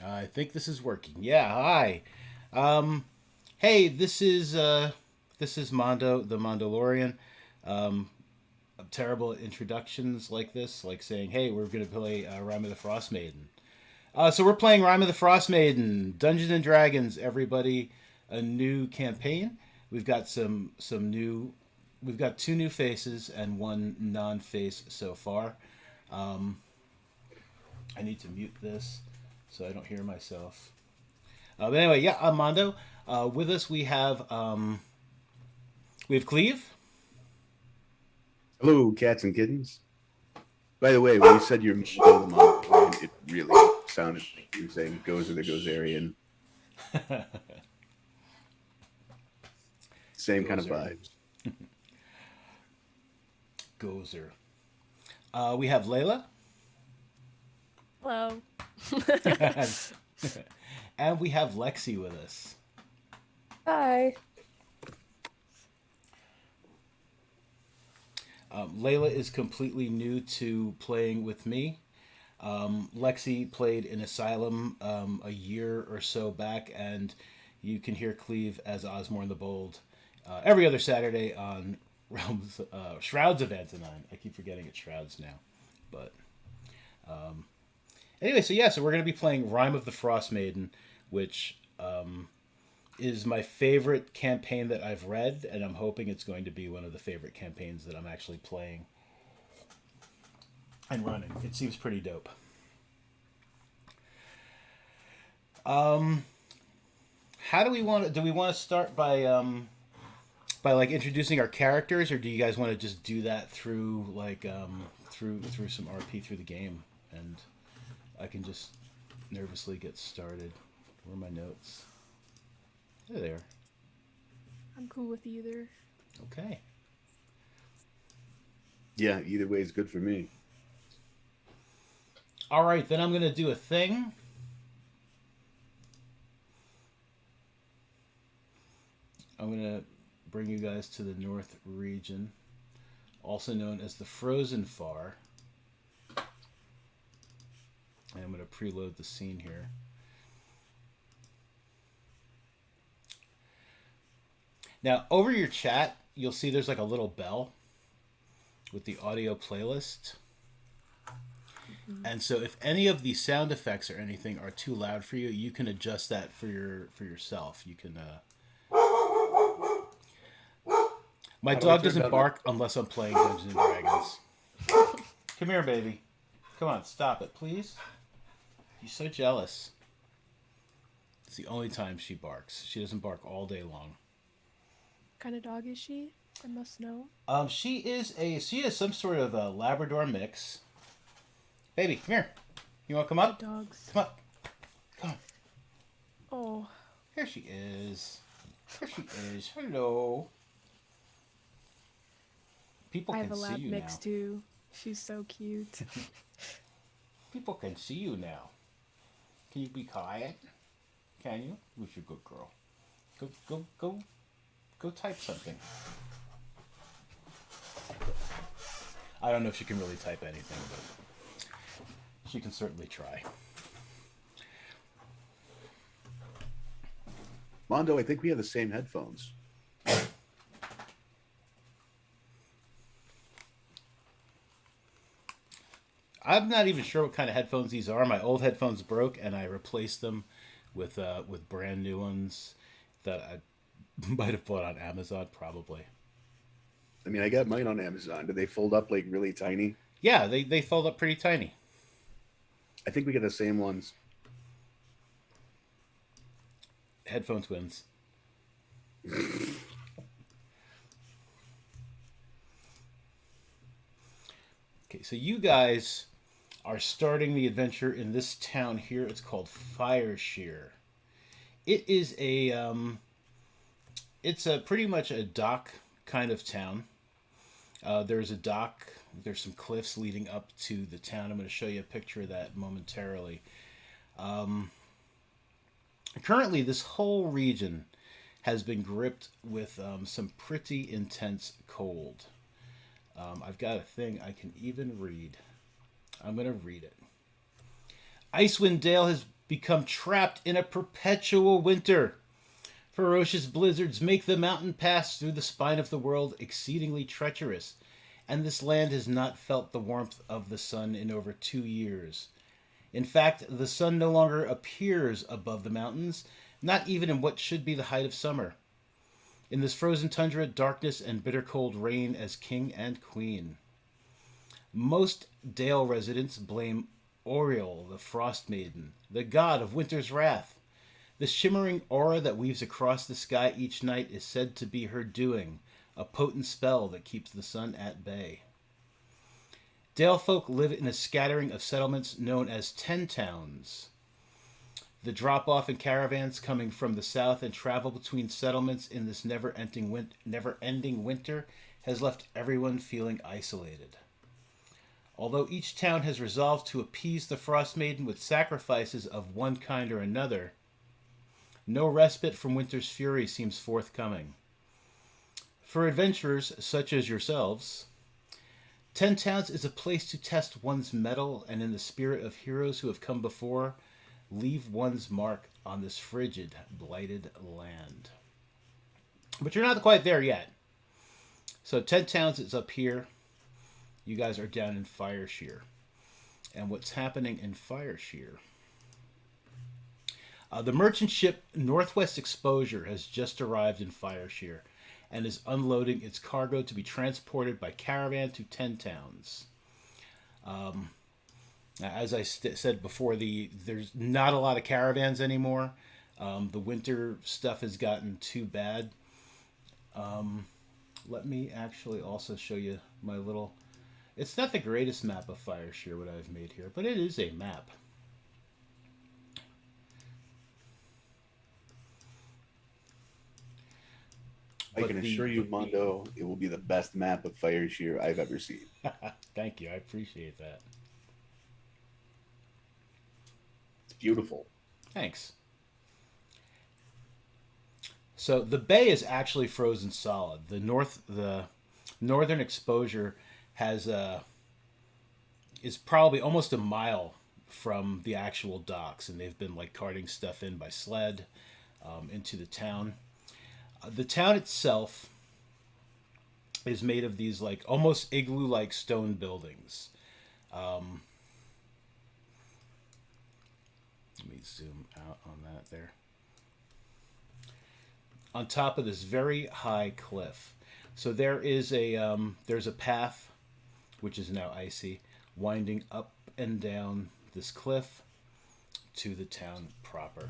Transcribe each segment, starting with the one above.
I think this is working. Yeah, hi. Um, hey, this is Mondo, the Mandalorian. Um, I'm terrible at introductions like this, like saying, "Hey, we're gonna play Rime of the Frostmaiden." So we're playing Rime of the Frostmaiden, Dungeons and Dragons. Everybody, a new campaign. We've got some new. We've got two new faces and one non-face so far. Um, I need to mute this so I don't hear myself. But anyway, yeah, Mondo. With us we have Cleve. Hello, cats and kittens. By the way, when you said you're Mondo the Mandalorian, it really sounded like you were saying Gozer the Gozerian. Same kind of Gozer. vibes. Gozer. We have Layla. Hello. And we have Lexi with us. Hi. Layla is completely new to playing with me. Lexi played in Asylum a year or so back, and you can hear Cleve as Osmorn the Bold every other Saturday on Realms Shrouds of Antonine. I keep forgetting it's Shrouds now, but anyway, so we're gonna be playing Rime of the Frostmaiden, which is my favorite campaign that I've read, and I'm hoping it's going to be one of the favorite campaigns that I'm actually playing and running. It seems pretty dope. How do we want to? Do we want to start by like introducing our characters, or do you guys want to just do that through like through some RP through the game, and I can just nervously get started. Where are my notes? There they are. I'm cool with either. Okay. Yeah, either way is good for me. All right, then I'm gonna do a thing. I'm gonna bring you guys to the North region, also known as the Frozen Far. And I'm gonna preload the scene here. Now, over your chat, you'll see there's like a little bell with the audio playlist. And so if any of the sound effects or anything are too loud for you, you can adjust that for yourself. You can My How do I dog turn doesn't down bark unless I'm playing Dungeons and Dragons. Come here, baby. Come on, stop it, please. She's so jealous. It's the only time she barks. She doesn't bark all day long. What kind of dog is she? I must know. She is some sort of a Labrador mix. Baby, come here. You want to come Good up? dogs. Come up. Come on. Oh, Here she is. Here she is. Hello. People I can have a see lab you mix now. too. She's so cute. People can see you now. Can you be quiet? Can you? Who's your good girl? Go type something. I don't know if she can really type anything, but she can certainly try. Mondo, I think we have the same headphones. I'm not even sure what kind of headphones these are. My old headphones broke, and I replaced them with brand new ones that I might have bought on Amazon, probably. I mean, I got mine on Amazon. Do they fold up like really tiny? Yeah, they fold up pretty tiny. I think we get the same ones. Headphone twins. Okay, so you guys are starting the adventure in this town here. It's called Fireshear. It is it's a pretty much a dock kind of town. There's a dock. There's some cliffs leading up to the town. I'm going to show you a picture of that momentarily. Currently, this whole region has been gripped with some pretty intense cold. I've got a thing I can even read. I'm going to read it. Icewind Dale has become trapped in a perpetual winter. Ferocious blizzards make the mountain pass through the spine of the world exceedingly treacherous, and this land has not felt the warmth of the sun in over 2 years. In fact, the sun no longer appears above the mountains, not even in what should be the height of summer. In this frozen tundra, darkness and bitter cold reign as king and queen. Most Dale residents blame Oriole, the Frostmaiden, the god of winter's wrath. The shimmering aura that weaves across the sky each night is said to be her doing, a potent spell that keeps the sun at bay. Dale folk live in a scattering of settlements known as 10 towns. The drop-off in caravans coming from the south and travel between settlements in this never-ending winter has left everyone feeling isolated. Although each town has resolved to appease the Frostmaiden with sacrifices of one kind or another, no respite from winter's fury seems forthcoming. For adventurers such as yourselves, 10 Towns is a place to test one's mettle and, in the spirit of heroes who have come before, leave one's mark on this frigid, blighted land. But you're not quite there yet. So 10 Towns is up here. You guys are down in Fireshear. And what's happening in Fireshear? The merchant ship Northwest Exposure has just arrived in Fireshear and is unloading its cargo to be transported by caravan to 10 Towns. As I said before, there's not a lot of caravans anymore. The winter stuff has gotten too bad. Let me actually also show you my little... It's not the greatest map of Fireshear, what I've made here, but it is a map. I can assure you, Mondo, it will be the best map of Fireshear I've ever seen. Thank you. I appreciate that. It's beautiful. Thanks. So the bay is actually frozen solid. The northern exposure is probably almost a mile from the actual docks, and they've been like carting stuff in by sled into the town. The town itself is made of these like almost igloo-like stone buildings. Let me zoom out on that there. On top of this very high cliff. So there's a path, which is now icy, winding up and down this cliff to the town proper.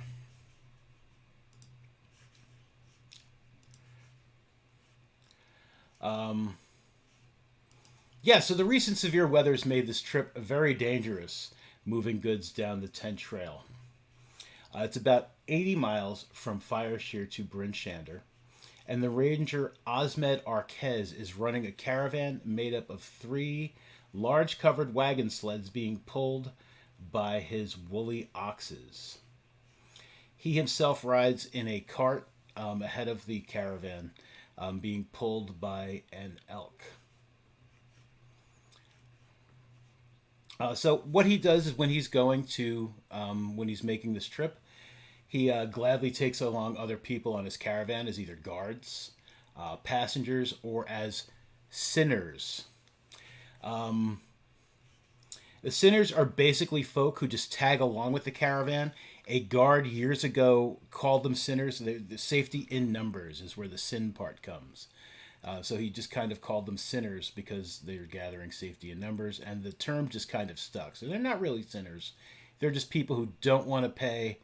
So the recent severe weather has made this trip very dangerous, moving goods down the 10 Trail. It's about 80 miles from Fireshear to Bryn Shander, and the ranger Osmed Arquez is running a caravan made up of 3 large covered wagon sleds being pulled by his woolly oxes. He himself rides in a cart ahead of the caravan, being pulled by an elk. So what he does is when he's making this trip, he gladly takes along other people on his caravan as either guards, passengers, or as sinners. The sinners are basically folk who just tag along with the caravan. A guard years ago called them sinners. The safety in numbers is where the sin part comes. So he just kind of called them sinners because they're gathering safety in numbers, and the term just kind of stuck. So they're not really sinners. They're just people who don't want to pay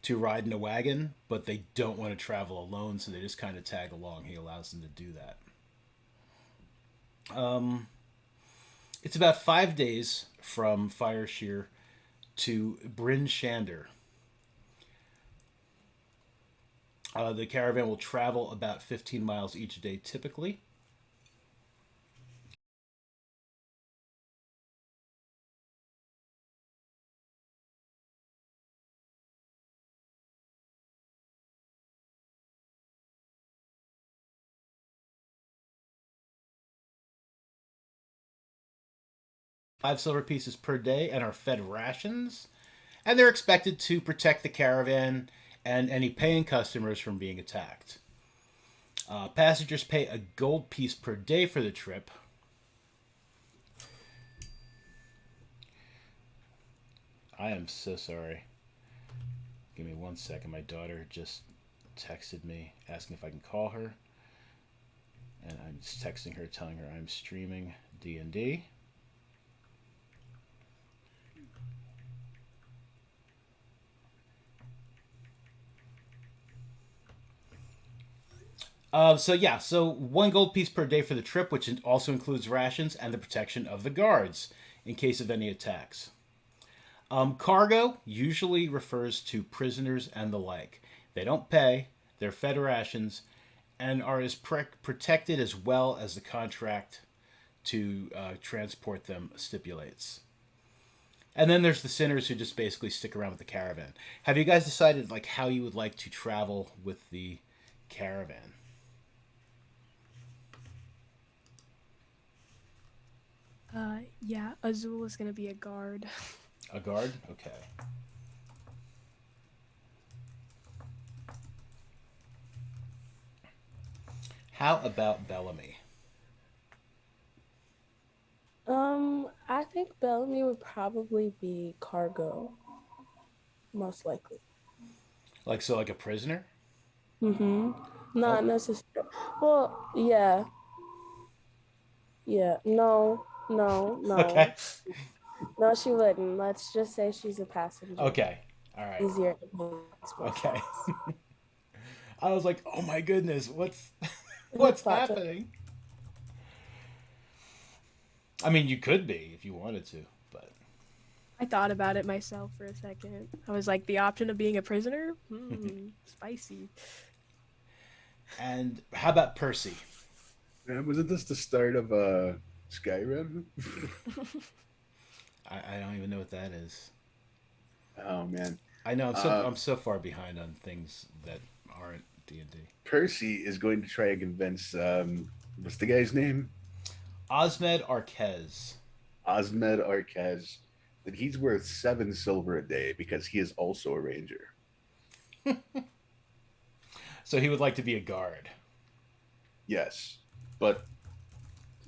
to ride in a wagon, but they don't want to travel alone, so they just kind of tag along. He allows them to do that. It's about 5 days from Fireshear to Bryn Shander. The caravan will travel about 15 miles each day typically. Five silver pieces per day and are fed rations. and they're expected to protect the caravan and any paying customers from being attacked. Passengers pay a gold piece per day for the trip. I am so sorry. Give me 1 second. My daughter just texted me asking if I can call her, and I'm just texting her telling her I'm streaming D&D. So 1 gold piece per day for the trip, which also includes rations and the protection of the guards in case of any attacks. Cargo usually refers to prisoners and the like. They don't pay, they're fed rations, and are as protected as well as the contract to transport them stipulates. And then there's the sinners who just basically stick around with the caravan. Have you guys decided like how you would like to travel with the caravan? Yeah, Azul is gonna be a guard. A guard? Okay. How about Bellamy? I think Bellamy would probably be cargo, most likely. Like a prisoner? Mm-hmm. Oh, Not necessarily. Well, yeah. Yeah. No, no, okay. no. No, she wouldn't. Let's just say she's a passenger. Okay. All right. Easier to explain. Okay. I was like, "Oh my goodness, what's Good what's plot twist. happening?" I mean, you could be if you wanted to, but I thought about it myself for a second. I was like, the option of being a prisoner? Spicy. and how about Percy? Wasn't this the start of Skyrim? I don't even know what that is. Oh man. I know Uh, I'm so far behind on things that aren't D&D. Percy is going to try and convince what's the guy's name? Osmed Arquez. Osmed Arquez, that he's worth 7 silver a day because he is also a ranger. So he would like to be a guard. Yes, but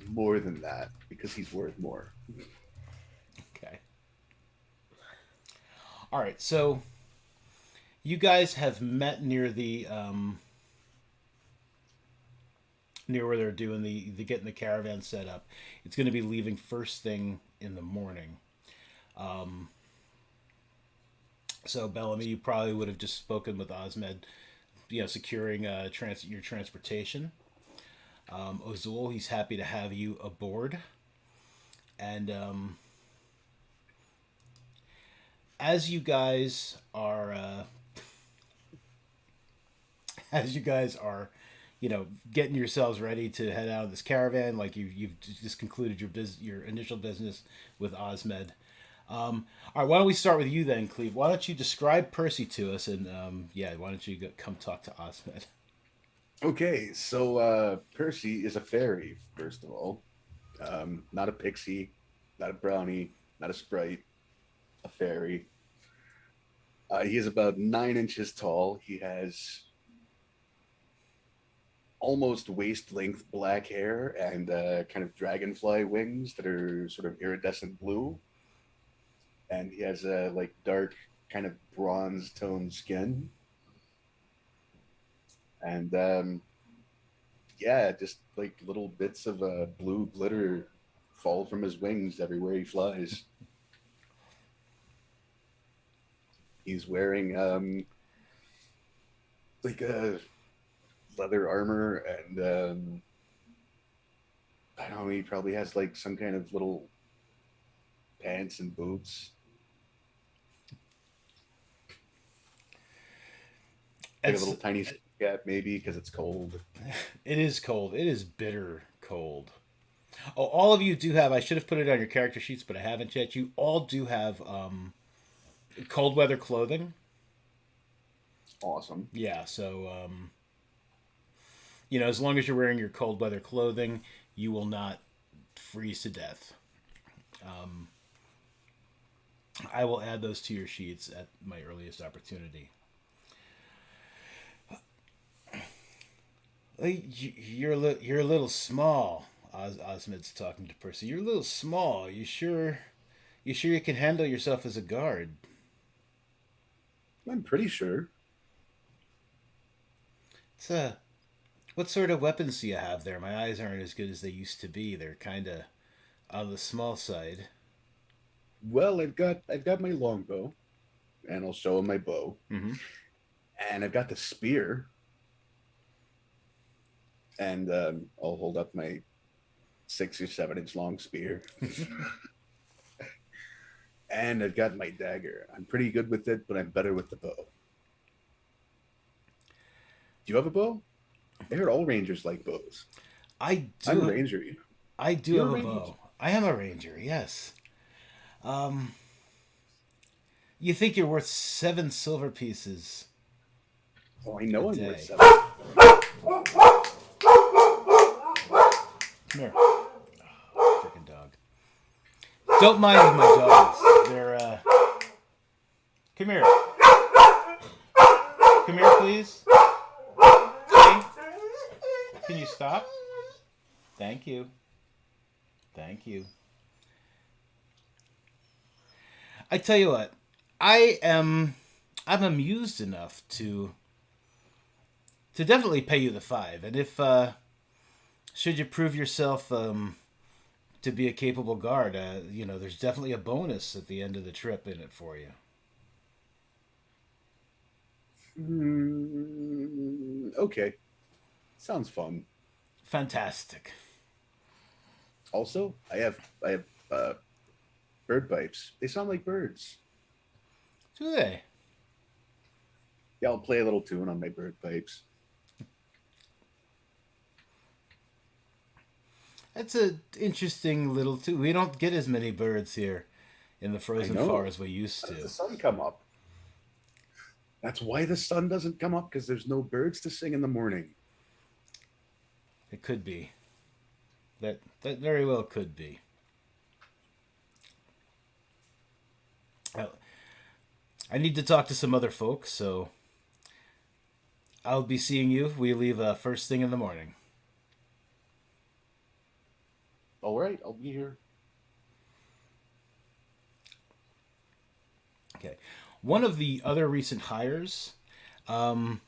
more than that because he's worth more. Okay. All right. So you guys have met near the near where they're doing the getting the caravan set up. It's going to be leaving first thing in the morning. So Bellamy, you probably would have just spoken with Osmed, securing your transportation. Ozul, he's happy to have you aboard, and as you guys are as you guys are getting yourselves ready to head out of this caravan, like you've just concluded your initial business with Osmed. All right, why don't we start with you then, Cleve? Why don't you describe Percy to us, and why don't you come talk to Osmed? Okay, so Percy is a fairy, first of all. Not a pixie, not a brownie, not a sprite, a fairy. He is about 9 inches tall. He has almost waist length black hair and kind of dragonfly wings that are sort of iridescent blue. And he has a like dark kind of bronze toned skin. And just like little bits of blue glitter fall from his wings everywhere he flies. He's wearing like a leather armor and I don't know, he probably has like some kind of little pants and boots. Like a little tiny cap maybe because it's cold. It is cold. It is bitter cold. Oh, all of you do have. I should have put it on your character sheets, but I haven't yet. You all do have cold weather clothing. Awesome. Yeah. So as long as you're wearing your cold weather clothing, you will not freeze to death. I will add those to your sheets at my earliest opportunity. You're a little small. Osmond's talking to Percy. You're a little small. You sure? You sure you can handle yourself as a guard? I'm pretty sure. It's what sort of weapons do you have there? My eyes aren't as good as they used to be. They're kind of on the small side. Well, I've got my longbow, and I'll show him my bow, Mm-hmm. and I've got the spear, and I'll hold up my 6 or 7 inch long spear, and I've got my dagger. I'm pretty good with it, but I'm better with the bow. Do you have a bow? I heard all rangers like bows. I do. I'm a ranger. I do You're have a a ranger. bow. I am a ranger. Yes. You think you're worth 7 silver pieces? Oh, I know I'm Day. worth 7. Come here, freaking dog. Don't mind my dogs. They're Come here. Come here, please. Hey. Can you stop? Thank you. Thank you. I tell you what, I'm amused enough to definitely pay you the 5, and if should you prove yourself to be a capable guard, there's definitely a bonus at the end of the trip in it for you. Okay, sounds fun. Fantastic. Also, I have bird pipes. They sound like birds. Do they? Yeah, I'll play a little tune on my bird pipes. That's a interesting little too. We don't get as many birds here in the frozen know. far as we used How does to. the sun come up? That's why the sun doesn't come up, because there's no birds to sing in the morning. It could be. That very well could be. I need to talk to some other folks, so I'll be seeing you. We leave first thing in the morning. All right, I'll be here. Okay. One of the other recent hires, Layla,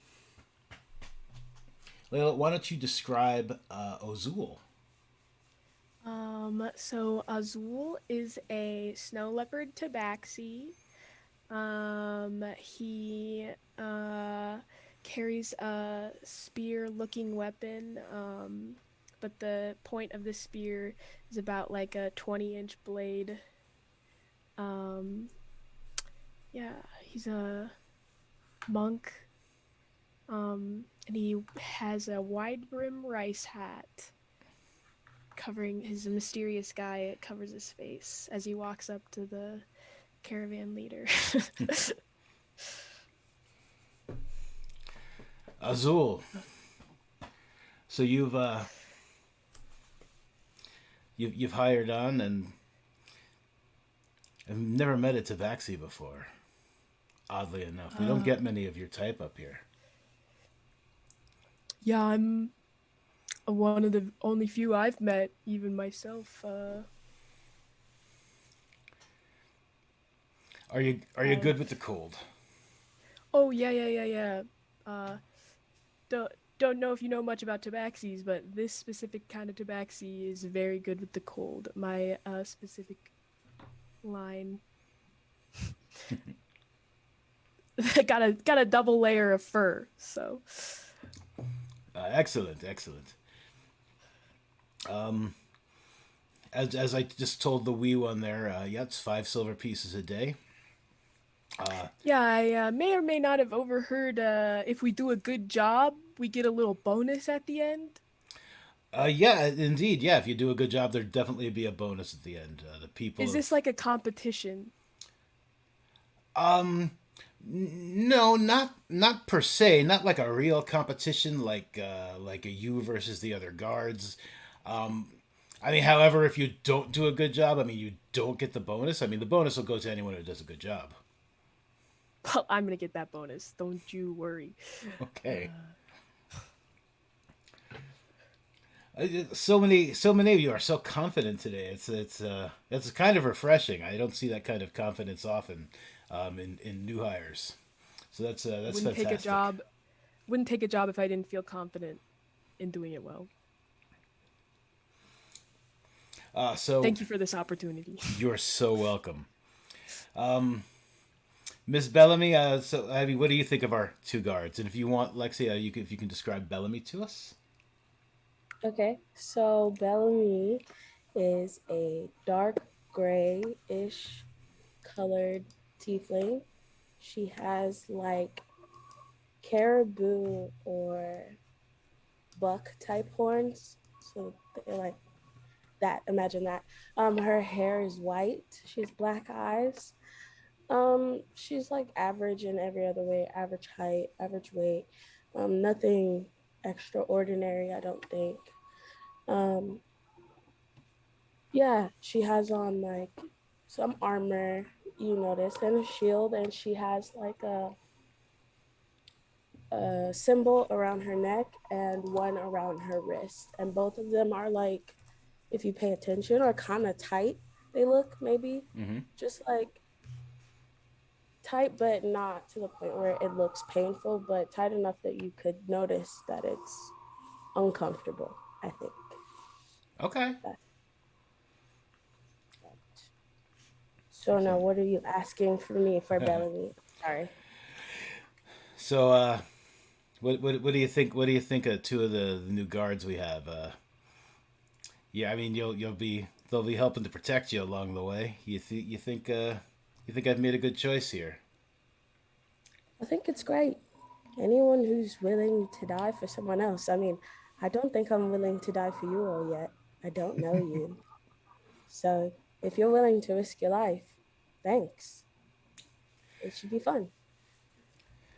why don't you describe Ozul? So Azul is a snow leopard tabaxi. He carries a spear-looking weapon, but the point of the spear is about like a 20-inch blade. Yeah, he's a monk. And he has a wide brim rice hat covering his mysterious guy. It covers his face as he walks up to the caravan leader. Azul. So you've hired on, and I've never met a tabaxi before. Oddly enough, we don't get many of your type up here. Yeah, I'm one of the only few I've met, even myself. Are you good with the cold? Oh yeah. Don't know if you know much about tabaxis, but this specific kind of tabaxi is very good with the cold. My specific line got a double layer of fur, so. Excellent. As I just told the wee one there, yeah, it's 5 silver pieces a day. Yeah, I may or may not have overheard. If we do a good job, we get a little bonus at the end. Yeah, indeed. Yeah, if you do a good job, there'd definitely be a bonus at the end. The people. Is this like a competition? No, not per se. Not like a real competition, like a you versus the other guards. I mean, however, if you don't do a good job, I mean, you don't get the bonus. I mean, the bonus will go to anyone who does a good job. Well, I'm gonna get that bonus. Don't you worry. Okay. So many of you are so confident today. It's kind of refreshing. I don't see that kind of confidence often, in new hires. So that's Wouldn't take a fantastic. job. Wouldn't take a job if I didn't feel confident in doing it well. So Thank you for this opportunity. you're so welcome, Miss Bellamy. So I mean, what do you think of our two guards? And if you want, Lexi, if you can describe Bellamy to us. Okay, so Bellamy is a dark grayish colored tiefling. She has like caribou or buck type horns. So they're like that. Imagine that. Her hair is white. She has black eyes. She's like average in every other way, average height, average weight. Nothing extraordinary, I don't think. Um, yeah, she has on like some armor, you notice, and a shield, and she has like a symbol around her neck and one around her wrist. And both of them are like, if you pay attention, are kind of tight. They look maybe Mm-hmm. just like tight, but not to the point where it looks painful, but tight enough that you could notice that it's uncomfortable, I think. Okay. That's that. So now what are you asking for me for Bellamy? Sorry. So, what do you think? What do you think of two of the new guards we have? Yeah, I mean, you'll be they'll be helping to protect you along the way. You think I've made a good choice here? I think it's great. Anyone who's willing to die for someone else. I mean, I don't think I'm willing to die for you all yet. I don't know you. So if you're willing to risk your life, thanks. It should be fun.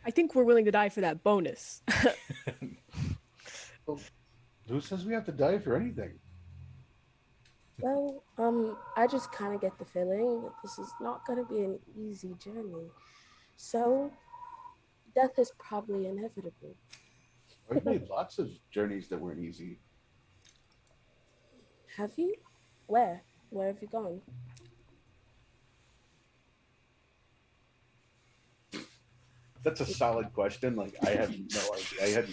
I think we're willing to die for that bonus. Well, who says we have to die for anything? Well, I just kind of get the feeling that this is not going to be an easy journey. So death is probably inevitable. I've made lots of journeys that weren't easy. Have you? Where? Where have you gone? That's a solid question. Like I have no idea.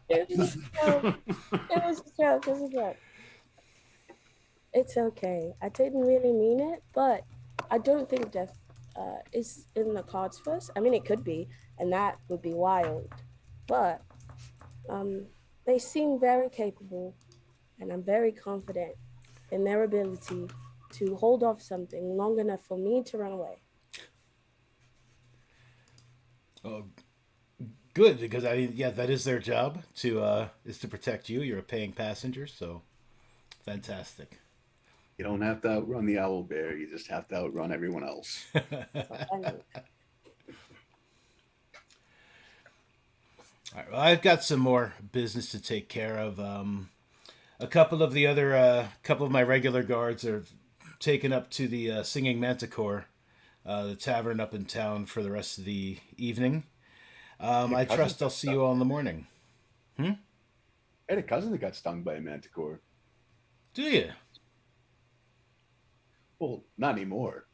It was a joke. It was a joke. It was a joke. It's okay. I didn't really mean it, but I don't think death is in the cards for us. I mean, it could be, and that would be wild. But they seem very capable, and I'm very confident in their ability to hold off something long enough for me to run away. Oh, good, because yeah, that is their job is to protect you. You're a paying passenger, so fantastic. You don't have to outrun the owl bear. You just have to outrun everyone else. And All right, well, I've got some more business to take care of. A couple of the other, couple of my regular guards are taken up to the Singing Manticore, the tavern up in town for the rest of the evening. Your I cousin trust I'll got see stung. you all in the morning. I had a cousin that got stung by a manticore. Do you? Well, not anymore.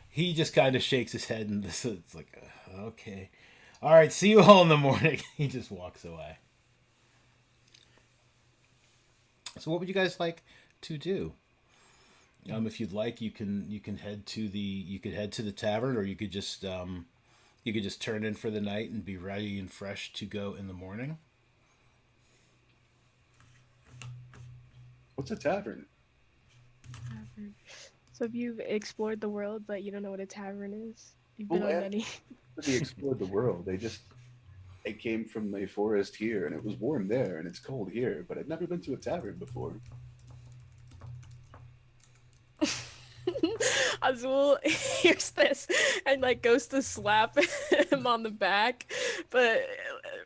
He just kind of shakes his head and it's like, okay. All right, see you all in the morning. He just walks away. So what would you guys like to do? If you'd like, you can head to the tavern, or you could just turn in for the night and be ready and fresh to go in the morning. What's a tavern? Tavern. So have you explored the world, but you don't know what a tavern is? You've Well, been on many. They explored the world. They came from a forest here, and it was warm there, and it's cold here. But I'd never been to a tavern before. Azul hears this and like goes to slap him on the back, but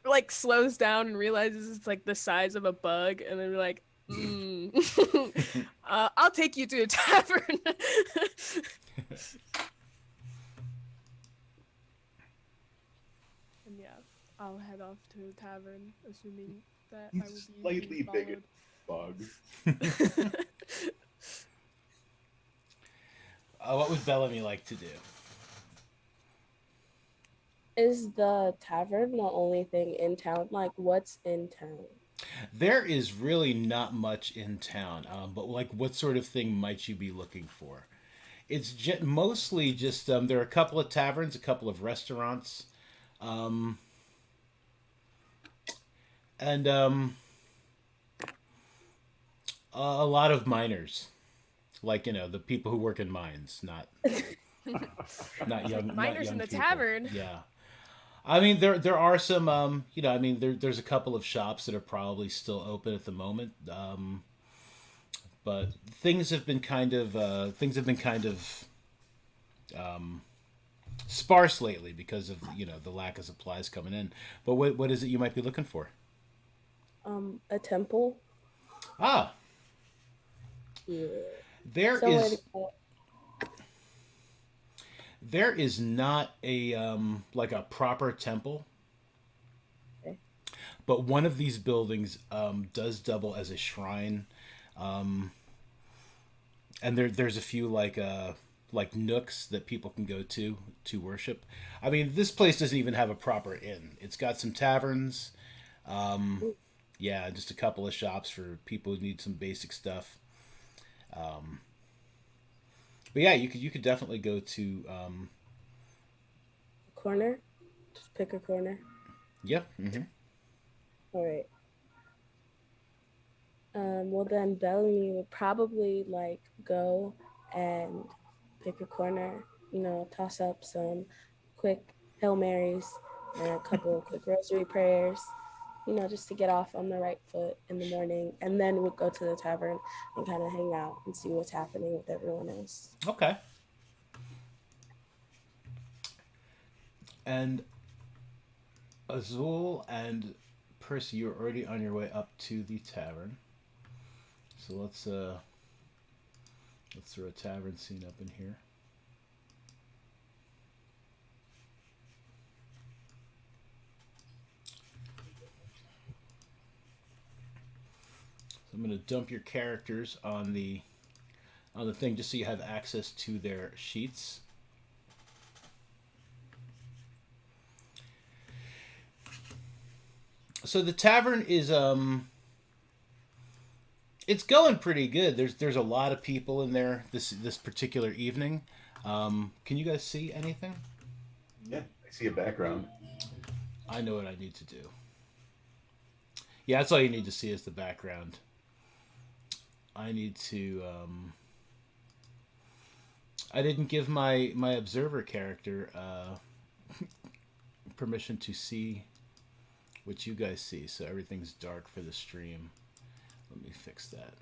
like slows down and realizes it's like the size of a bug, and then we're like, I'll take you to a tavern. And yeah, I'll head off to a tavern, assuming that I will be Slightly being bigger bug. What would Bellamy like to do? Is the tavern the only thing in town? Like, what's in town? There is really not much in town, but like, what sort of thing might you be looking for? It's mostly just there are a couple of taverns, a couple of restaurants, um, and a lot of miners, like the people who work in mines, not young not miners young in the people. tavern. Yeah, I mean there are some I mean there's a couple of shops that are probably still open at the moment. But things have been kind of sparse lately because of the lack of supplies coming in. But what is it you might be looking for? A temple. Ah, Yeah. there Somewhere is to go. there is not a like a proper temple, Okay. but one of these buildings does double as a shrine, um, and there's a few like nooks that people can go to worship. I mean, this place doesn't even have a proper inn. It's got some taverns, um, yeah, just a couple of shops for people who need some basic stuff. Um, but yeah, you could definitely go to Corner. Just pick a corner. yeah. Hmm. All right. Well then Bellamy would probably like go and pick a corner, toss up some quick Hail Marys and a couple of quick rosary prayers, just to get off on the right foot in the morning. And then we'll go to the tavern and kind of hang out and see what's happening with everyone else. Okay. And Azul and Percy, you're already on your way up to the tavern. So let's throw a tavern scene up in here. So I'm going to dump your characters on the thing just so you have access to their sheets. So the tavern is it's going pretty good. There's a lot of people in there this particular evening. Can you guys see anything? Yeah, I see a background. I know what I need to do. Yeah, that's all you need to see is the background. I need to. I didn't give my observer character permission to see what you guys see, so everything's dark for the stream. Let me fix that.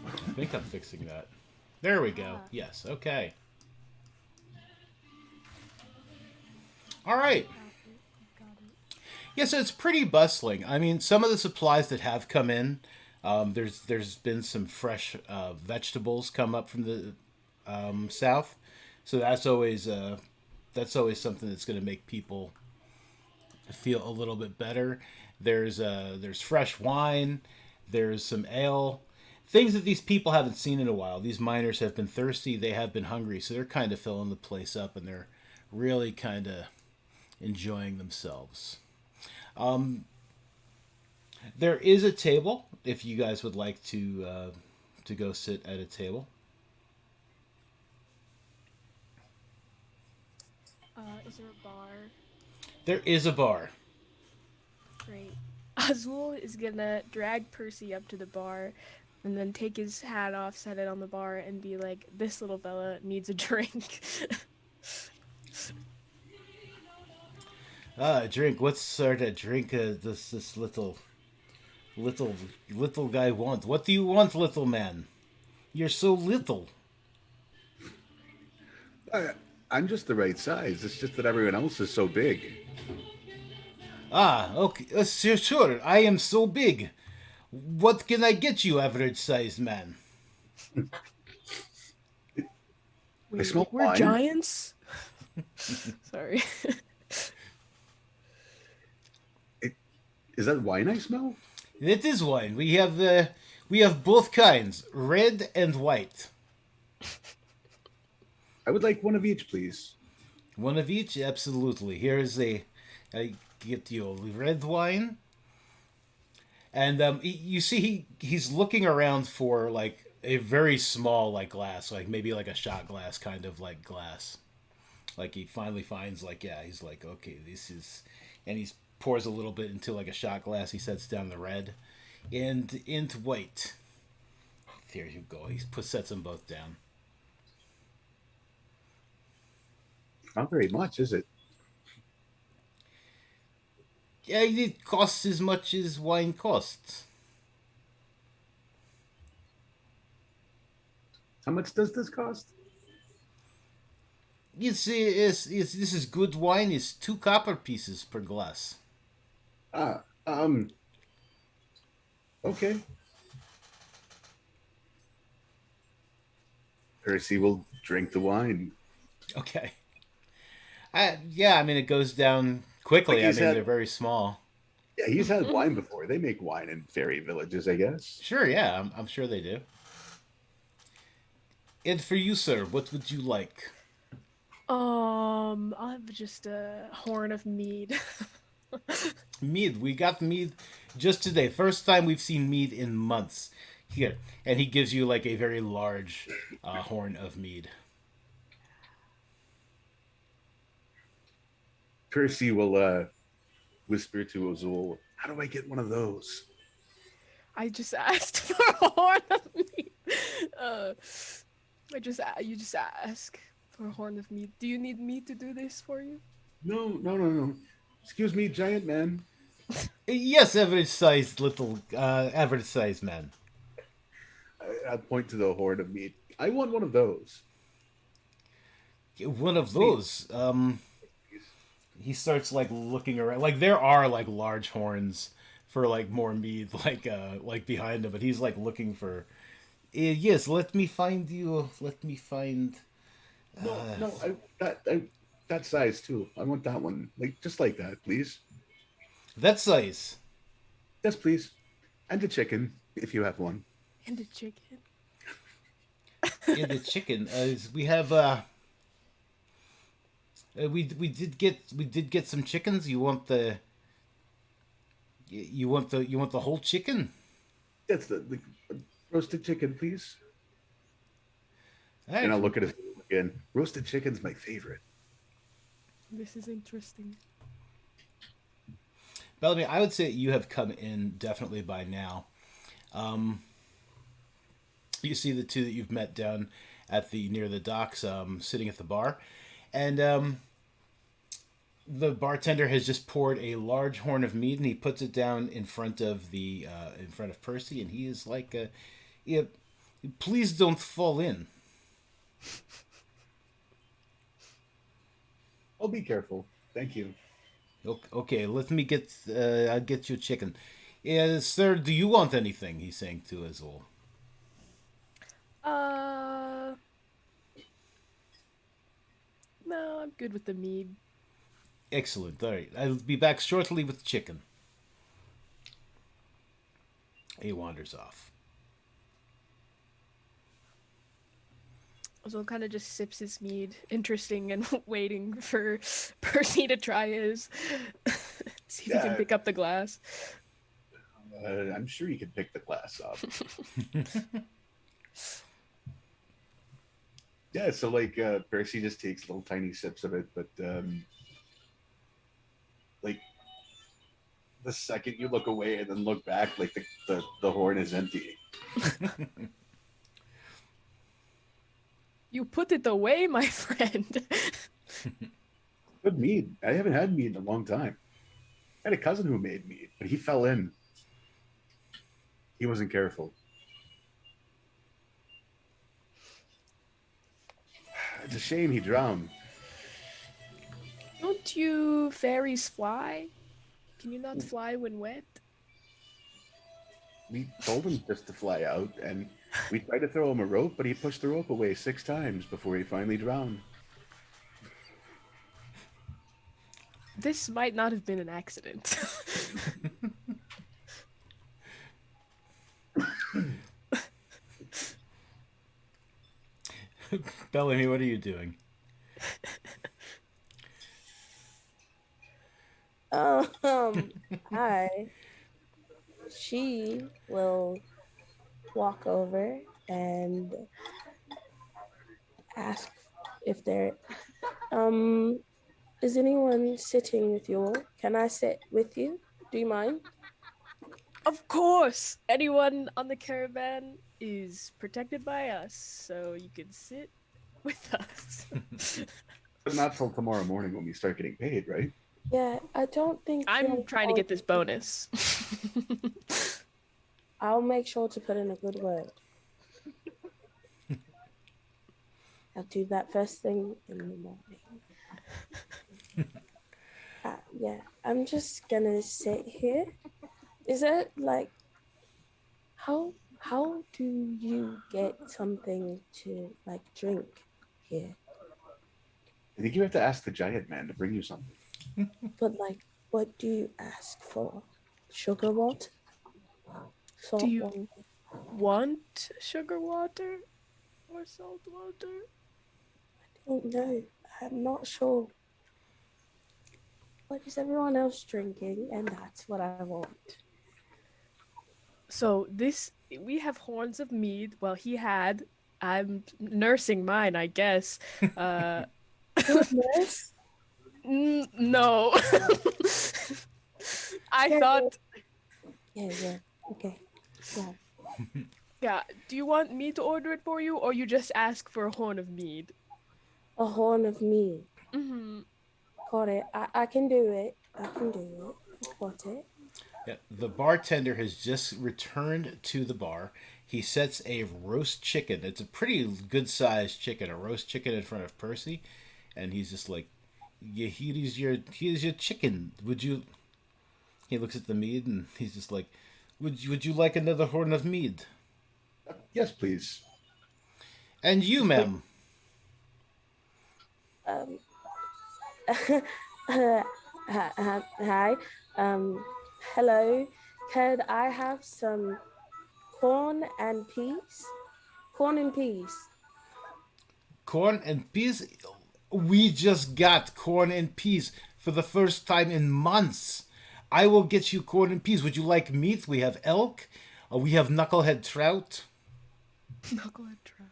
I think I'm fixing that. There we go. Yes, okay. All right. Yeah, so it's pretty bustling. I mean, some of the supplies that have come in, there's been some fresh vegetables come up from the south, so that's always something that's going to make people feel a little bit better. There's fresh wine, there's some ale, things that these people haven't seen in a while. These miners have been thirsty, they have been hungry, so they're kind of filling the place up, and they're really kind of enjoying themselves. There is a table if you guys would like to go sit at a table. Is there a bar? There is a bar. Great. Azul is gonna drag Percy up to the bar and then take his hat off, set it on the bar, and be like, "This little fella needs a drink." Drink. What sort of drink does this little little guy want? What do you want, little man? You're so little. I, I'm just the right size. It's just that everyone else is so big. Ah, okay. Sure. I am so big. What can I get you, average-sized man? I smell we're wine. giants. Sorry. Is that wine I smell? It is wine. We have both kinds, red and white. I would like one of each, please. One of each, absolutely. Here is I get you red wine, and you see he's looking around for like a very small like glass, like maybe like a shot glass kind of like glass. Like he finally finds like yeah, he's like okay, this is, and he pours a little bit into like a shot glass. He sets down the red, and into white. There you go. He sets them both down. Not very much, is it? Yeah, it costs as much as wine costs. How much does this cost? This is good wine. It's 2 copper pieces per glass. Ah, okay. Percy will drink the wine. Okay. Yeah, I mean it goes down quickly. Like I he's mean had- they're very small. Yeah, he's had wine before. They make wine in fairy villages, I guess. Sure, yeah, I'm sure they do. And for you, sir, what would you like? I'll have just a horn of mead. Mead. We got mead just today. First time we've seen mead in months. Here, and he gives you like a very large horn of mead. Percy will whisper to Azul, "How do I get one of those?" I just asked for a horn of mead. You just ask for a horn of mead. Do you need me to do this for you? No. Excuse me, giant man. Yes, average sized man. I'll point to the horn of meat. I want one of those. One of those. He starts like looking around. Like there are like large horns for like more mead, like behind him, but he's like looking for. Yes, let me find you. Let me find. No, that size too. I want that one, like just like that, please. That size. Yes, please. And a chicken, if you have one. And a chicken. Yeah, the chicken. We have. We did get some chickens. You want the. You want the whole chicken? That's the roasted chicken, please. All right. And I'll look at it again. Roasted chicken's my favorite. This is interesting. Bellamy, I would say you have come in definitely by now. You see the two that you've met down at near the docks, sitting at the bar, and the bartender has just poured a large horn of mead, and he puts it down in front of Percy, and he is like, yeah, "Please don't fall in." I'll be careful. Thank you. Okay, let me I'll get you chicken. Yeah, sir, do you want anything? He's saying to Azul. No, I'm good with the mead. Excellent. All right, I'll be back shortly with chicken. He wanders off. So kind of just sips his mead, interesting and waiting for Percy to try his. See if he can Yeah. pick up the glass. I'm sure you can pick the glass up. Yeah, so like Percy just takes little tiny sips of it, but like the second you look away and then look back, like the horn is empty. You put it away, my friend. Good mead. I haven't had mead in a long time. I had a cousin who made mead, but he fell in. He wasn't careful. It's a shame he drowned. Don't you fairies fly? Can you not fly when wet? We told him just to fly out, and we tried to throw him a rope, but he pushed the rope away 6 times before he finally drowned. This might not have been an accident. Bellamy, what are you doing? Hi. She will walk over and ask if there is anyone sitting with you all? Can I sit with you? Do you mind? Of course, anyone on the caravan is protected by us, so you can sit with us. But not till tomorrow morning when we start getting paid, right? Yeah, I don't think I'm trying to get this bonus. I'll make sure to put in a good word. I'll do that first thing in the morning. Yeah, I'm just gonna sit here. Is it like how do you get something to like drink here? I think you have to ask the giant man to bring you something. But like, what do you ask for? Sugar water? Salt Do you water? want sugar water or salt water? I don't know. I'm not sure. What is everyone else drinking? And that's what I want. So we have horns of mead. Well, I'm nursing mine, I guess. Goodness. No. I thought. Yeah. Okay. Yeah. Yeah. Do you want me to order it for you, or you just ask for a horn of mead? A horn of mead. Mm-hmm. Got it. I can do it. I can do it. Got it. Yeah, the bartender has just returned to the bar. He sets a roast chicken. It's a pretty good sized chicken, a roast chicken in front of Percy, and he's just like, "Yeah, here's your chicken. Would you?" He looks at the mead and he's just like, "Would you like another horn of mead?" Yes, please. And you, ma'am. Hi. Hello. Could I have some corn and peas? Corn and peas. Corn and peas. We just got corn and peas for the first time in months. I will get you corn and peas. Would you like meat? We have elk. We have knucklehead trout. Knucklehead Trout.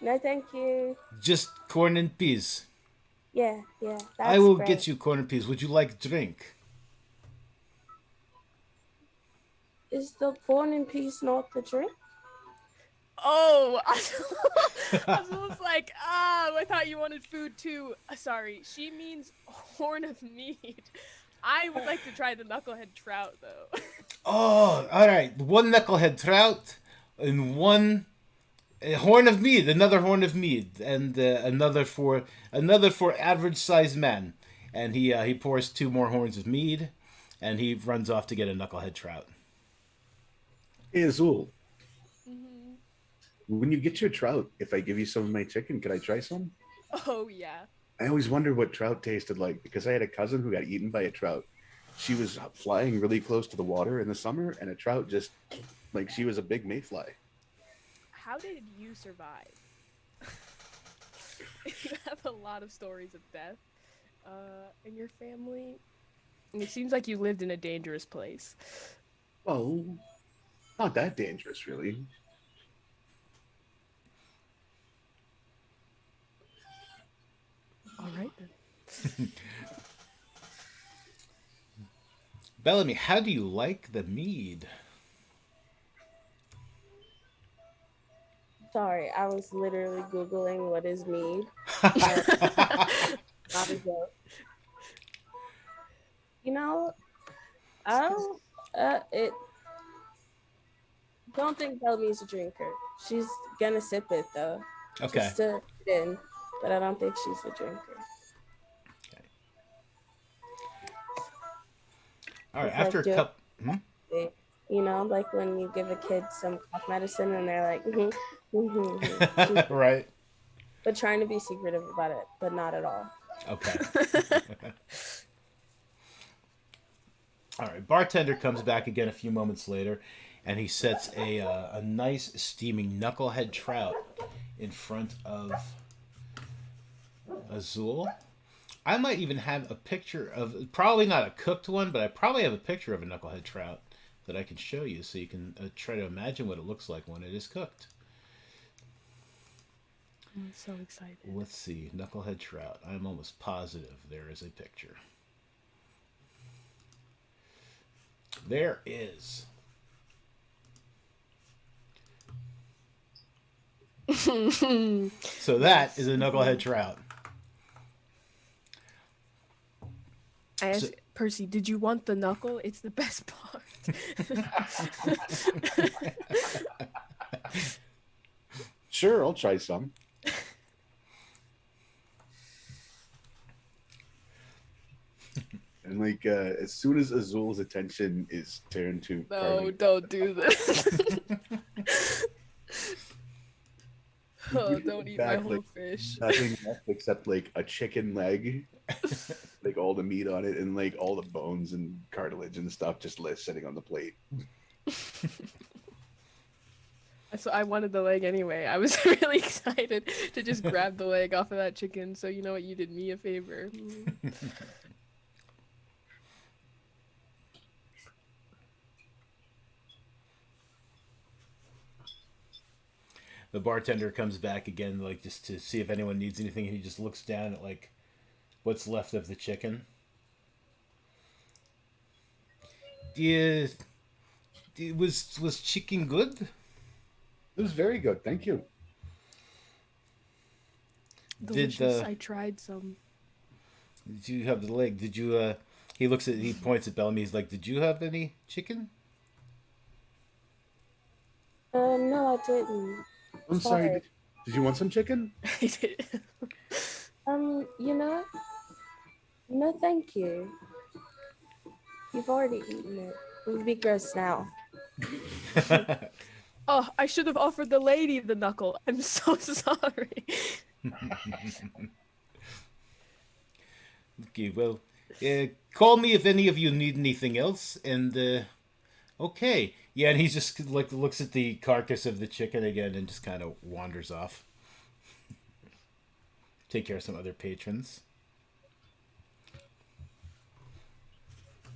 No, thank you. Just corn and peas. Yeah, that's I will great. get you corn and peas. Would you like drink? Is the corn and peas not the drink? Oh, I was like, I thought you wanted food too. Sorry, she means horn of meat. I would like to try the Knucklehead Trout though. Oh, all right. One knucklehead trout and one horn of mead. Another horn of mead, and another for average sized man. And he pours 2 more horns of mead, and he runs off to get a knucklehead trout. Hey, Azul. When you get your trout, if I give you some of my chicken, could I try some? Oh yeah. I always wondered what trout tasted like because I had a cousin who got eaten by a trout. She was flying really close to the water in the summer, and a trout just, like, she was a big mayfly. How did you survive? You have a lot of stories of death in your family. And it seems like you lived in a dangerous place. Well, not that dangerous, really. All right then. Bellamy, how do you like the mead? Sorry, I was literally Googling what is mead. Not a joke. You know, I don't, it, don't think Bellamy's a drinker. She's gonna sip it though. Okay. Just to fit in, but I don't think she's a drinker. Okay. All right. It's After like a cup. you know, like when you give a kid some cough medicine and they're like, Right. but trying to be secretive about it, but not at all. Okay. All right. Bartender comes back again a few moments later, and he sets a nice steaming knucklehead trout in front of Azul. I might even have a picture of, probably not a cooked one, but I probably have a picture of a knucklehead trout that I can show you so you can try to imagine what it looks like when it is cooked. I'm so excited. Let's see, knucklehead trout. I'm almost positive there is a picture. There is. So that is a knucklehead trout. I asked Percy, did you want the knuckle? It's the best part. Sure, I'll try some. And like as soon as Azul's attention is turned to No, carving, don't do this. Oh, don't eat my back, whole like, fish. nothing left except like a chicken leg, like all the meat on it and like all the bones and cartilage and stuff just sitting on the plate. So I wanted the leg anyway. I was really excited to just grab the leg off of that chicken. So you know what? You did me a favor. The bartender comes back again, like just to see if anyone needs anything. And he just looks down at like what's left of the chicken. Was chicken good? It was very good, thank you. Delicious. I tried some. Did you have the leg? Did you? He points at Bellamy. He's like, "Did you have any chicken?" No, I didn't. I'm sorry. Did you want some chicken? I did. You know, no, thank you. You've already eaten it. It would be gross now. Oh, I should have offered the lady the knuckle. I'm so sorry. Okay, well, call me if any of you need anything else. And okay, yeah, and he just like looks at the carcass of the chicken again and just kind of wanders off. Take care of some other patrons.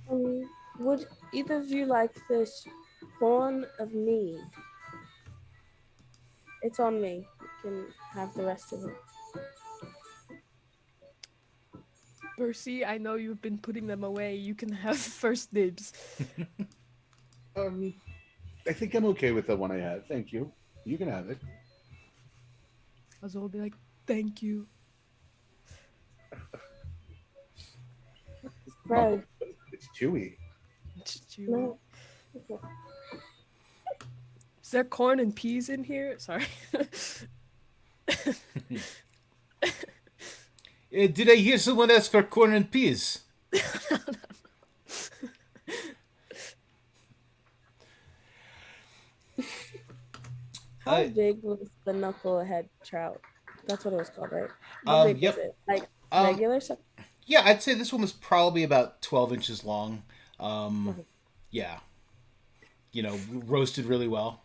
Would either of you like this horn of mead? It's on me. You can have the rest of it. Percy, I know you've been putting them away. You can have first dibs. I think I'm okay with the one I had. Thank you. You can have it. Azul will be like, thank you. Right. It's chewy. No. Is there corn and peas in here? Sorry. Did I hear someone ask for corn and peas? How big was the knucklehead trout? That's what it was called, right? How big Yep. was it? Like regular size? Yeah, I'd say this one was probably about 12 inches long. Yeah. You know, roasted really well.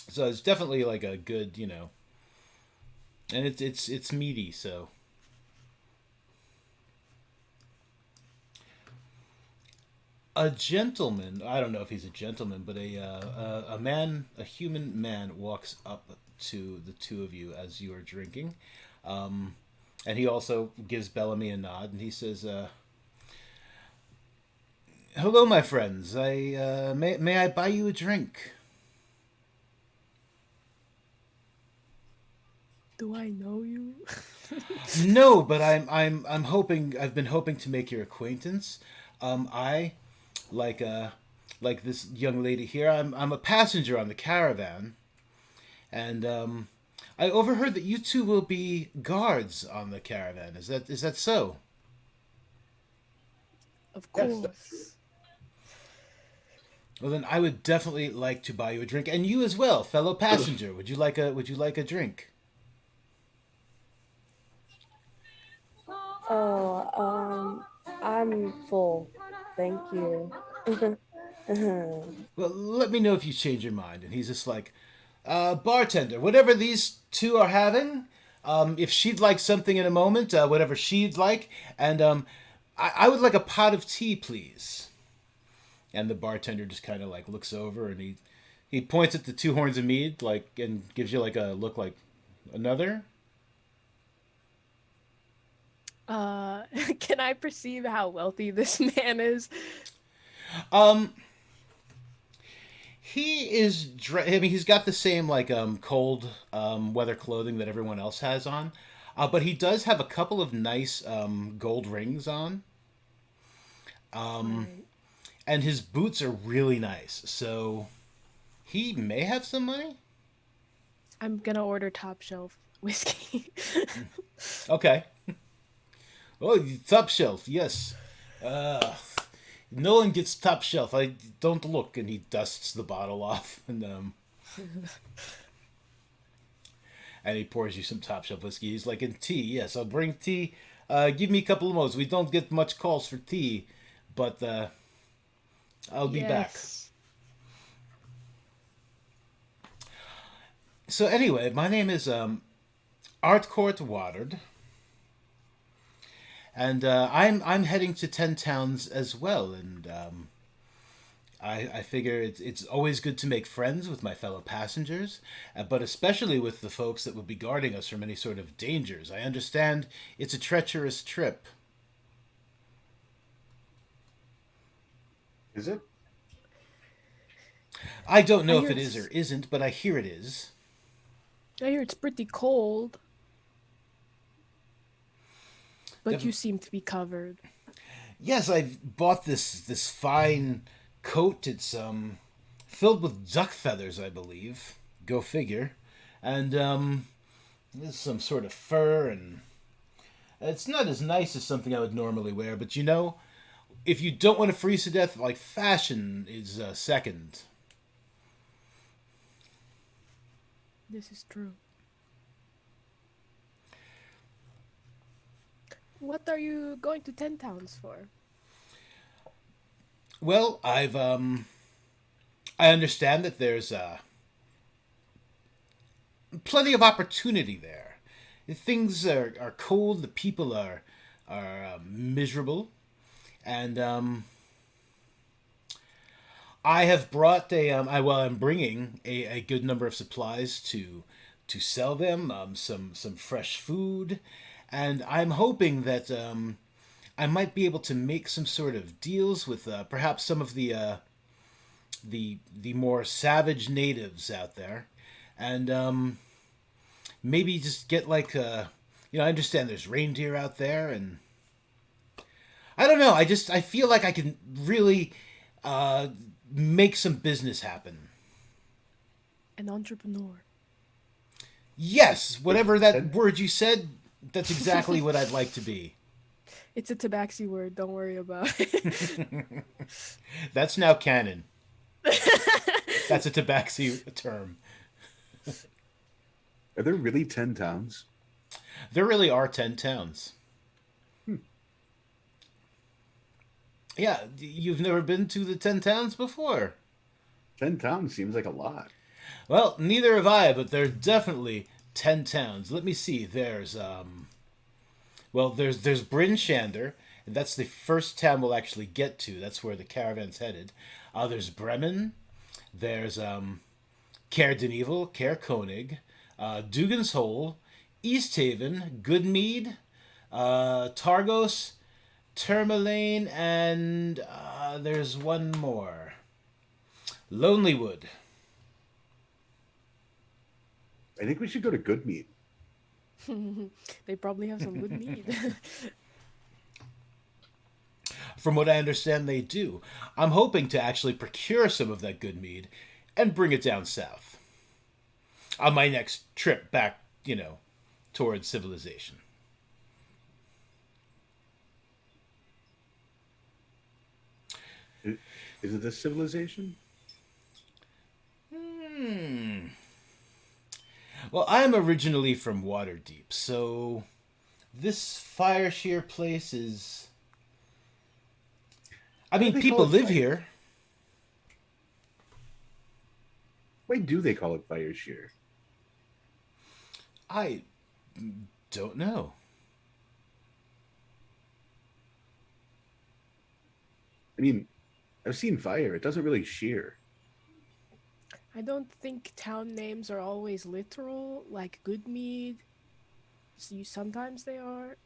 So it's definitely like a good, you know, and it's meaty, so. A gentleman, I don't know if he's a gentleman, but a man, a human man walks up to the two of you as you are drinking. And he also gives Bellamy a nod, and he says, Hello, my friends. May I buy you a drink? Do I know you? No, but I'm hoping. I've been hoping to make your acquaintance. I like like this young lady here. I'm a passenger on the caravan, and I overheard that you two will be guards on the caravan. Is that so? Of Yes, that's true. course. Well, then I would definitely like to buy you a drink, and you as well, fellow passenger. Would you like a drink? Oh, I'm full. Thank you. Well, let me know if you change your mind. And he's just like, bartender, whatever these two are having, if she'd like something in a moment, whatever she'd like, and I would like a pot of tea, please. And the bartender just kind of like looks over and he points at the two horns of mead, like, and gives you like a look like another. Uh, can I perceive how wealthy this man is? Um, I mean, he's got the same like cold weather clothing that everyone else has on, but he does have a couple of nice gold rings on, Right. and his boots are really nice. So he may have some money. I'm gonna order top shelf whiskey. Okay. Oh, top shelf. Yes. Uh, no one gets top shelf. I don't look, and he dusts the bottle off, and he pours you some top shelf whiskey. He's like, in tea. Yes, I'll bring tea. Give me a couple of moments. We don't get much calls for tea, but I'll be back. Yes. So anyway, my name is Artcourt Watered, and I'm heading to Ten Towns as well, and I figure it's always good to make friends with my fellow passengers, but especially with the folks that would be guarding us from any sort of dangers. I understand it's a treacherous trip. Is it? I don't I know hear if it is or it's isn't, but I hear it is. I hear it's pretty cold, but Def- you seem to be covered. yes, I've bought this fine coat. It's filled with duck feathers, I believe. Go figure. And there's some sort of fur, and it's not as nice as something I would normally wear. But if you don't want to freeze to death, like fashion is second. This is true. What are you going to Ten Towns for? Well, I understand that there's plenty of opportunity there. Things are cold. The people are miserable, and I have brought I'm bringing a good number of supplies to sell them. Some fresh food, and I'm hoping that I might be able to make some sort of deals with perhaps some of the more savage natives out there, and maybe just get like I understand there's reindeer out there, and I don't know. I feel like I can really uh, make some business happen. An entrepreneur. Yes, Wait, whatever that ten? word you said, that's exactly what I'd like to be. It's a tabaxi word, don't worry about it. That's now canon. That's a tabaxi term. Are there really 10 towns? There really are 10 towns. Hmm. Yeah, you've never been to the 10 towns before. 10 towns seems like a lot. Well, neither have I, but there's definitely 10 towns. Let me see. There's Bryn Shander, and that's the first town we'll actually get to. That's where the caravan's headed. There's Bremen. There's Caer Dineval, Caer Konig, Dugan's Hole, East Haven, Goodmead, Targos, Tourmaline, and there's one more. Lonelywood. I think we should go to Good Meat. They probably have some good meat. From what I understand, they do. I'm hoping to actually procure some of that good mead and bring it down south on my next trip back, towards civilization. Is it this civilization? Well, I'm originally from Waterdeep, so this Fire Shear place is. I mean, do they people call it live fire? here. Why do they call it Fire Shear? I don't know. I mean, I've seen fire. It doesn't really shear. I don't think town names are always literal, like Goodmead. Sometimes they are.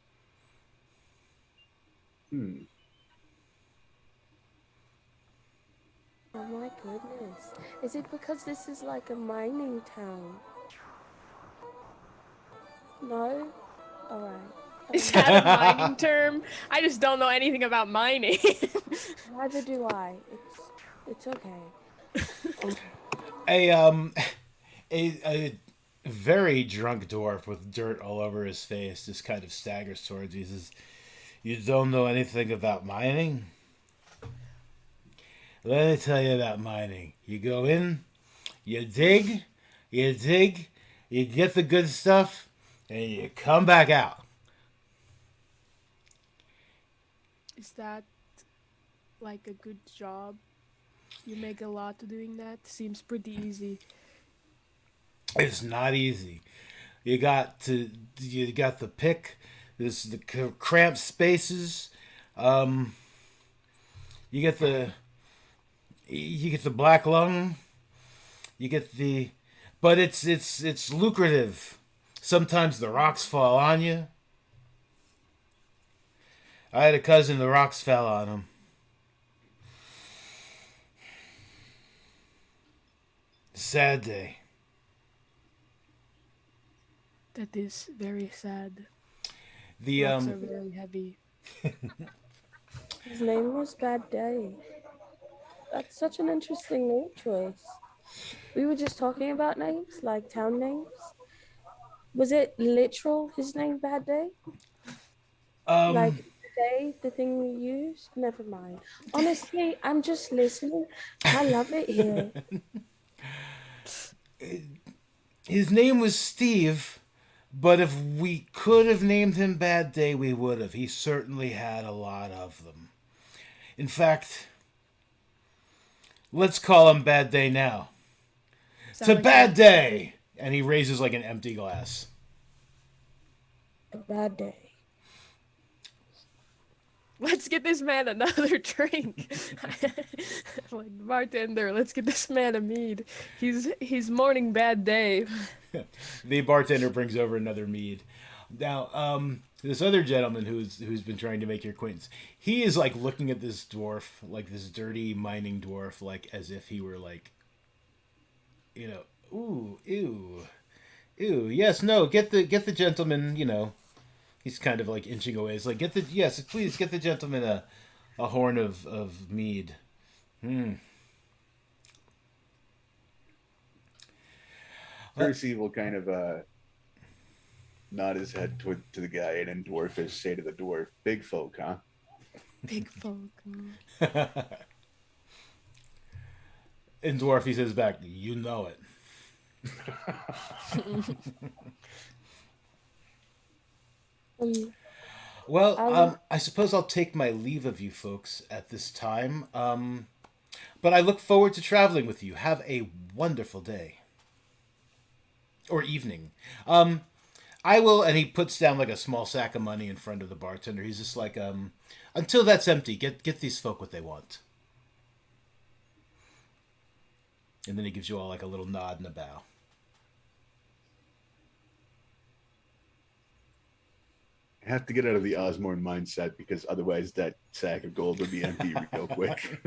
Oh my goodness. Is it because this is like a mining town? No? Alright. Is that a mining term? I just don't know anything about mining. Neither do I. It's okay. A very drunk dwarf with dirt all over his face just kind of staggers towards you. He says, "You don't know anything about mining? Let me tell you about mining. You go in, you dig, you get the good stuff, and you come back out." Is that like a good job? You make a lot doing that? Seems pretty easy. It's not easy. You got the pick. There's the cramped spaces. You get the black lung. But it's lucrative. Sometimes the rocks fall on you. I had a cousin, the rocks fell on him. Sad day. That is very sad. The Rocks are very heavy. His name was Bad Day. That's such an interesting name choice. We were just talking about names, like town names. Was it literal, his name Bad Day? Like day, the thing we use? Never mind. Honestly, I'm just listening. I love it here. his name was Steve, but if we could have named him Bad Day, we would have. He certainly had a lot of them. In fact, let's call him Bad Day now. Sound To like Bad Day! And he raises like an empty glass. A bad day. Let's get this man another drink. Like, bartender, let's get this man a mead. He's mourning Bad Day. The bartender brings over another mead. Now, this other gentleman who's been trying to make your acquaintance, he is like looking at this dwarf, like this dirty mining dwarf, like as if he were like, ooh, ew, yes, no, get the gentleman, He's kind of like inching away. It's like, please get the gentleman a horn of mead. Percy will kind of nod his head to the guy, and then Dwarfish say to the dwarf, "Big folk, huh?" Big folk. And dwarf, he says back, "You know it." Well, I suppose I'll take my leave of you folks at this time. But I look forward to traveling with you. Have a wonderful day. Or evening. I will, and he puts down like a small sack of money in front of the bartender. He's just like, until that's empty, get these folk what they want. And then he gives you all like a little nod and a bow. have to get out of the Osborne mindset because otherwise that sack of gold would be empty real quick.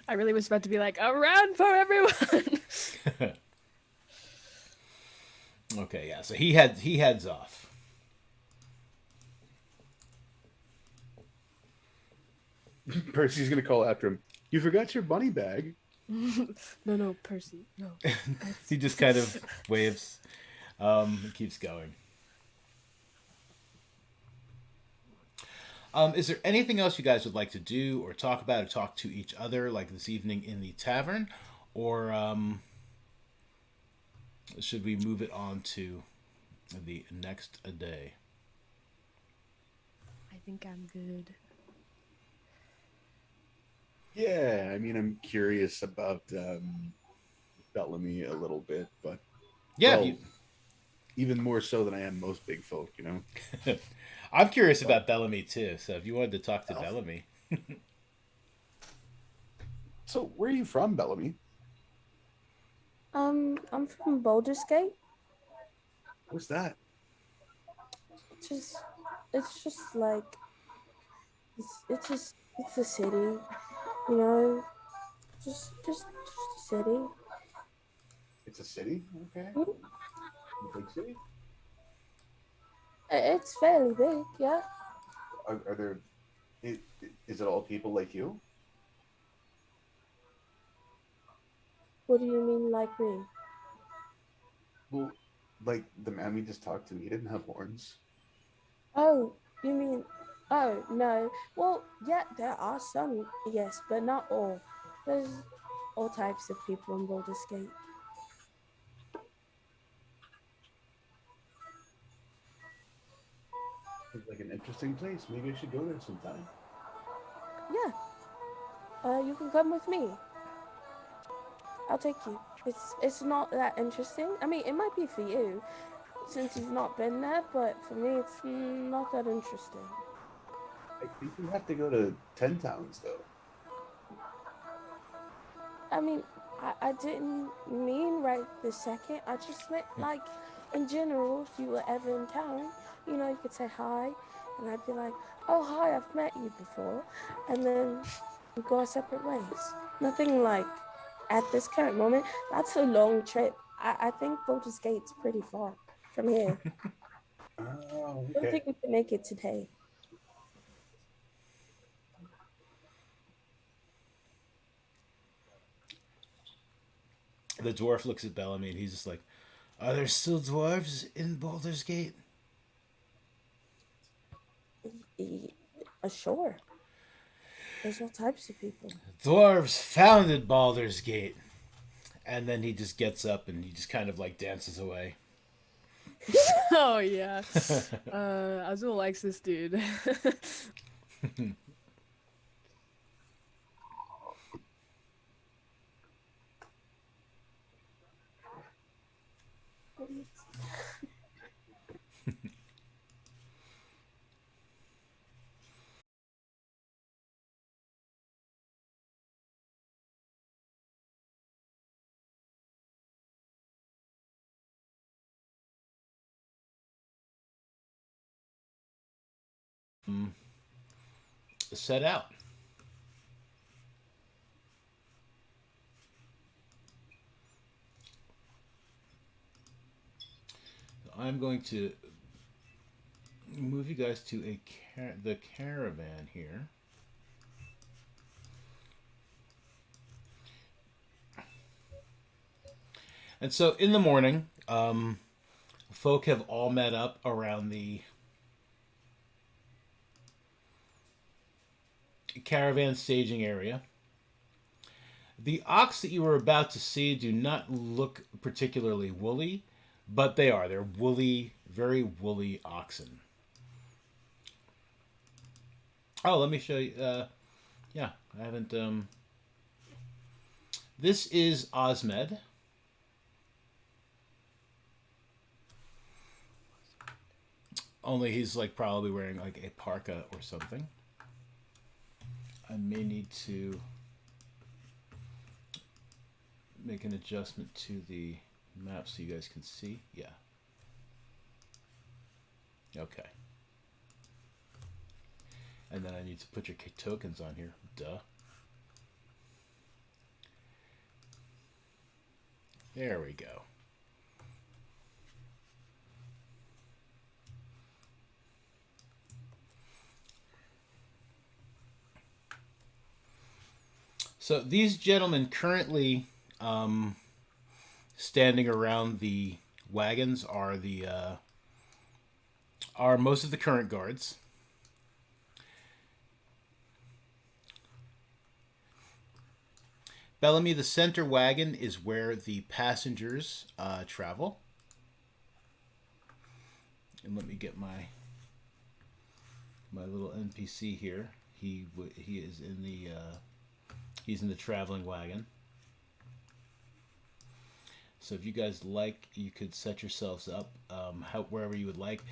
I really was about to be like, around for everyone. Okay, yeah. So he heads off. Percy's gonna call after him. You forgot your bunny bag. No, Percy, no. He just kind of waves. And keeps going. Is there anything else you guys would like to do or talk about or talk to each other like this evening in the tavern? Or should we move it on to the next day? I think I'm good. Yeah, I mean, I'm curious about Bellamy a little bit, but Yeah, well, even more so than I am most big folk, you know. I'm curious about Bellamy too. So if you wanted to talk to Well, Bellamy, so where are you from, Bellamy? I'm from Baldur's Gate. What's that? It's just like it's a city, you know, just a city. It's a city, okay. Mhm. A big city. It's fairly big, yeah. Are there? Is it all people like you? What do you mean, like me? Well, like the man we just talked to, he didn't have horns. Oh, you mean? Oh no. Well, yeah, there are some, yes, but not all. There's all types of people in Baldur's Gate. It's like an interesting place. Maybe I should go there sometime. Yeah. You can come with me. I'll take you. It's not that interesting. I mean, it might be for you, since you've not been there, but for me, it's not that interesting. I think we have to go to 10 Towns, though. I mean, I didn't mean right this second. I just meant like, in general, if you were ever in town, you know, you could say hi, and I'd be like, oh, hi, I've met you before, and then we go our separate ways. Nothing like at this current moment. That's a long trip. I think Baldur's Gate's pretty far from here. Oh, I don't okay. think we can make it today. the dwarf looks at Bellamy and he's just like, "Are there still dwarves in Baldur's Gate?" Sure. There's all types of people. Dwarves founded Baldur's Gate. And then he just gets up and he just kind of like dances away. Oh yeah. Azul likes this dude. Set out. I'm going to move you guys to the caravan here. And so in the morning, folk have all met up around the caravan staging area. The ox that you were about to see do not look particularly woolly, but they are. They're woolly, very woolly oxen. Oh, let me show you. Yeah, I haven't. This is Osmed. Only he's like probably wearing like a parka or something. I may need to make an adjustment to the map so you guys can see. Yeah. Okay. And then I need to put your tokens on here. Duh. There we go. So these gentlemen currently standing around the wagons are most of the current guards. Bellamy, the center wagon is where the passengers travel. And let me get my little NPC here. He is in the he's in the traveling wagon. So if you guys like, you could set yourselves up wherever you would like.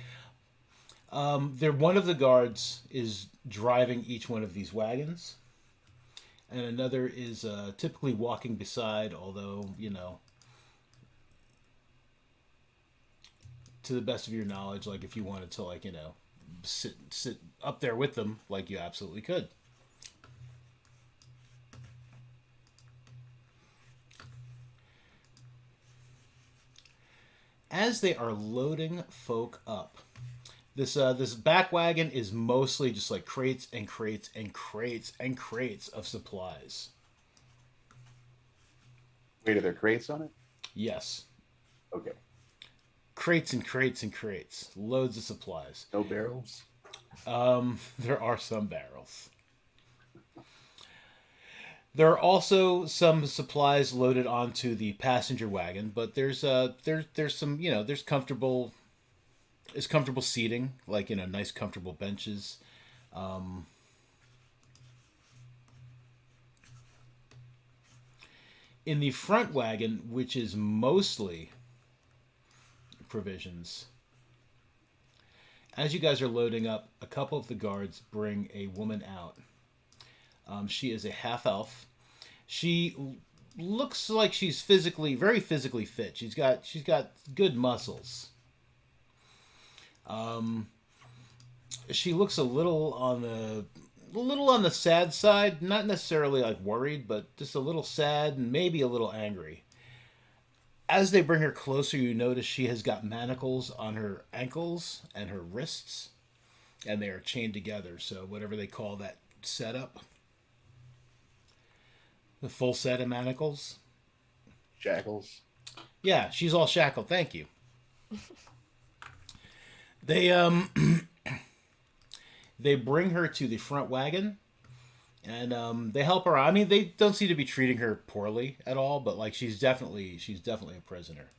One of the guards is driving each one of these wagons. And another is typically walking beside, although, to the best of your knowledge, like if you wanted to, like, sit up there with them, like you absolutely could. As they are loading folk up, this back wagon is mostly just like crates and crates and crates and crates of supplies. Wait, are there crates on it? Yes. Okay. Crates and crates and crates. Loads of supplies. No barrels? There are some barrels. There are also some supplies loaded onto the passenger wagon, but there's some, there's comfortable seating, like, nice comfortable benches. In the front wagon, which is mostly provisions, as you guys are loading up, a couple of the guards bring a woman out. She is a half elf. She looks like she's very physically fit. She's got good muscles. She looks a little on the sad side, not necessarily like worried, but just a little sad and maybe a little angry. As they bring her closer, you notice she has got manacles on her ankles and her wrists, and they are chained together. So whatever they call that setup, the full set of manacles. Shackles. Yeah, she's all shackled. Thank you. They they bring her to the front wagon, and they help her. I mean, they don't seem to be treating her poorly at all, but like she's definitely a prisoner,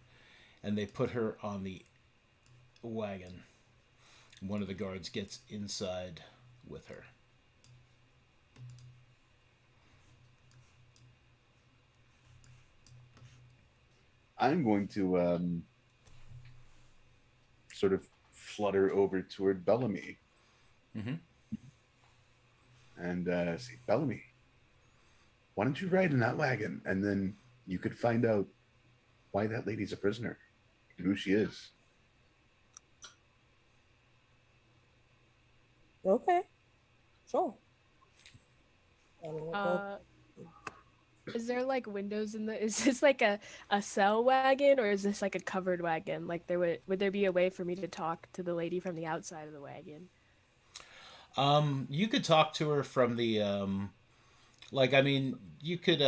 and they put her on the wagon. One of the guards gets inside with her. I'm going to sort of flutter over toward Bellamy. Mm-hmm. And say, Bellamy, why don't you ride in that wagon, and then you could find out why that lady's a prisoner and who she is. Okay. Sure. Is there like windows in the? Is this like a cell wagon, or is this like a covered wagon? Like would there be a way for me to talk to the lady from the outside of the wagon? You could talk to her from the you could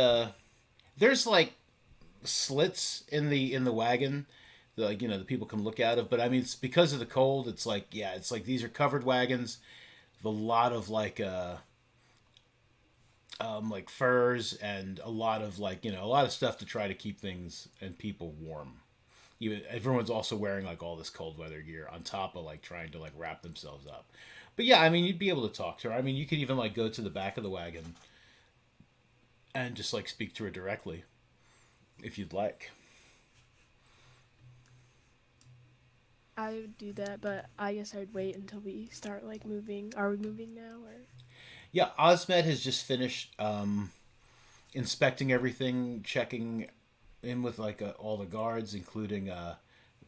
there's like slits in the wagon, like, the people can look out of, but I mean, it's because of the cold, it's like, yeah, it's like these are covered wagons with a lot of like furs and a lot of a lot of stuff to try to keep things and people warm. Even everyone's also wearing like all this cold weather gear on top of like trying to like wrap themselves up. But yeah, I mean, you'd be able to talk to her. I mean, you could even like go to the back of the wagon and just like speak to her directly if you'd like. I would do that, but I guess I'd wait until we start like moving. Are we moving now, or? Yeah, Osmed has just finished inspecting everything, checking in with like all the guards, including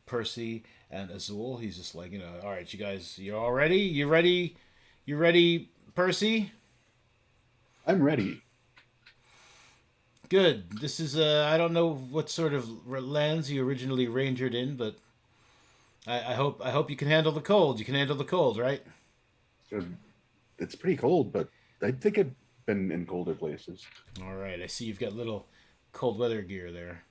Percy and Azul. He's just like, all right, you guys, you all ready? You ready? You ready, Percy? I'm ready. Good. This is I don't know what sort of lands you originally rangered in, but I hope you can handle the cold. You can handle the cold, right? So, it's pretty cold, but I think I've been in colder places. All right. I see you've got little cold weather gear there.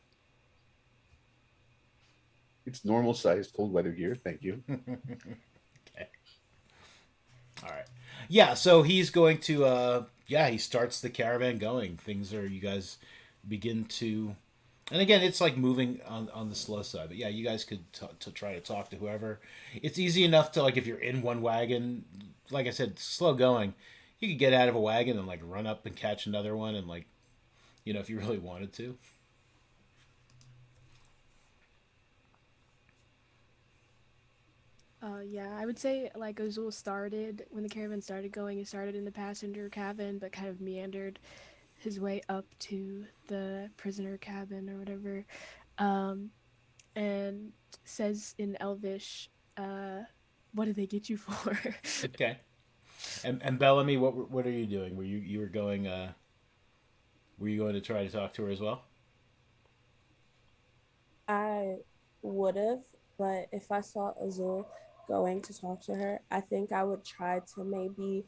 It's normal sized cold weather gear. Thank you. Okay. All right. Yeah. So he's going to. Yeah. He starts the caravan going. Things are. You guys begin to. And again, it's like moving on the slow side. But yeah, you guys could to try to talk to whoever. It's easy enough to, like, if you're in one wagon, like I said, slow going. You could get out of a wagon and like run up and catch another one, and like, if you really wanted to. Yeah, I would say like Azul started when the caravan started going. He started in the passenger cabin, but kind of meandered his way up to the prisoner cabin or whatever, um, and says in Elvish, "What did they get you for?" Okay. And Bellamy, what are you doing? You were going? Were you going to try to talk to her as well? I would have, but if I saw Azul going to talk to her, I think I would try to maybe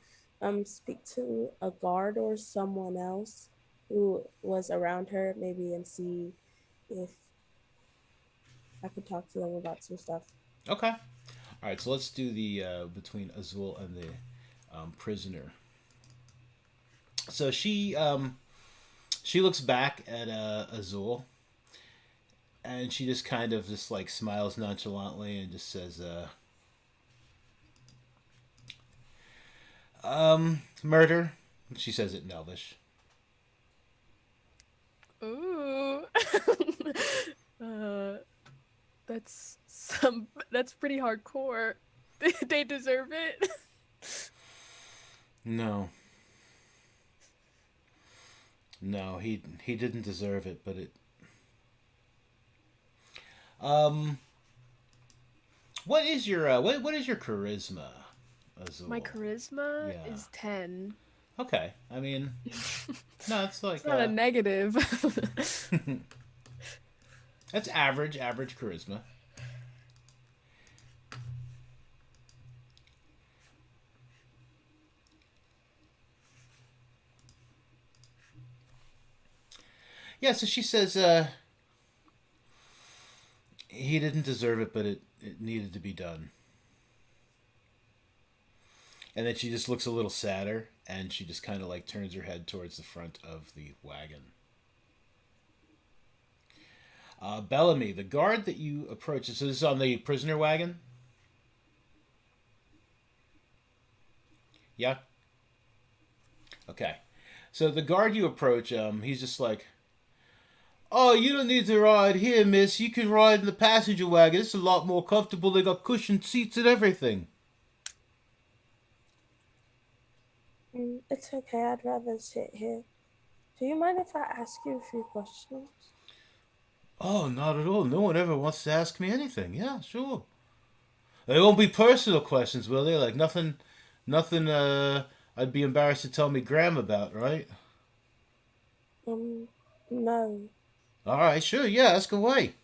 speak to a guard or someone else who was around her, maybe, and see if I could talk to them about some stuff. Okay. All right. So let's do the between Azul and the prisoner. So she looks back at Azul, and she just kind of just like smiles nonchalantly and just says, murder." She says it in Elvish. Ooh. uh, that's pretty hardcore. They deserve it. No. No, he didn't deserve it, but it. Um, what is your what is your charisma, Azul? My charisma Yeah. is 10. Okay, I mean, no, it's like It's not a negative. that's average charisma. Yeah, so she says he didn't deserve it, but it needed to be done. And then she just looks a little sadder, and she just kind of like turns her head towards the front of the wagon. Bellamy, the guard that you approach, so this is on the prisoner wagon? Yeah? Okay. So the guard you approach, he's just like, "Oh, you don't need to ride here, miss. You can ride in the passenger wagon. It's a lot more comfortable. They got cushioned seats and everything." It's okay, I'd rather sit here. Do you mind if I ask you a few questions? "Oh, not at all. No one ever wants to ask me anything. Yeah, sure. They won't be personal questions, will they? Like nothing, I'd be embarrassed to tell me Graham about, right?" No. "All right, sure. Yeah, ask away.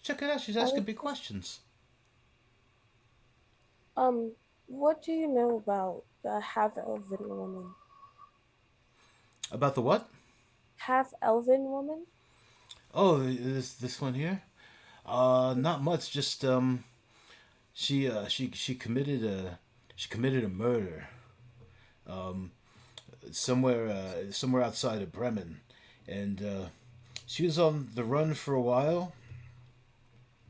Check it out. She's I asking would big just, questions." what do you know about the half-elven woman? About the what? Half-elven woman? Oh, this one here? Not much. Just she committed a murder. Um, somewhere outside of Bremen, and she was on the run for a while.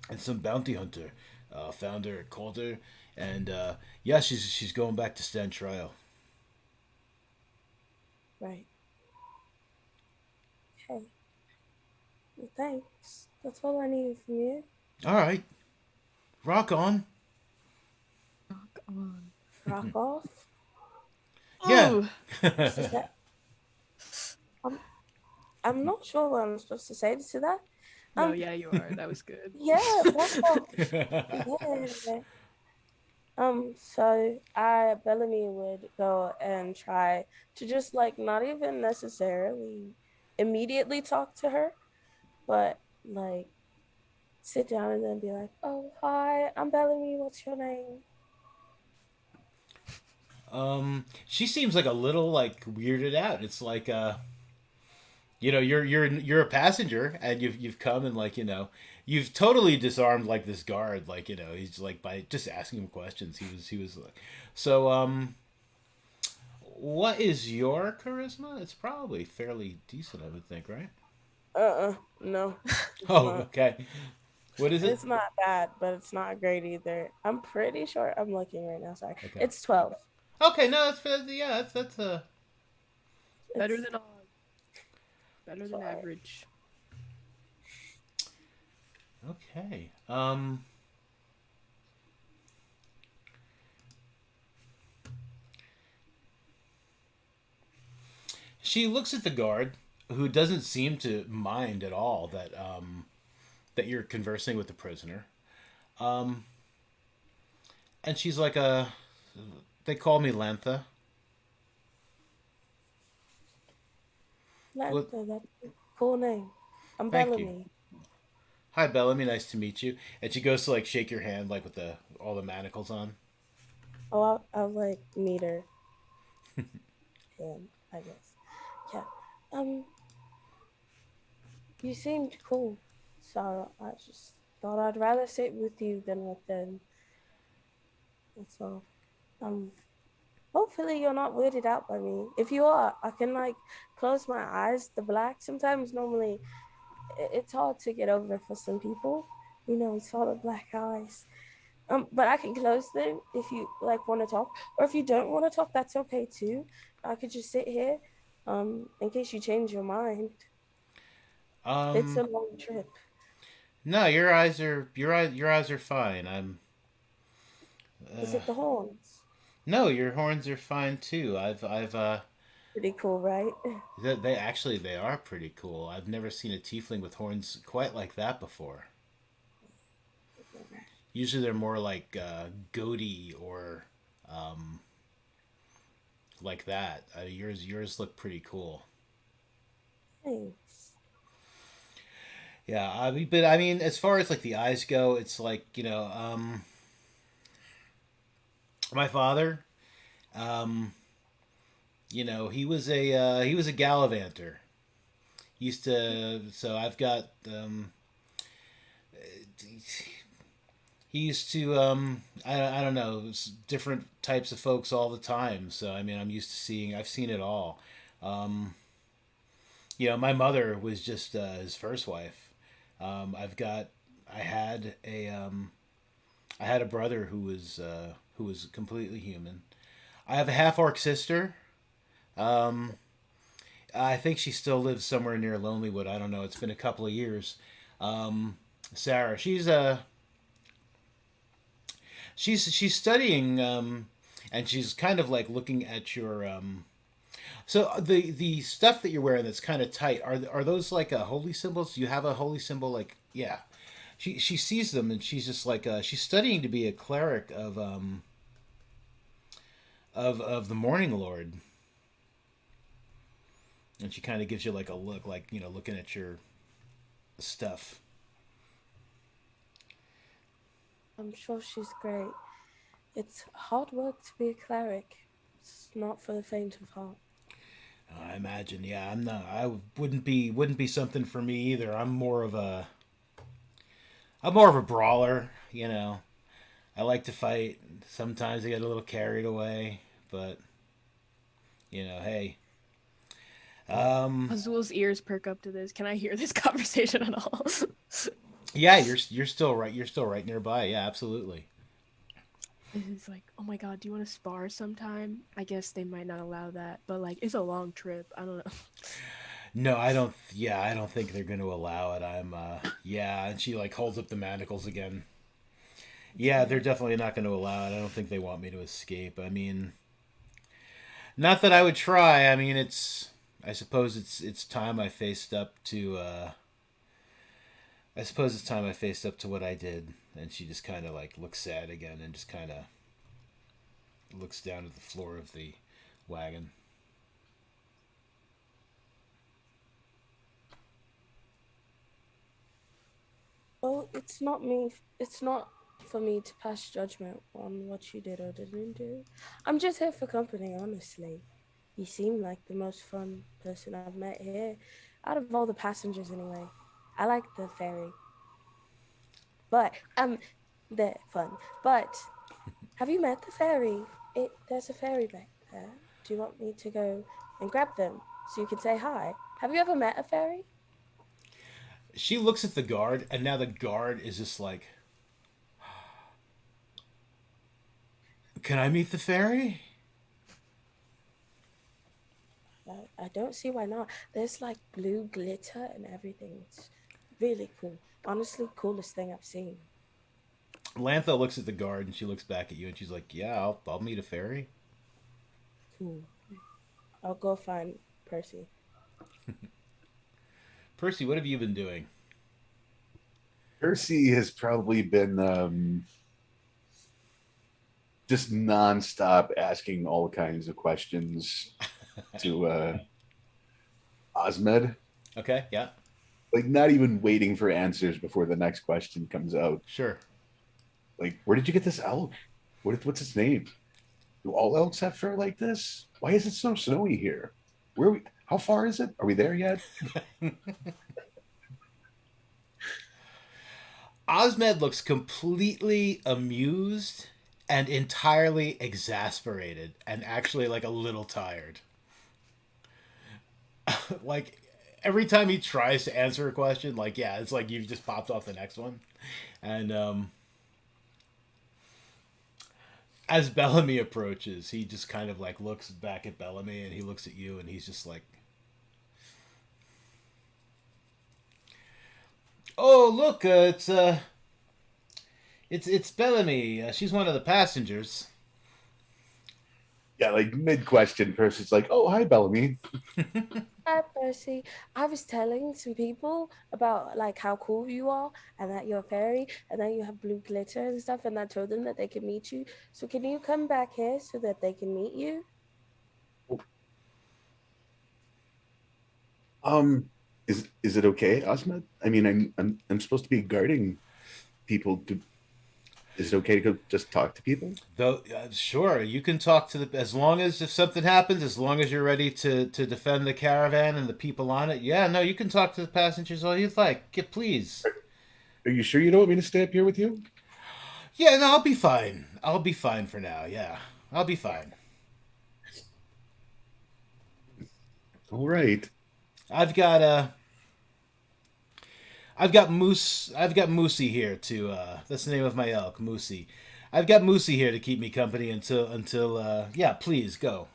And some bounty hunter found her, called her, and yeah, she's going back to stand trial. Right. Okay. Well, thanks. That's all I needed from you. All right, rock on. Rock on. Rock off. Yeah. Ooh. Is that, I'm not sure what I'm supposed to say to that. No, Um, yeah, you are. That was good. yeah, that's all. Yeah. So Bellamy would go and try to just like not even necessarily immediately talk to her, but like sit down and then be like, "Oh, hi, I'm Bellamy. What's your name?" She seems like a little like weirded out. It's like you're a passenger and you've come and like you've totally disarmed like this guard. Like he's like by just asking him questions. He was like, so what is your charisma? It's probably fairly decent, I would think, right? No, it's Oh, not. okay. What is it? It's not bad, but it's not great either. I'm pretty sure I'm looking right now. Sorry, Okay. it's 12. Okay, no, yeah, that's Better It's than all. Better than sorry. average. okay. She looks at the guard, who doesn't seem to mind at all that you're conversing with the prisoner. Um, and she's like they call me Lantha. Well, Lanta, that's a cool name. I'm thank you. Bellamy. Hi, Bellamy. Nice to meet you. And she goes to like shake your hand, like with the all the manacles on. Oh, I'll like meet her. And I guess. Yeah. Um, you seemed cool, so I just thought I'd rather sit with you than with them. That's all. Um, hopefully you're not weirded out by me. If you are, I can like close my eyes. The black sometimes normally it's hard to get over for some people. It's all the black eyes. But I can close them if you like want to talk, or if you don't want to talk, that's okay too. I could just sit here, in case you change your mind. It's a Um, long trip. no, your eyes are fine. Is Uh, it the horns? no, your horns are fine too. I've Pretty cool, right? they actually they are pretty cool. I've never seen a tiefling with horns quite like that before. Usually they're more like goatee or um, like that. Yours look pretty cool. Thanks. Yeah, but I mean, as far as like the eyes go, it's like my father. Um, he was a gallivanter. Used to so I've got he used to I don't know different types of folks all the time. So I mean, I've seen it all. Um, my mother was just his first wife. I've got I had a brother who was completely human. I have a half orc sister. Um, I think she still lives somewhere near Lonelywood. I don't know. It's been a couple of years. Um, Sarah, she's studying, and she's kind of like looking at your. So the stuff that you're wearing that's kind of tight are those like holy symbols? Do you have a holy symbol? Like yeah, she sees them and she's just like she's studying to be a cleric of the Morning Lord, and she kind of gives you like a look, like looking at your stuff. I'm sure she's great. It's hard work to be a cleric. It's not for the faint of heart. I imagine. Yeah, I'm not. I wouldn't be something for me either. I'm more of a brawler. I like to fight. Sometimes I get a little carried away, but hey. Azul's ears perk up to this. Can I hear this conversation at all? Yeah, you're still right. You're still right nearby. Yeah, absolutely. It's like, oh my god, do you want to spar sometime? I guess they might not allow that, but like, it's a long trip. I don't know. No, I don't. Yeah, I don't think they're going to allow it. Yeah, and she like holds up the manacles again. Yeah, they're definitely not going to allow it. I don't think they want me to escape. I mean, not that I would try. I mean, I suppose it's time I faced up to I suppose it's time I faced up to what I did. And she just kind of like looks sad again and just kind of looks down at the floor of the wagon. Well, it's not me. It's not for me to pass judgment on what you did or didn't do. I'm just here for company, honestly. You seem like the most fun person I've met here, out of all the passengers, anyway. I like the ferry, but they're fun. But have you met the ferry? There's a ferry back there. Do you want me to go and grab them so you can say hi? Have you ever met a ferry? She looks at the guard, and now the guard is just like, "Can I meet the fairy?" I don't see why not. There's like blue glitter and everything. It's really cool. Honestly, coolest thing I've seen. Lantha looks at the guard, and she looks back at you, and she's like, "Yeah, I'll meet a fairy." Cool. I'll go find Percy. Percy, what have you been doing? Percy has probably been just nonstop asking all kinds of questions to Osmed. Okay, yeah, Like, not even waiting for answers before the next question comes out. sure. Like, where did you get this elk? What's its name? Do all elks have fur like this? Why is it so snowy here? Where are we? How far is it? Are we there yet? Osmed looks completely amused and entirely exasperated and actually like a little tired. Like every time he tries to answer a question, like yeah, it's like you've just popped off the next one. And as Bellamy approaches, he just kind of like looks back at Bellamy and he looks at you and he's just like, "Oh, look, it's Bellamy. She's one of the passengers." Yeah, like mid question, Percy's like, "Oh, hi, Bellamy." Hi, Percy. I was telling some people about like how cool you are and that you're a fairy and that you have blue glitter and stuff, and I told them that they could meet you. So can you come back here so that they can meet you? Is it okay, Osmed? I mean, I'm supposed to be guarding people. Is it okay to go just talk to people? Though, sure, you can talk to the as long as if something happens, as long as you're ready to defend the caravan and the people on it. Yeah, no, you can talk to the passengers all you'd like. Get please. Are you sure you don't want me to stay up here with you? Yeah, no, I'll be fine. I'll be fine for now. Yeah, I'll be fine. All right. I've got I've got Moose. I've got Moosey here to. That's the name of my elk, Moosey. I've got Moosey here to keep me company until. Yeah, please go.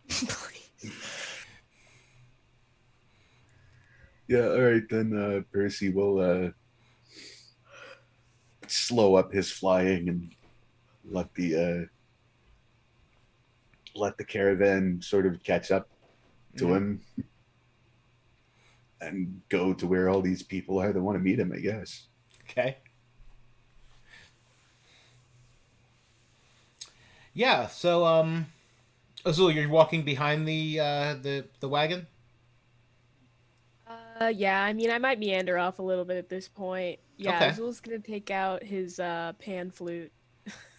Please. Yeah, all right then. Percy will slow up his flying and let the caravan sort of catch up to him and go to where all these people are that want to meet him, I guess. Okay. Yeah. So Azul, you're walking behind the wagon. Yeah, I mean, I might meander off a little bit at this point. Yeah, Okay. Azul's gonna take out his pan flute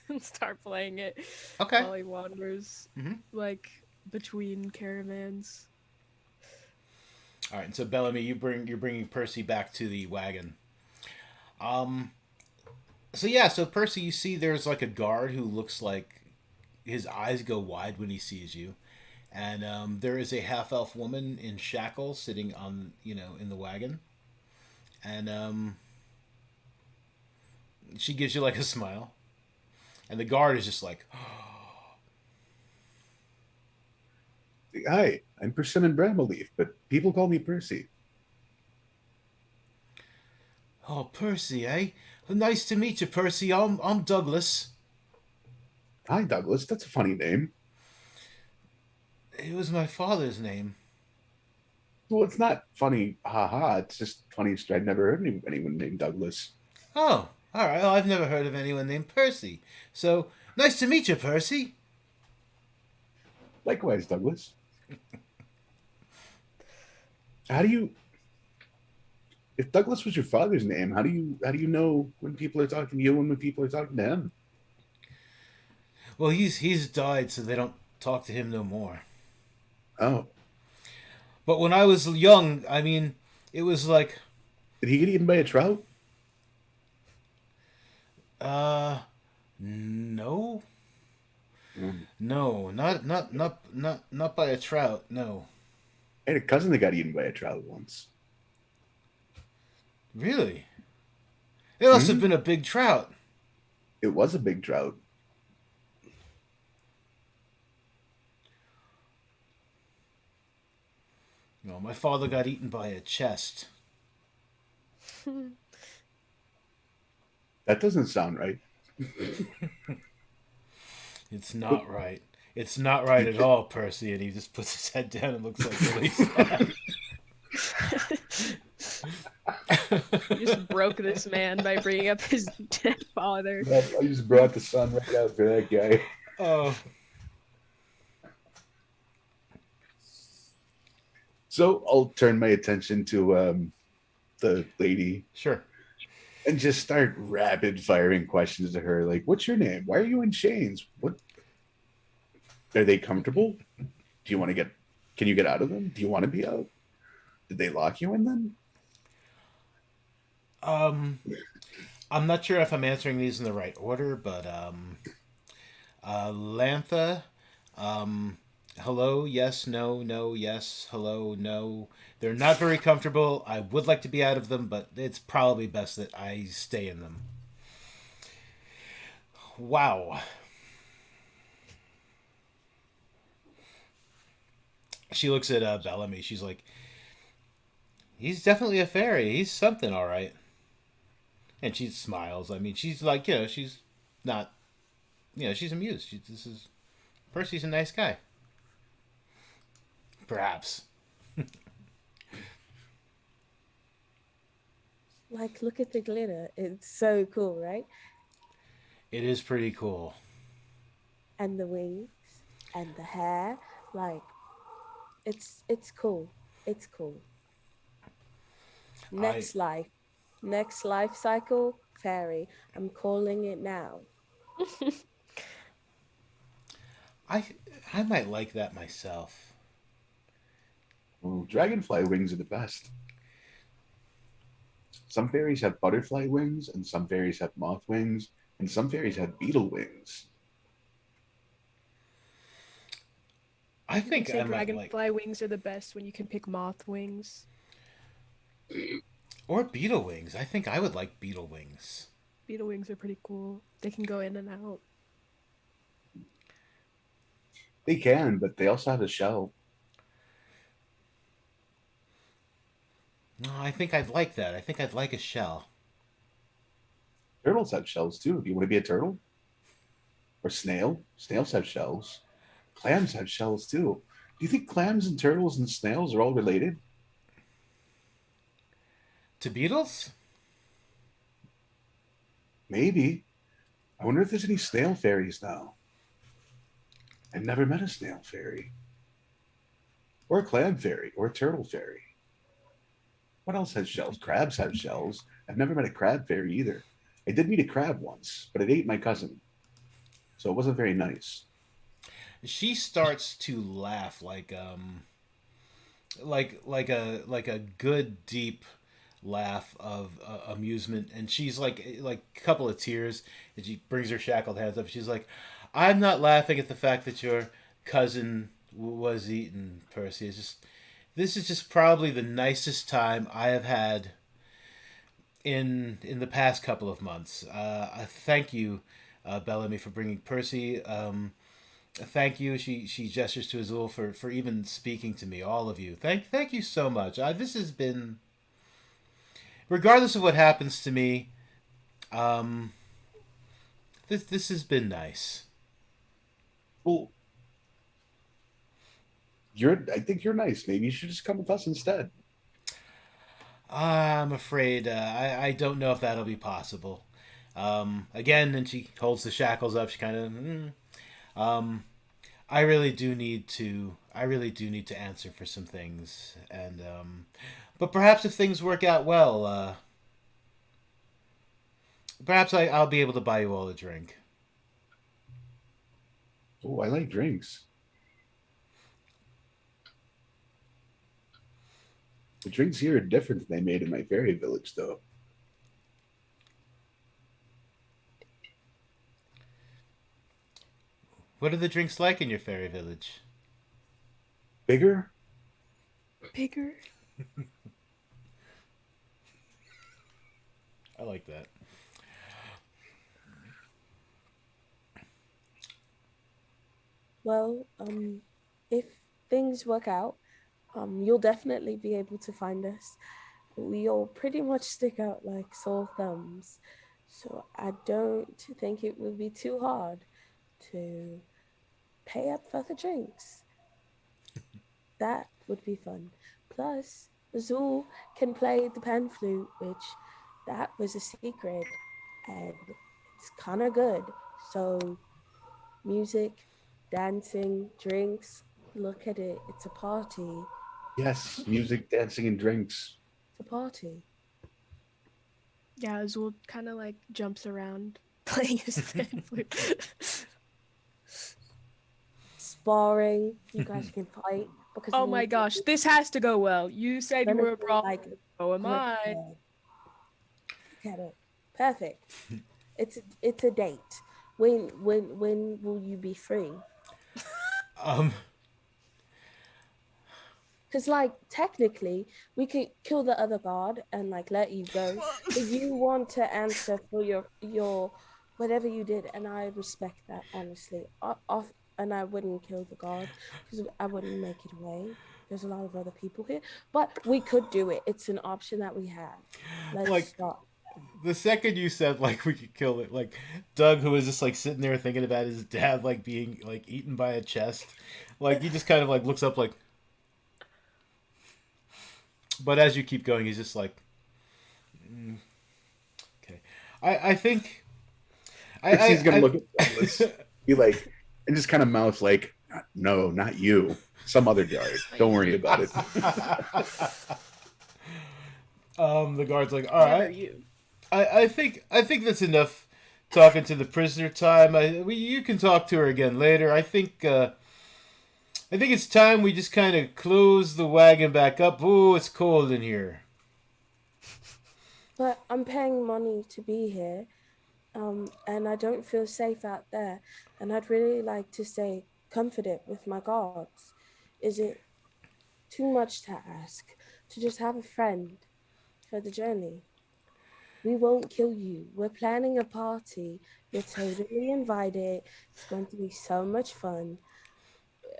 and start playing it Okay. while he wanders, Mhm. like, between caravans. All right. And so Bellamy, you're bringing Percy back to the wagon. Um. So yeah. So Percy, you see, there's like a guard who looks like his eyes go wide when he sees you. And there is a half elf woman in shackles sitting on, in the wagon. And she gives you like a smile. And the guard is just like, Hi, I'm Persimmon Brambleleaf, but people call me Percy. "Oh, Percy, eh? Nice to meet you, Percy. I'm Douglas." Hi, Douglas. That's a funny name. "It was my father's name." Well, it's not funny, haha. It's just funny. I'd never heard anyone named Douglas. Oh, all right. Well, I've never heard of anyone named Percy. So nice to meet you, Percy. Likewise, Douglas. How do you? If Douglas was your father's name, how do you know when people are talking to you and when people are talking to him? Well, he's died, so they don't talk to him no more. Oh, But when I was young, I mean, it was like, did he get eaten by a trout? uh, no, Mm. no, not by a trout. No, I had a cousin that got eaten by a trout once. really, it must have Hmm. been a big trout. It was a big trout. No, my father got eaten by a chest. That doesn't sound right. It's not right. It's not right at all, Percy. And he just puts his head down and looks like really sad. You just broke this man by bringing up his dead father. I just brought the sun right out for that guy. Oh, So I'll turn my attention to the lady sure. and just start rapid firing questions to her, like, "What's your name? Why are you in chains? What are they comfortable? Do you want to get? Can you get out of them? Do you want to be out? Did they lock you in them?" Um, I'm not sure if I'm answering these in the right order, but Lantha, um, hello, yes, no, no, yes, hello, no. They're not very comfortable. I would like to be out of them, but it's probably best that I stay in them. Wow. She looks at Bellamy. She's like, he's definitely a fairy. He's something, all right. And she smiles. I mean, she's like, she's not, she's amused. This is Percy's a nice guy. Perhaps. Like, look at the glitter. It's so cool, right? It is pretty cool. And the wings and the hair. Like, it's cool. It's cool. Next life. Next life cycle, fairy. I'm calling it now. I I might like that myself. Well, dragonfly wings are the best. Some fairies have butterfly wings, and some fairies have moth wings, and some fairies have beetle wings. I You can think say I might dragonfly like wings are the best when you can pick moth wings. or beetle wings. I think I would like beetle wings. Beetle wings are pretty cool. They can go in and out. They can, but they also have a shell. No, I think I'd like that. I think I'd like a shell. Turtles have shells too. Do you want to be a turtle? Or snail? Snails have shells. Clams have shells too. Do you think clams and turtles and snails are all related? To beetles? Maybe. I wonder if there's any snail fairies now. I've never met a snail fairy. Or a clam fairy. Or a turtle fairy. What else has shells? Crabs have shells. I've never met a crab fairy either. I did meet a crab once, but it ate my cousin. So it wasn't very nice. She starts to laugh like a good deep laugh of amusement, and she's like a couple of tears, and she brings her shackled hands up. She's like, I'm not laughing at the fact that your cousin was eaten, Percy. It's just this is just probably the nicest time I have had in the past couple of months. I thank you, Bellamy, for bringing Percy. Thank you. She gestures to Azul for even speaking to me. All of you. Thank you so much. This has been, regardless of what happens to me, this has been nice. Well, I think you're nice. Maybe you should just come with us instead. I'm afraid I don't know if that'll be possible. Again, and she holds the shackles up. She kind of. I really do need to. I really do need to answer for some things, and but perhaps if things work out well, perhaps I'll be able to buy you all a drink. Oh, I like drinks. The drinks here are different than they made in my fairy village, though. What are the drinks like in your fairy village? Bigger? Bigger. I like that. Well, if things work out, you'll definitely be able to find us. We all pretty much stick out like sore thumbs, so I don't think it will be too hard to pay up for the drinks. That would be fun. Plus, Azul can play the pan flute, which that was a secret, and it's kind of good. So, music, dancing, drinks, look at it. It's a party. Yes, music, dancing, and drinks. It's a party. Yeah, Azul kind of like jumps around playing his pan flute. Sparring. You guys can fight. Because Oh my gosh, this has to go well. You said you were a brawl. like, So am I. Look at it. Perfect. It's a date. When will you be free? Um. Because, like, technically, we could kill the other guard and, like, let you go. If you want to answer for your whatever you did, and I respect that, honestly. And I wouldn't kill the guard because I wouldn't make it away. There's a lot of other people here. But we could do it. It's an option that we have. Let's Like, start. The second you said like we could kill it, like Doug, who was just like sitting there thinking about his dad like being like eaten by a chest, like he just kind of like looks up like. But as you keep going, he's just like, okay. I think. He's gonna look at Douglas, be like, and just kind of mouth like, "No, not you. Some other guard. Don't worry about it." The guard's like, all Never right. you. I think that's enough talking to the prisoner time. You can talk to her again later. I think it's time we just kind of close the wagon back up. Ooh, it's cold in here. But I'm paying money to be here, and I don't feel safe out there. And I'd really like to stay comforted with my guards. Is it too much to ask to just have a friend for the journey? We won't kill you. We're planning a party. You're totally invited. It's going to be so much fun.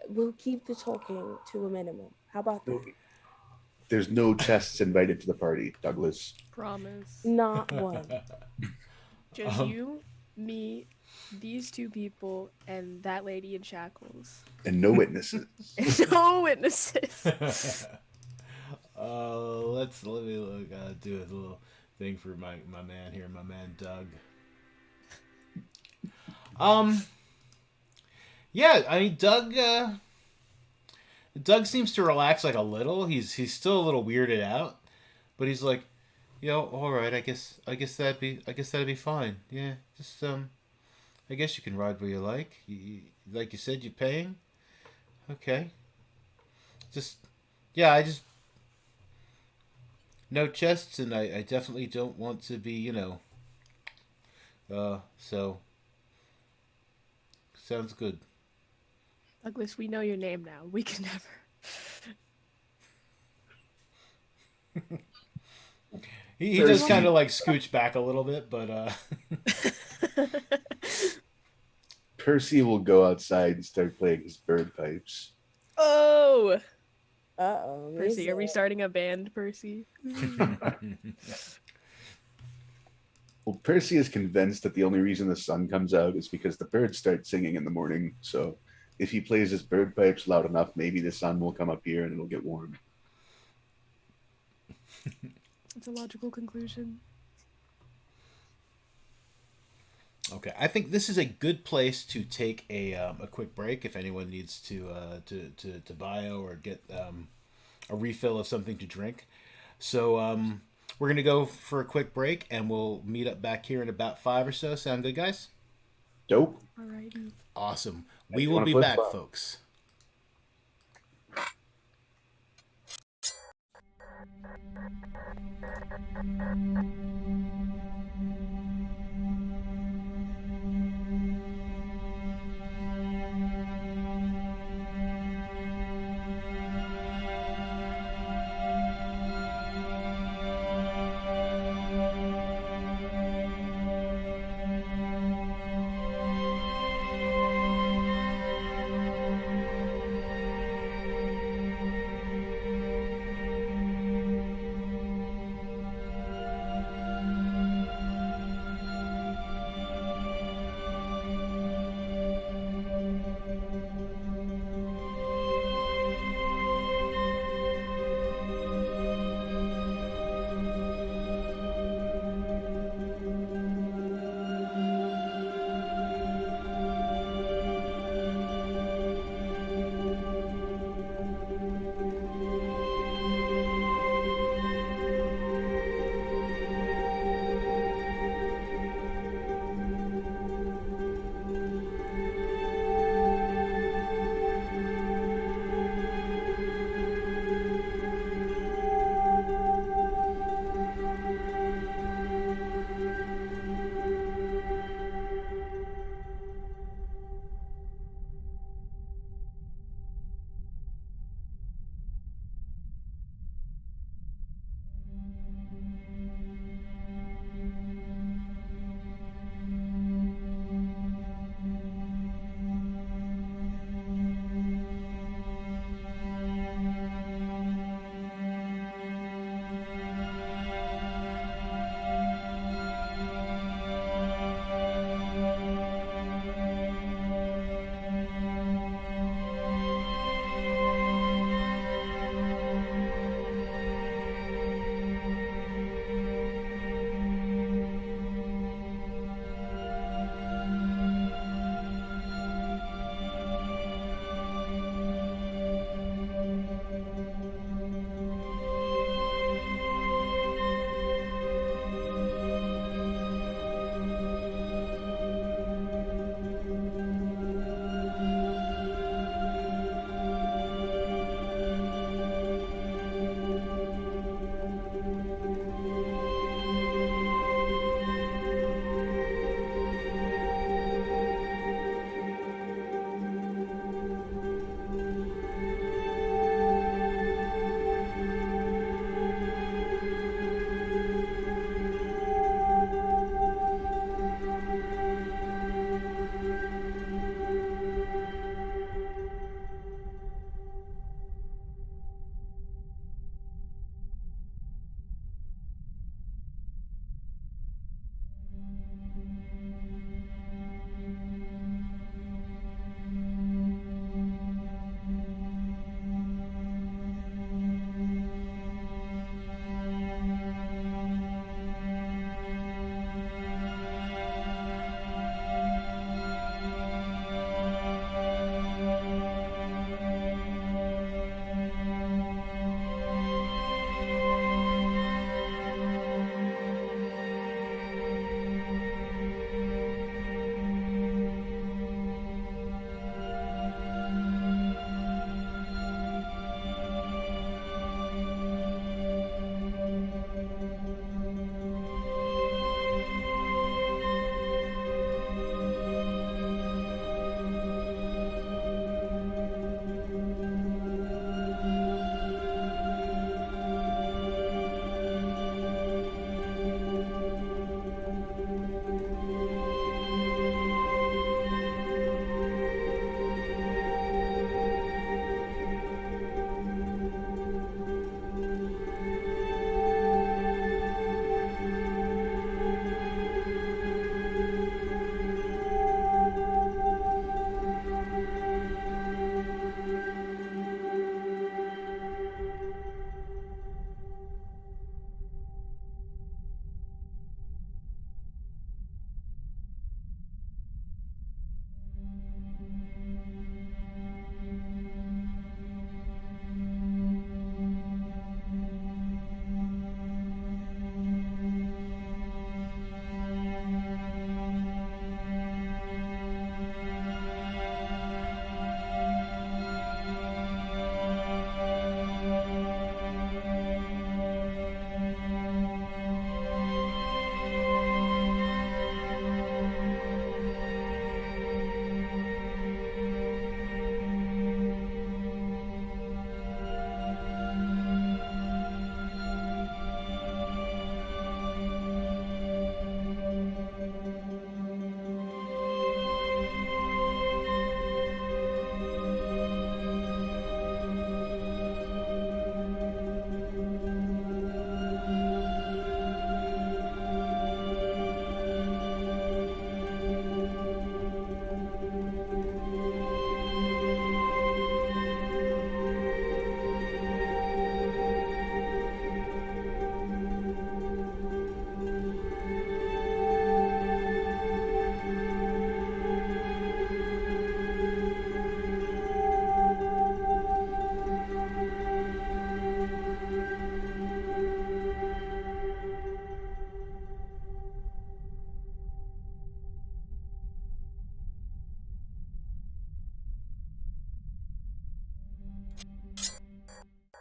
We'll keep the talking to a minimum. How about that? There's no chests invited to the party, Douglas. Promise. Not one. Just you, me, these two people, and that lady in shackles. And no witnesses. No witnesses. Let me look, do a little thing for my man here, my man Doug. Yeah, I mean Doug seems to relax like a little. He's still a little weirded out, but he's like, all right. I guess that'd be fine. Yeah, just I guess you can ride where you like. Like you said, you're paying. Okay. Just I just no chests, and I definitely don't want to be so sounds good. Douglas, we know your name now. We can never. He does kind of like scooch back a little bit, but Percy will go outside and start playing his bird pipes. Oh! Uh-oh. Percy, are we starting a band, Percy? Well, Percy is convinced that the only reason the sun comes out is because the birds start singing in the morning. So if he plays his bird pipes loud enough, maybe the sun will come up here and it'll get warm. It's a logical conclusion. Okay, I think this is a good place to take a quick break if anyone needs to bio or get a refill of something to drink. So we're gonna go for a quick break, and we'll meet up back here in about 5 or so. Sound good, guys? Dope. Alrighty. Awesome. If We you will wanna be flip back, flop. folks.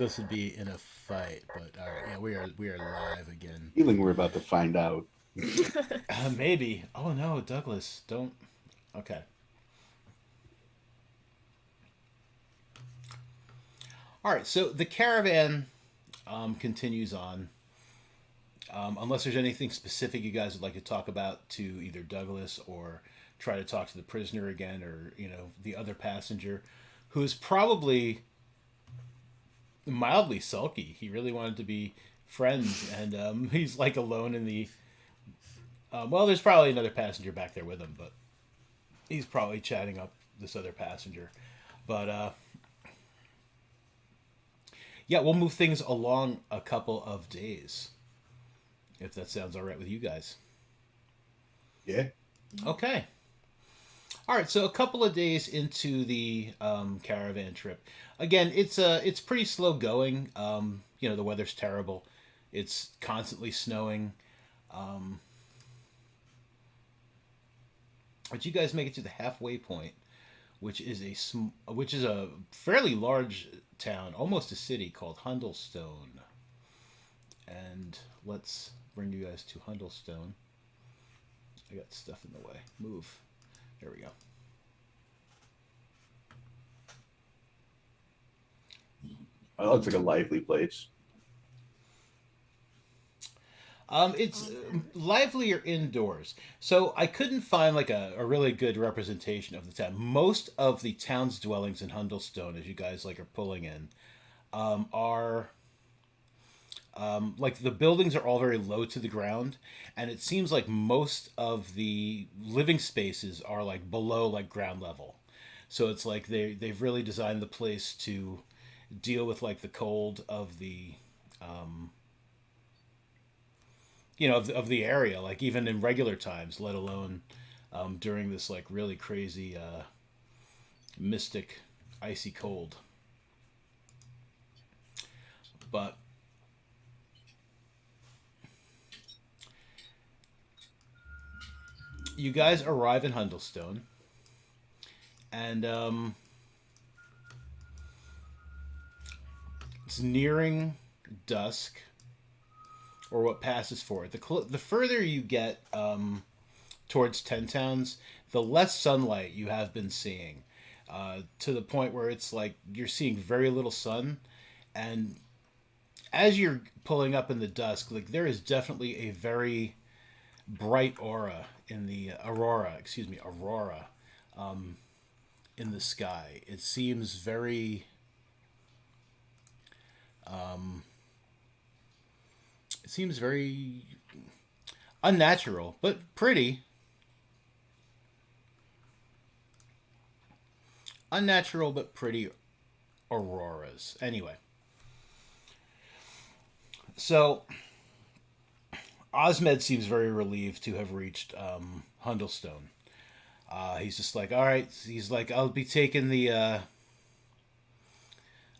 This would be in a fight, but all right, yeah, we are live again. Feeling we're about to find out. Maybe. Oh no, Douglas, don't. Okay. All right. So the caravan continues on. Unless there's anything specific you guys would like to talk about to either Douglas or try to talk to the prisoner again, or the other passenger, who's probably mildly sulky. He really wanted to be friends, and he's like alone in the. Well, there's probably another passenger back there with him, but he's probably chatting up this other passenger. But yeah, we'll move things along a couple of days, if that sounds all right with you guys. Yeah. Okay. All right, so a couple of days into the caravan trip. Again, it's pretty slow going. The weather's terrible. It's constantly snowing. But you guys make it to the halfway point, which is a fairly large town, almost a city, called Hundlestone. And let's bring you guys to Hundlestone. I got stuff in the way. Move. There we go. That looks like a lively place. It's livelier indoors. So I couldn't find like a really good representation of the town. Most of the town's dwellings in Hundlestone, as you guys like are pulling in, are like the buildings are all very low to the ground, and it seems like most of the living spaces are like below like ground level. So it's like they've really designed the place to deal with like the cold of the of the area, like even in regular times, let alone during this like really crazy mystic icy cold. But you guys arrive in Hundlestone, and it's nearing dusk, or what passes for it. The further you get towards Ten Towns, the less sunlight you have been seeing, to the point where it's like you're seeing very little sun, and as you're pulling up in the dusk, like there is definitely a very bright aura in the aurora in the sky. It seems very unnatural, but pretty. Unnatural but pretty auroras. Anyway, so Osmed seems very relieved to have reached Hundlestone. He's just like, all right. He's like, I'll be taking the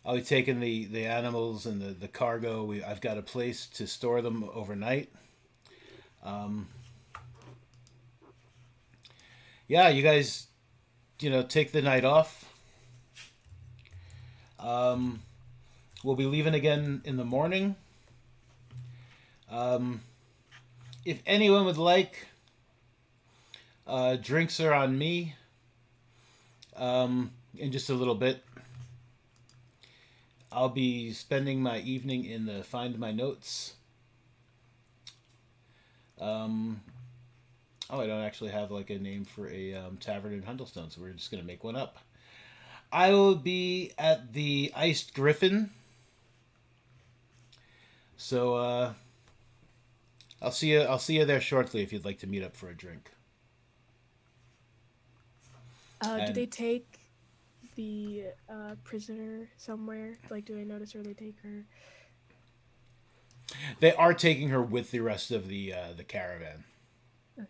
animals and the cargo. I've got a place to store them overnight. Yeah, you guys, take the night off. We'll be leaving again in the morning. If anyone would like, drinks are on me. In just a little bit, I'll be spending my evening in the Find My Notes. I don't actually have like a name for a tavern in Hundlestone, so we're just gonna make one up. I will be at the Iced Griffin. So I'll see you. I'll see you there shortly if you'd like to meet up for a drink. Do they take the prisoner somewhere? Like, do they notice where they take her? They are taking her with the rest of the caravan. Okay.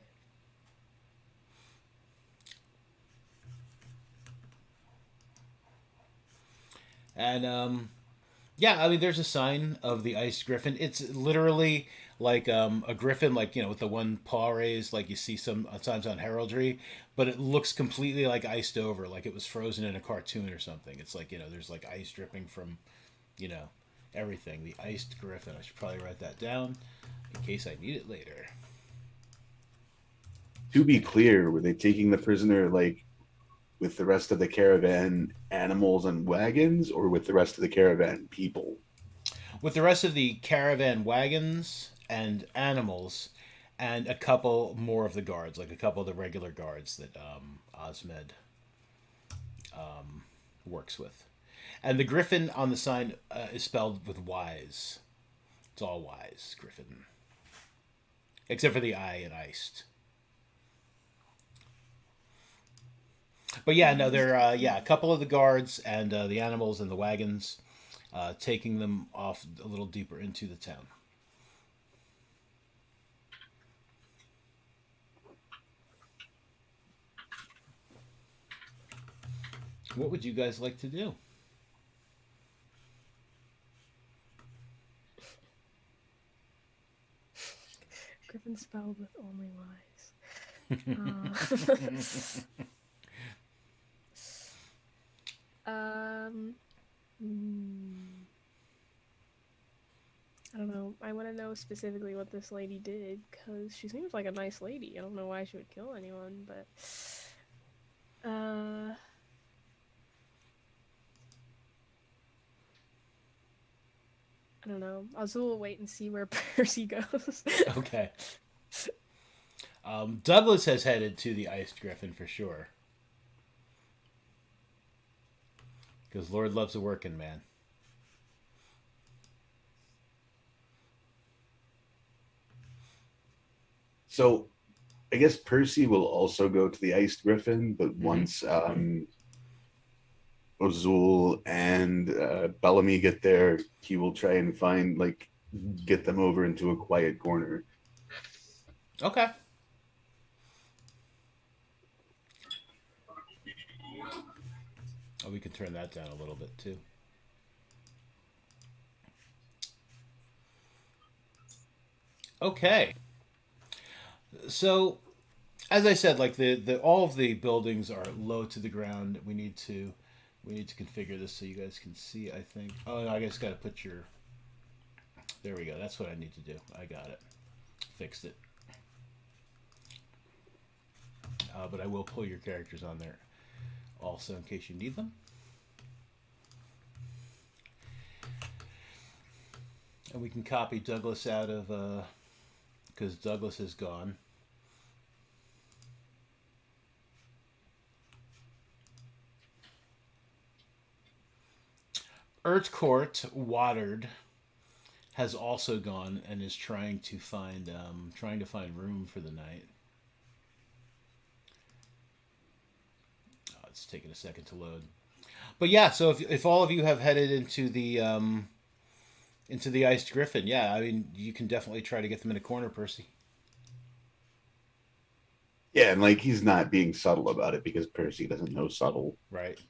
And yeah, I mean, there's a sign of the Iced Griffin. It's literally like a griffin, like with the one paw raised, like you see sometimes on heraldry, but it looks completely like iced over, like it was frozen in a cartoon or something. It's like there's like ice dripping from everything. The iced griffin. I should probably write that down in case I need it later. To be clear, were they taking the prisoner like with the rest of the caravan animals and wagons, or with the rest of the caravan people? With the rest of the caravan wagons and animals, and a couple more of the guards, like a couple of the regular guards that Osmed works with. And the griffin on the sign is spelled with Y's. It's all Y's, griffin. Except for the I in iced. But yeah, no, they're a couple of the guards and the animals and the wagons, taking them off a little deeper into the town. What would you guys like to do? Griffin spelled with only Y's. I don't know. I want to know specifically what this lady did because she seems like a nice lady. I don't know why she would kill anyone, but I don't know. Azul will wait and see where Percy goes. Okay. Douglas has headed to the Iced Griffin for sure. Because Lord loves a working man. So I guess Percy will also go to the Iced Griffin, but once Ozul and Bellamy get there, he will try and find, like, get them over into a quiet corner. Okay. Oh, we can turn that down a little bit too. Okay. So, as I said, like the all of the buildings are low to the ground. We need to configure this so you guys can see. I think. Oh no, I just got to put your. There we go. That's what I need to do. I got it. Fixed it. But I will pull your characters on there also in case you need them. And we can copy Douglas out of because Douglas is gone. Ertcourt Watered has also gone and is trying to find room for the night. Oh, it's taking a second to load. But yeah, so if all of you have headed into the Iced Griffin, yeah, I mean you can definitely try to get them in a corner, Percy. Yeah, and like he's not being subtle about it because Percy doesn't know subtle. Right.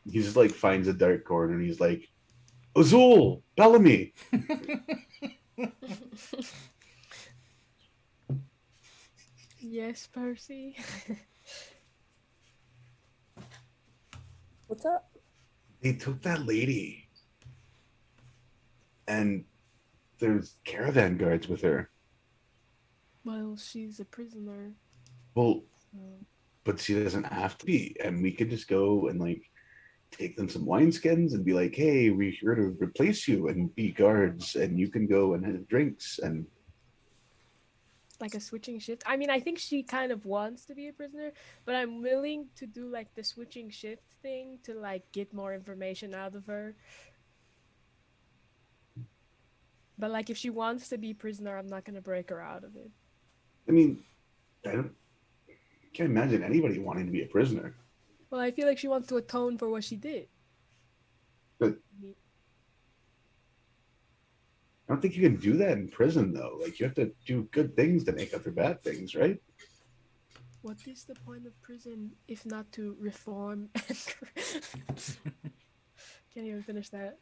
He just like finds a dark corner and he's like, Azul, Bellamy. Yes, Percy. What's up? They took that lady. And there's caravan guards with her. Well, she's a prisoner. Well, So. but she doesn't have to be. And we could just go and like take them some wineskins and be like, hey, we're here to replace you and be guards and you can go and have drinks and Like a switching shift. I mean, I think she kind of wants to be a prisoner, but I'm willing to do like the switching shift thing to like get more information out of her. But like if she wants to be prisoner, I'm not gonna break her out of it. I mean, can't imagine anybody wanting to be a prisoner. Well, I feel like she wants to atone for what she did. But I don't think you can do that in prison, though. Like, you have to do good things to make up for bad things, right? What is the point of prison if not to reform? Can't even finish that.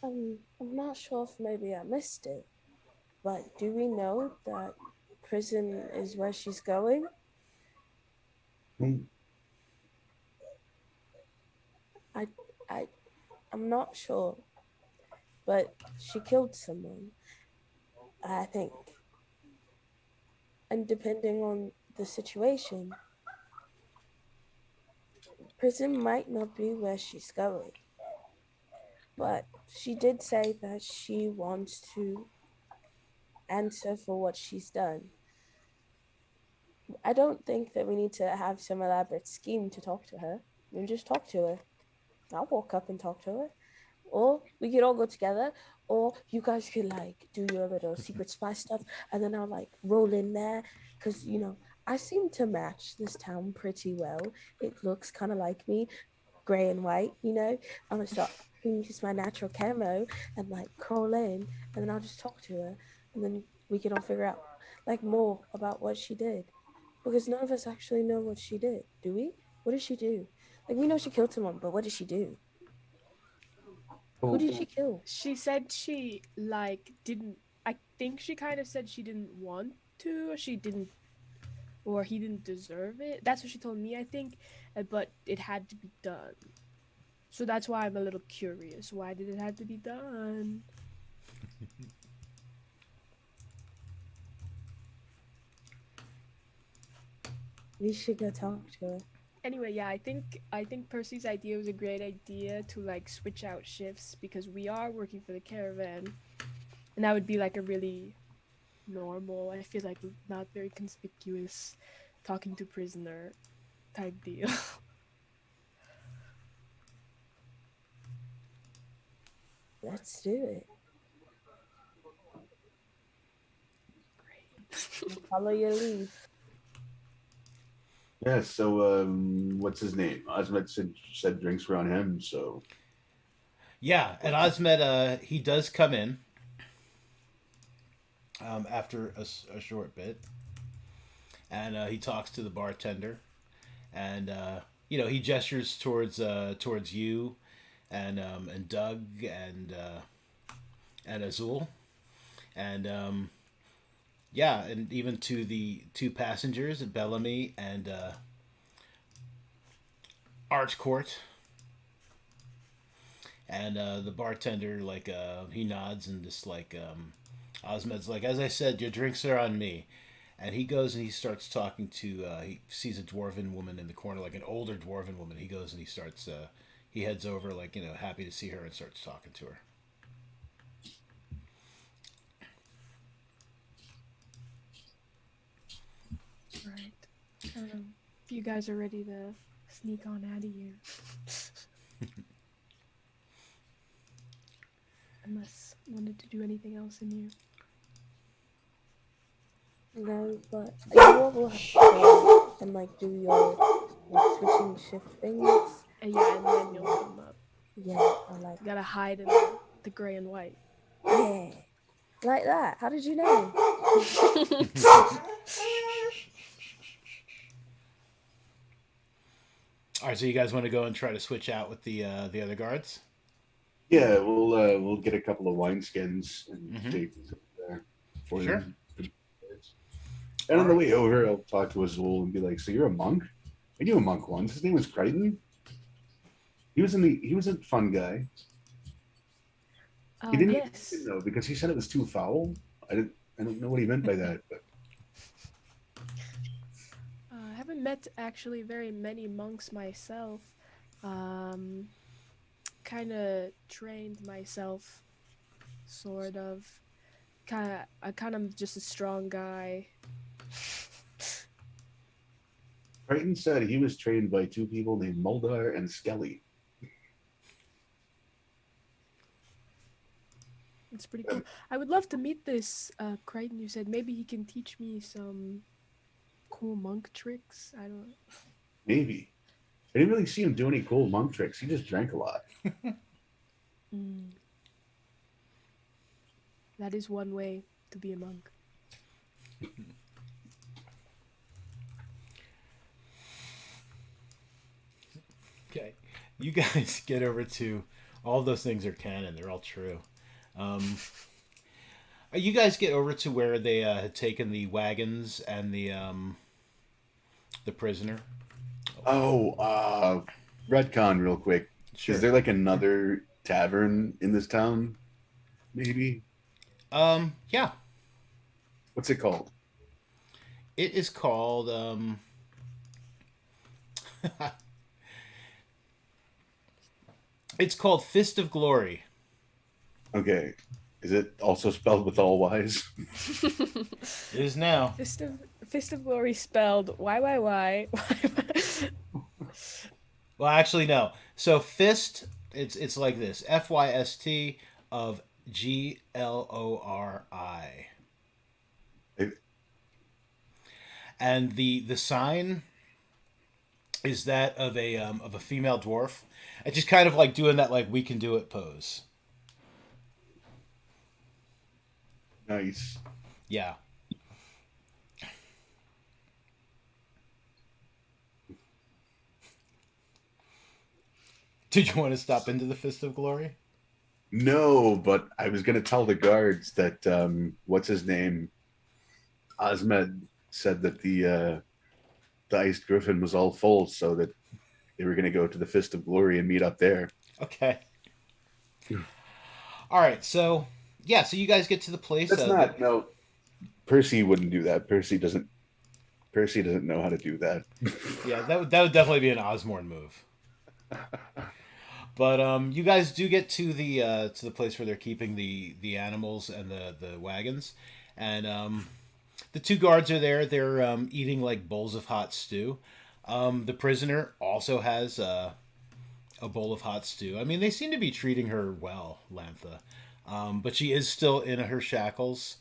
I'm not sure if maybe I missed it, but do we know that prison is where she's going? Hmm. I, I, I'm not sure, but she killed someone, I think. And depending on the situation, prison might not be where she's going. But she did say that she wants to answer for what she's done. I don't think that we need to have some elaborate scheme to talk to her. We just talk to her. I'll walk up and talk to her. Or we could all go together, or you guys could like do your little secret spy stuff, and then I'll like roll in there. Because, I seem to match this town pretty well. It looks kind of like me, gray and white, I'm gonna start use my natural camo and like crawl in, and then I'll just talk to her, and then we can all figure out like more about what she did, because none of us actually know what she did, do we? What did she do? Like, we know she killed someone, but what did she do? Who Oh, did she kill? She said she like didn't. I think she kind of said she didn't want to, or she didn't, or he didn't deserve it. That's what she told me, I think. But it had to be done. So that's why I'm a little curious. Why did it have to be done? We should go talk to her. Anyway, yeah, I think Percy's idea was a great idea to like switch out shifts because we are working for the caravan, and that would be like a really normal. I feel like not very conspicuous, talking to prisoner type deal. Let's do it. Great. Follow your lead. yeah. So, what's his name? Osmed said drinks were on him. So, Yeah, and Osmed, he does come in after a short bit, and he talks to the bartender, and he gestures towards you, and Doug and Azul, and yeah, and even to the two passengers, Bellamy and Archcourt. And the bartender, like, he nods and just like, Osmed's like, as I said, your drinks are on me. And he goes and he starts talking to, he sees a dwarven woman in the corner, like an older dwarven woman. He goes and he starts, he heads over, like, happy to see her and starts talking to her. Right. If you guys are ready to sneak on out of here. Unless you wanted to do anything else in here. No, but you all will have to go and like do your like switching shift things. Yeah, and then you'll come up. Yeah, I like You gotta hide in the gray and white. yeah. Like that. How did you know? All right, so you guys want to go and try to switch out with the other guards? yeah, we'll get a couple of wineskins and Mhm. take these over there for Sure. them. And on the way over, I'll talk to Azul and be like, "So you're a monk? I knew a monk once. His name was Crichton. He was a fun guy. He didn't Yes. even know because he said it was too foul. I don't know what he meant by that, but I haven't met actually very many monks myself. Kind of trained myself, sort of. I kind of just a strong guy. Crichton said he was trained by two people named Muldar and Skelly. It's pretty cool. I would love to meet this Crichton. You said maybe he can teach me some cool monk tricks. I don't. Maybe. I didn't really see him do any cool monk tricks. He just drank a lot. That is one way to be a monk. Okay, you guys get over to all those things are canon. They're all true. You guys get over to where they had taken the wagons and the prisoner, Redcon real quick. Sure. Is there like another tavern in this town? Maybe. Yeah. What's it called? It is called it's called Fist of Glory. Okay. Is it also spelled with all Y's? It is now. Fist of Glory spelled Y. Well, actually, no. So fist, it's like this: FYST of GLORI, It- and the sign is that of a female dwarf. It's just kind of like doing that like we can do it pose. nice. Yeah. Did you want to stop into the Fist of Glory? No, but I was gonna tell the guards that what's his name? Ahmed said that the iced griffin was all full, so that they were gonna go to the Fist of Glory and meet up there. Okay. All right. So yeah. So you guys get to the place. That's not no. Percy wouldn't do that. Percy doesn't. Percy doesn't know how to do that. Yeah, that would definitely be an Osborne move. But you guys do get to the place where they're keeping the animals and the wagons, and the two guards are there. They're eating like bowls of hot stew. The prisoner also has a bowl of hot stew. I mean, they seem to be treating her well, Lantha, but she is still in her shackles.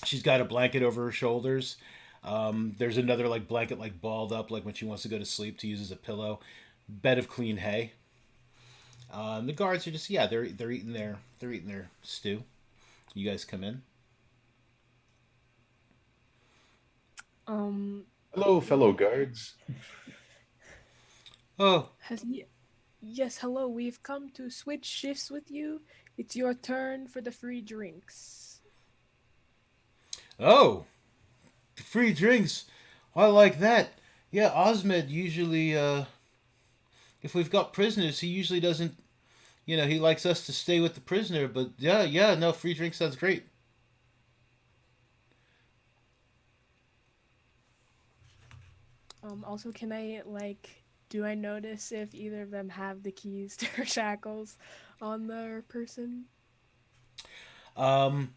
She's got a blanket over her shoulders. There's another like blanket like balled up like when she wants to go to sleep to use as a pillow. Bed of clean hay. The guards are just they're eating their stew. You guys come in. Hello, fellow guards. Oh, Yes, hello. We've come to switch shifts with you. It's your turn for the free drinks. oh, free drinks. I like that. Yeah, Osmed usually if we've got prisoners, he usually doesn't. He likes us to stay with the prisoner. But yeah, no, free drink sounds great. Also, can I do I notice if either of them have the keys to her shackles on their person? Um,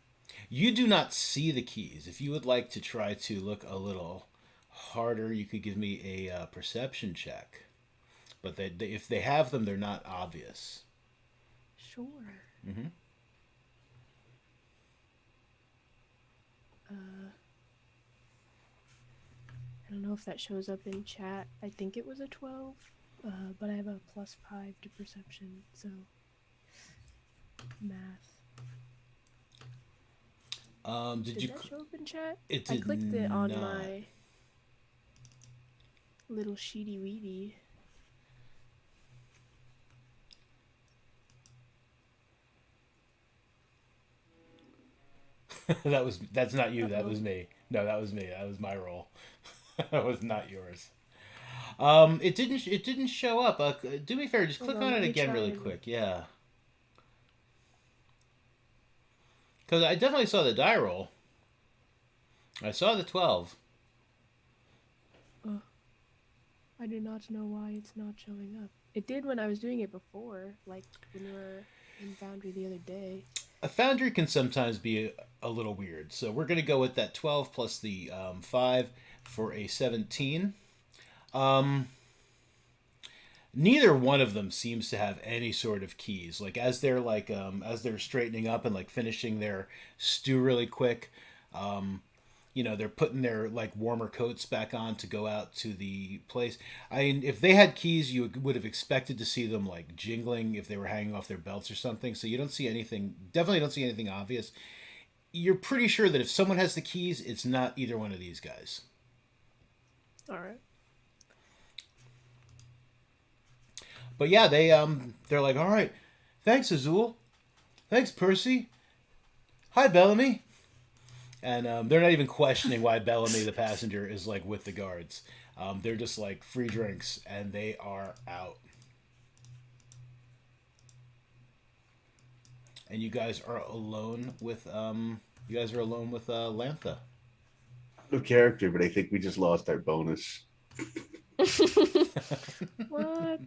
you do not see the keys. If you would like to try to look a little harder, you could give me a perception check. But if they have them, they're not obvious. Sure. Mm-hmm. I don't know if that shows up in chat. I think it was a 12, but I have a +5 to perception, so math. Did that show up in chat? It I did clicked it on not. my little sheety weedy. That's not you. That Uh-oh. was me. No, that was me. That was my role. That was not yours. It didn't show up. Do me a favor, just Hold click on, on let it me again try really and- quick. Yeah. Because I definitely saw the die roll. I saw the 12. I do not know why it's not showing up. It did when I was doing it before, like when we were in Foundry the other day. A foundry can sometimes be a little weird, so we're going to go with that 12 plus the 5 for a 17. Neither one of them seems to have any sort of keys. Like as they're straightening up and like finishing their stew really quick, they're putting their like warmer coats back on to go out to the place. I mean, if they had keys, you would have expected to see them like jingling if they were hanging off their belts or something. So you don't see anything. Definitely don't see anything obvious. You're pretty sure that if someone has the keys, it's not either one of these guys. All right. But yeah, they're like, all right, thanks Azul, thanks Percy, hi Bellamy, And they're not even questioning why Bellamy, the passenger, is like with the guards. They're just like free drinks, and they are out. And you guys are alone with Lantha. No character, but I think we just lost our bonus. What?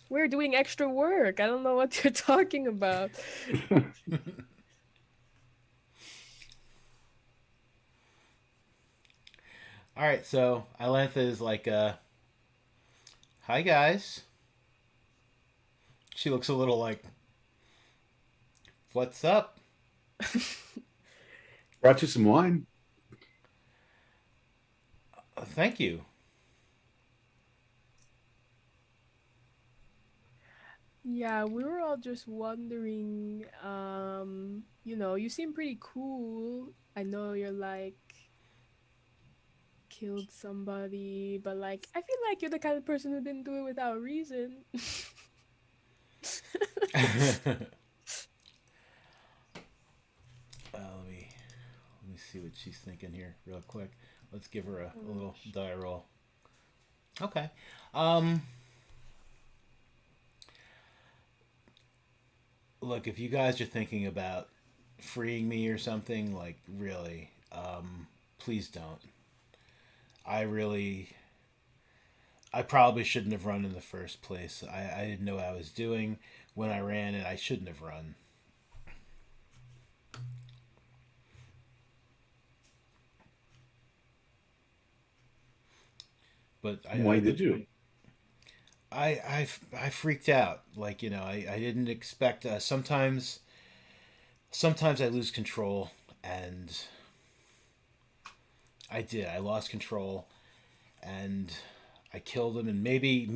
We're doing extra work. I don't know what you're talking about. All right, so Ilantha is like, "Hi guys." She looks a little like, "What's up?" Brought you some wine. Thank you. Yeah, we were all just wondering, you seem pretty cool. I know you're like killed somebody, but like I feel like you're the kind of person who didn't do it without reason. Let me see what she's thinking here, real quick. Let's give her a little die roll. Okay. Um. Look, if you guys are thinking about freeing me or something, like really, please don't. I really, I probably shouldn't have run in the first place. I didn't know what I was doing when I ran, and I shouldn't have run. But Why did you? I freaked out. Like, I didn't expect. Sometimes I lose control, and I did. I lost control, and I killed him. And maybe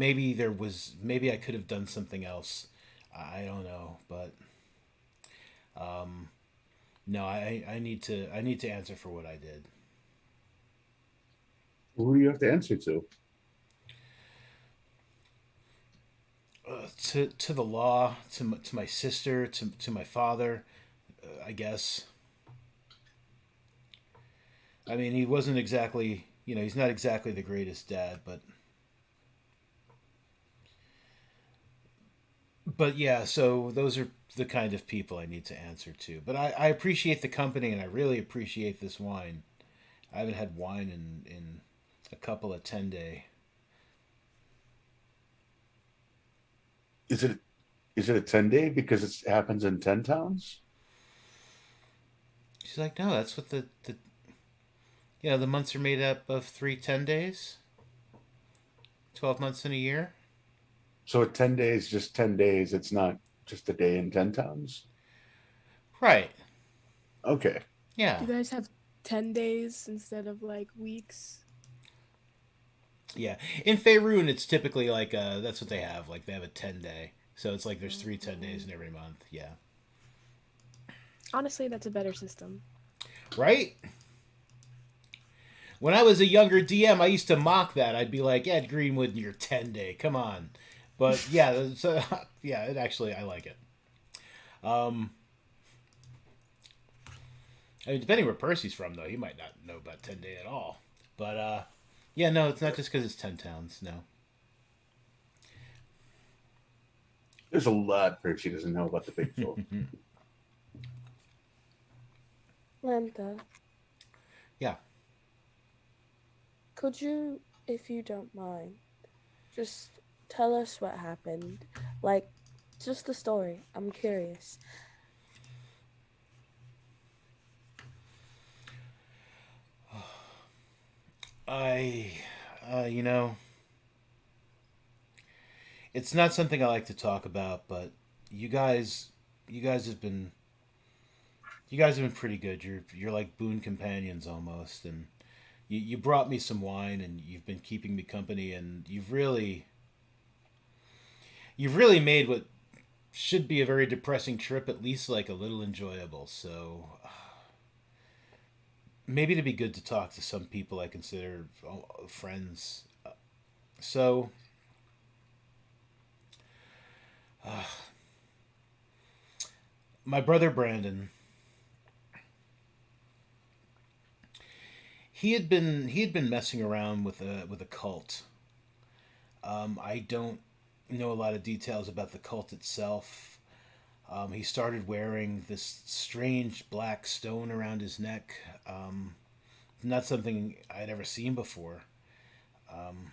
I could have done something else. I don't know, but no. I need to answer for what I did. Who do you have to answer to? To the law, to my sister, to my father, I guess. I mean, he wasn't exactly, he's not exactly the greatest dad, but yeah. So those are the kind of people I need to answer to. But I appreciate the company, and I really appreciate this wine. I haven't had wine in a couple of 10 day. Is it a 10-day because it happens in 10 towns? She's like, no, that's what the months are made up of 3 10 days, 12 months in a year. So a 10 day is just 10 days. It's not just a day in 10 towns. Right. Okay. Yeah. Do you guys have 10 days instead of like weeks? Yeah. In Faerun, it's typically like that's what they have. Like they have a 10 day, so it's like there's 3 10 days in every month. Yeah. Honestly, that's a better system. Right. When I was a younger DM, I used to mock that. I'd be like, "Ed Greenwood, your 10 day, come on." But yeah, so yeah, it actually I like it. Um, I mean, depending where Percy's from, though, he might not know about 10 day at all. But yeah, no, it's not just because it's 10 towns. No. There's a lot Percy doesn't know about the big folk. Lantha, Yeah. could you, if you don't mind, just tell us what happened? Like, just the story. I'm curious. I, you know, it's not something I like to talk about, but you guys, you guys have been, you guys have been pretty good. You're like boon companions almost, and you brought me some wine, and you've been keeping me company, and you've really made what should be a very depressing trip at least like a little enjoyable. So maybe it'd be good to talk to some people I consider friends. So my brother Brandon, he had been messing around with a cult. I don't know a lot of details about the cult itself. He started wearing this strange black stone around his neck. Not something I'd ever seen before. Um,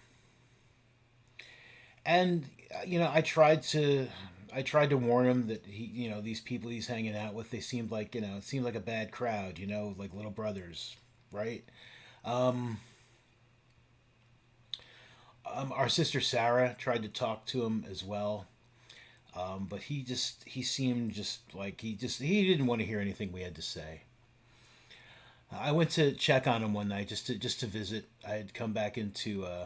and I tried to warn him that these people he's hanging out with, they seemed like it seemed like a bad crowd, like little brothers, right? Um, our sister Sarah tried to talk to him as well, but he seemed just like he didn't want to hear anything we had to say. I went to check on him one night just to visit. I had come back into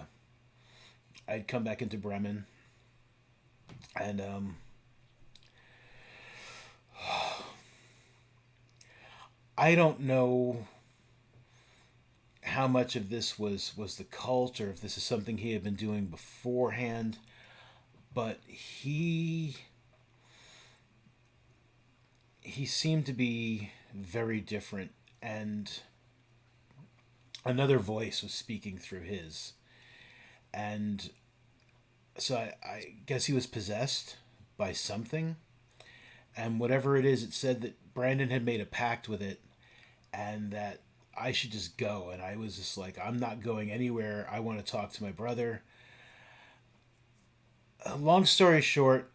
Bremen, and I don't know how much of this was the cult, or if this is something he had been doing beforehand. But he seemed to be very different, and another voice was speaking through his. And so I guess he was possessed by something, and whatever it is, it said that Brandon had made a pact with it, and that I should just go. And I was just like, I'm not going anywhere. I want to talk to my brother. Long story short,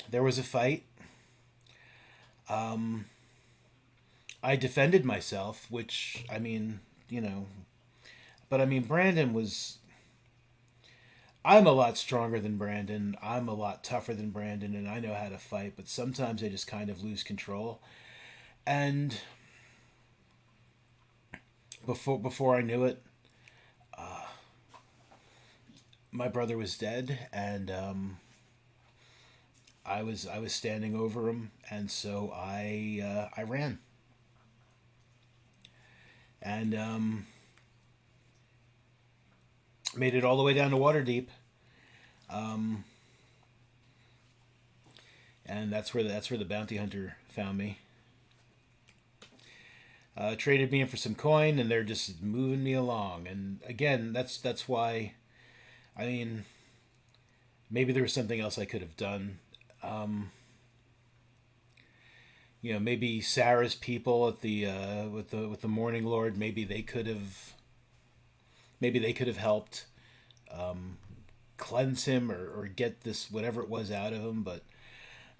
there was a fight. Um, I defended myself, which, I mean, you know, but I mean, Brandon was. I'm a lot stronger than Brandon. I'm a lot tougher than Brandon, and I know how to fight, but sometimes I just kind of lose control. And before I knew it, my brother was dead, and I was standing over him, and so I ran, and made it all the way down to Waterdeep, um, and that's where the bounty hunter found me. Traded me in for some coin, and they're just moving me along. And again, that's why. I mean, maybe there was something else I could have done. Um, maybe Sarah's people at the with the Morning Lord. Maybe they could have helped cleanse him, or get this whatever it was out of him. But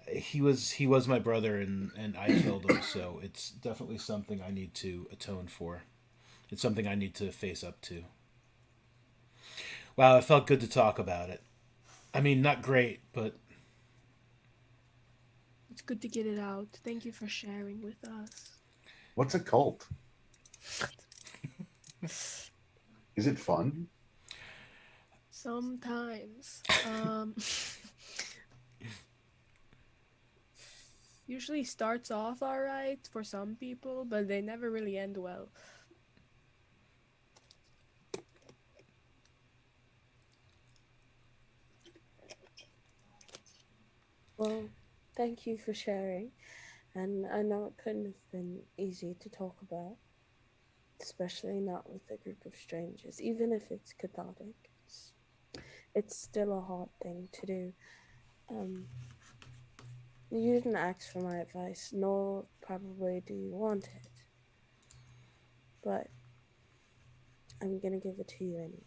he was my brother, and I killed him. So it's definitely something I need to atone for. It's something I need to face up to. Wow, it felt good to talk about it. I mean, not great, but It's good to get it out. Thank you for sharing with us. What's a cult? Is it fun? Sometimes. Usually starts off alright for some people, but they never really end well. Well, thank you for sharing. And I know it couldn't have been easy to talk about, especially not with a group of strangers. Even if it's cathartic, it's still a hard thing to do. Um, you didn't ask for my advice, nor probably do you want it, but I'm gonna give it to you anyway,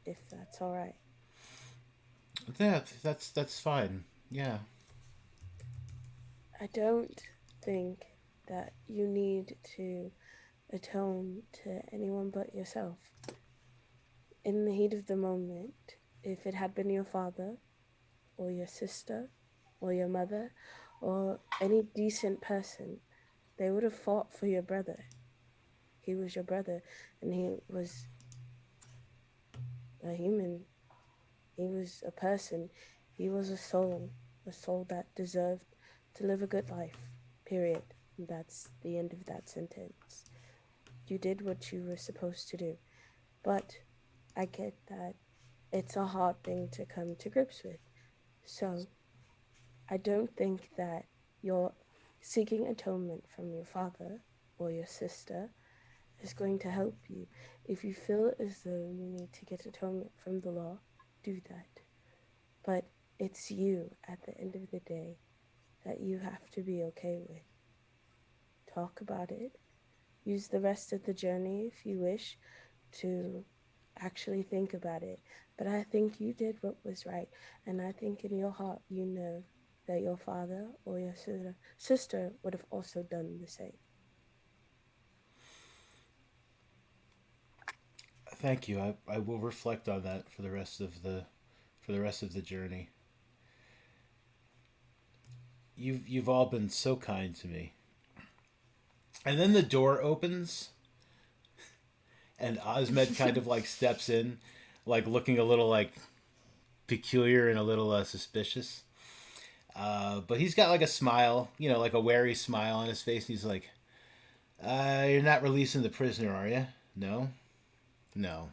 if that's all right. that's fine. Yeah. I don't think that you need to atone to anyone but yourself. In the heat of the moment, if it had been your father, or your sister, or your mother, or any decent person, they would have fought for your brother. He was your brother, and he was a human. He was a person. He was a soul that deserved to live a good life, period. That's the end of that sentence. You did what you were supposed to do. But I get that it's a hard thing to come to grips with. So I don't think that you're seeking atonement from your father or your sister is going to help you. If you feel as though you need to get atonement from the law, do that. But it's you at the end of the day that you have to be okay with. Talk about it. Use the rest of the journey if you wish to actually think about it. But I think you did what was right. And I think in your heart, you know that your father or your sister would have also done the same. Thank you. I will reflect on that for the rest of the journey. You've all been so kind to me. And then the door opens, and Osmed kind of like steps in, like looking a little like peculiar and a little suspicious. But he's got like a smile, like a wary smile on his face. And he's like, "You're not releasing the prisoner, are you? No, no."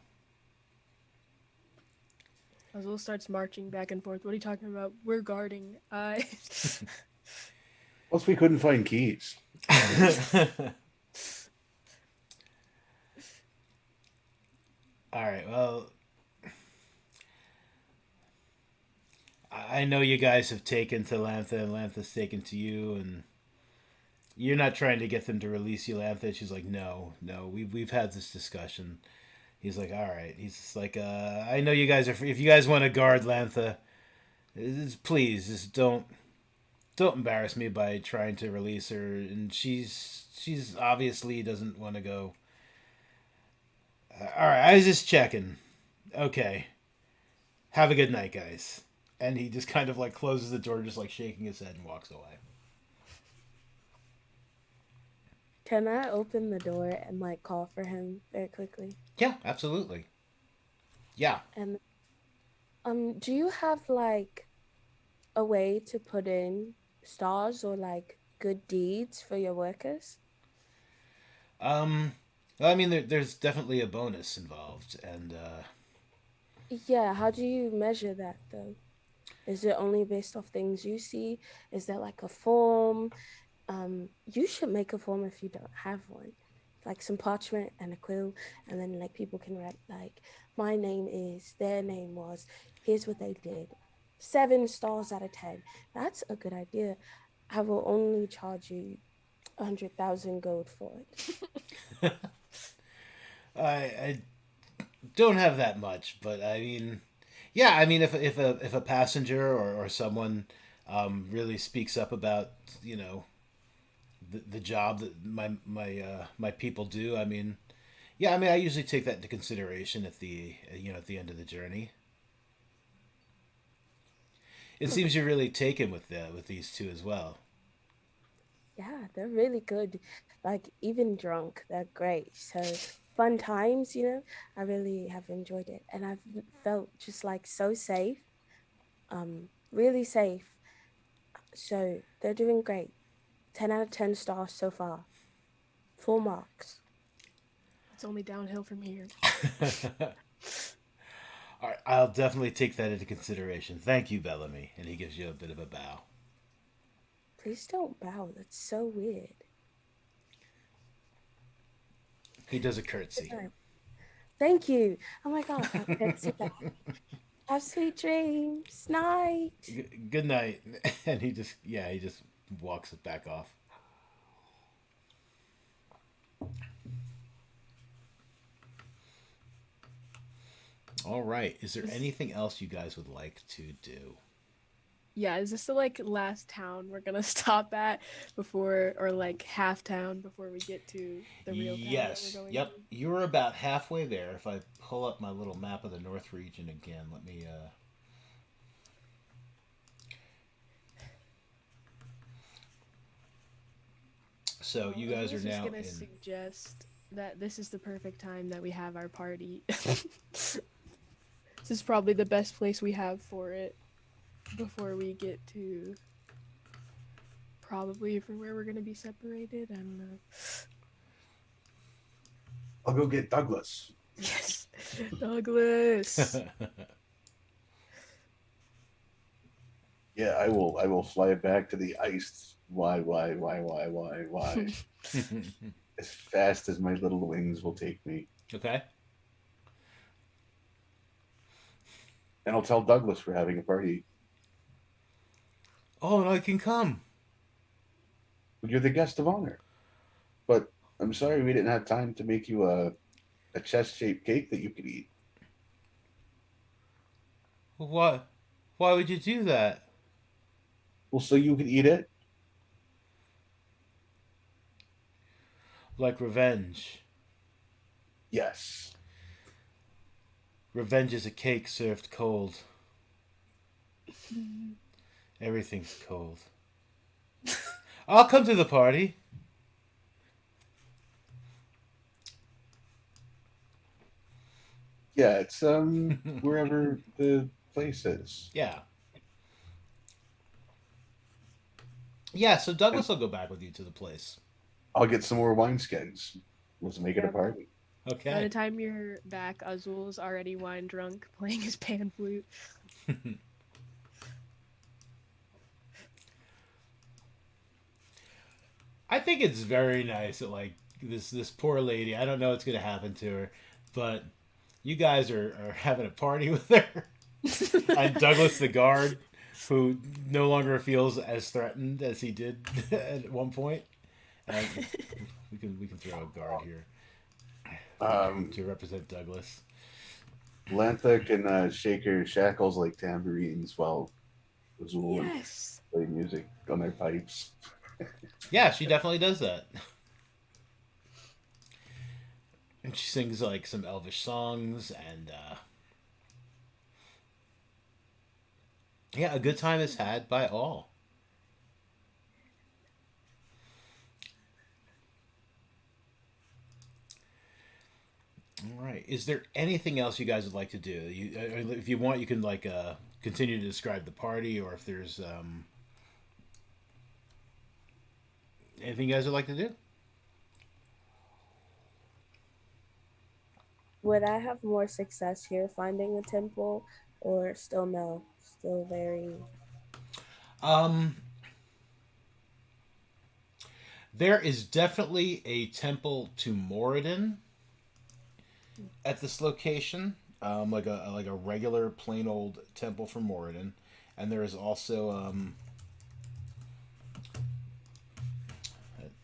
Azul starts marching back and forth. What are you talking about? We're guarding. Plus, we couldn't find keys. All right. Well, I know you guys have taken to Lantha, and Lantha's taken to you, and you're not trying to get them to release you, Lantha. She's like, no, we've had this discussion. He's like, all right. He's just like, I know you guys are free. If you guys want to guard Lantha, please just don't embarrass me by trying to release her. And she's obviously doesn't want to go. All right, I was just checking. Okay, have a good night, guys. And he just kind of like closes the door, just like shaking his head, and walks away. Can I open the door and like call for him very quickly? Yeah, absolutely. Yeah. And do you have like a way to put in stars or like good deeds for your workers? Well, I mean, there's definitely a bonus involved, and Yeah, how do you measure that though? Is it only based off things you see? Is there like a form? You should make a form if you don't have one. Like some parchment and a quill, and then like people can write like, my name is, their name was, here's what they did. 7 stars out of 10. That's a good idea. I will only charge you 100,000 gold for it. I don't have that much, but I mean, yeah, I mean, if a passenger or someone really speaks up about the job that my people do, I mean, yeah, I mean, I usually take that into consideration at the end of the journey. It seems you're really taken with these two as well. Yeah, they're really good. Like even drunk, they're great. So fun times, I really have enjoyed it. And I've felt just like so safe, really safe. So they're doing great. 10 out of 10 stars so far. Full marks. It's only downhill from here. All right, I'll definitely take that into consideration. Thank you, Bellamy. And he gives you a bit of a bow. Please don't bow. That's so weird. He does a curtsy. Thank you. Oh my God. I'll curtsy back. Have sweet dreams. Night. Good night. And he just walks it back off. All right. Is there anything else you guys would like to do? Yeah, is this the like last town we're gonna stop at before, or like half town before we get to the real town? Yes. That we're going Yep. to? You're about halfway there. If I pull up my little map of the North region again, let me. So you guys are now I was just gonna in. suggest that this is the perfect time that we have our party. This is probably the best place we have for it before we get to probably for where we're gonna be separated. I don't know. I'll go get Douglas. Yes, Douglas. Yeah, I will fly back to the iced. Why? as fast as my little wings will take me. Okay. And I'll tell Douglas we're having a party. Oh, and I can come. You're the guest of honor. But I'm sorry we didn't have time to make you a chest-shaped cake that you could eat. What? Why would you do that? Well, so you could eat it? Like revenge. Yes. Revenge is a cake served cold. Everything's cold. I'll come to the party. Yeah, it's wherever the place is. Yeah. Yeah, so Douglas will go back with you to the place. I'll get some more wineskins. Let's make it a Yeah. party. By the Okay. time you're back, Azul's already wine drunk, playing his pan flute. I think it's very nice that like this poor lady. I don't know what's gonna happen to her, but you guys are having a party with her, and Douglas the guard, who no longer feels as threatened as he did at one point. And we can throw a guard here to represent Douglas. Lantha can shake her shackles like tambourines while Azul Yes. play music on their pipes. Yeah, she definitely does that. And she sings like some elvish songs, and yeah, a good time is had by all. All right. Is there anything else you guys would like to do? If you want, you can like continue to describe the party, or if there's anything you guys would like to do. Would I have more success here finding a temple, or still no? Still very. Um, there is definitely a temple to Moradin at this location, like a regular plain old temple for Moradin, and there is also an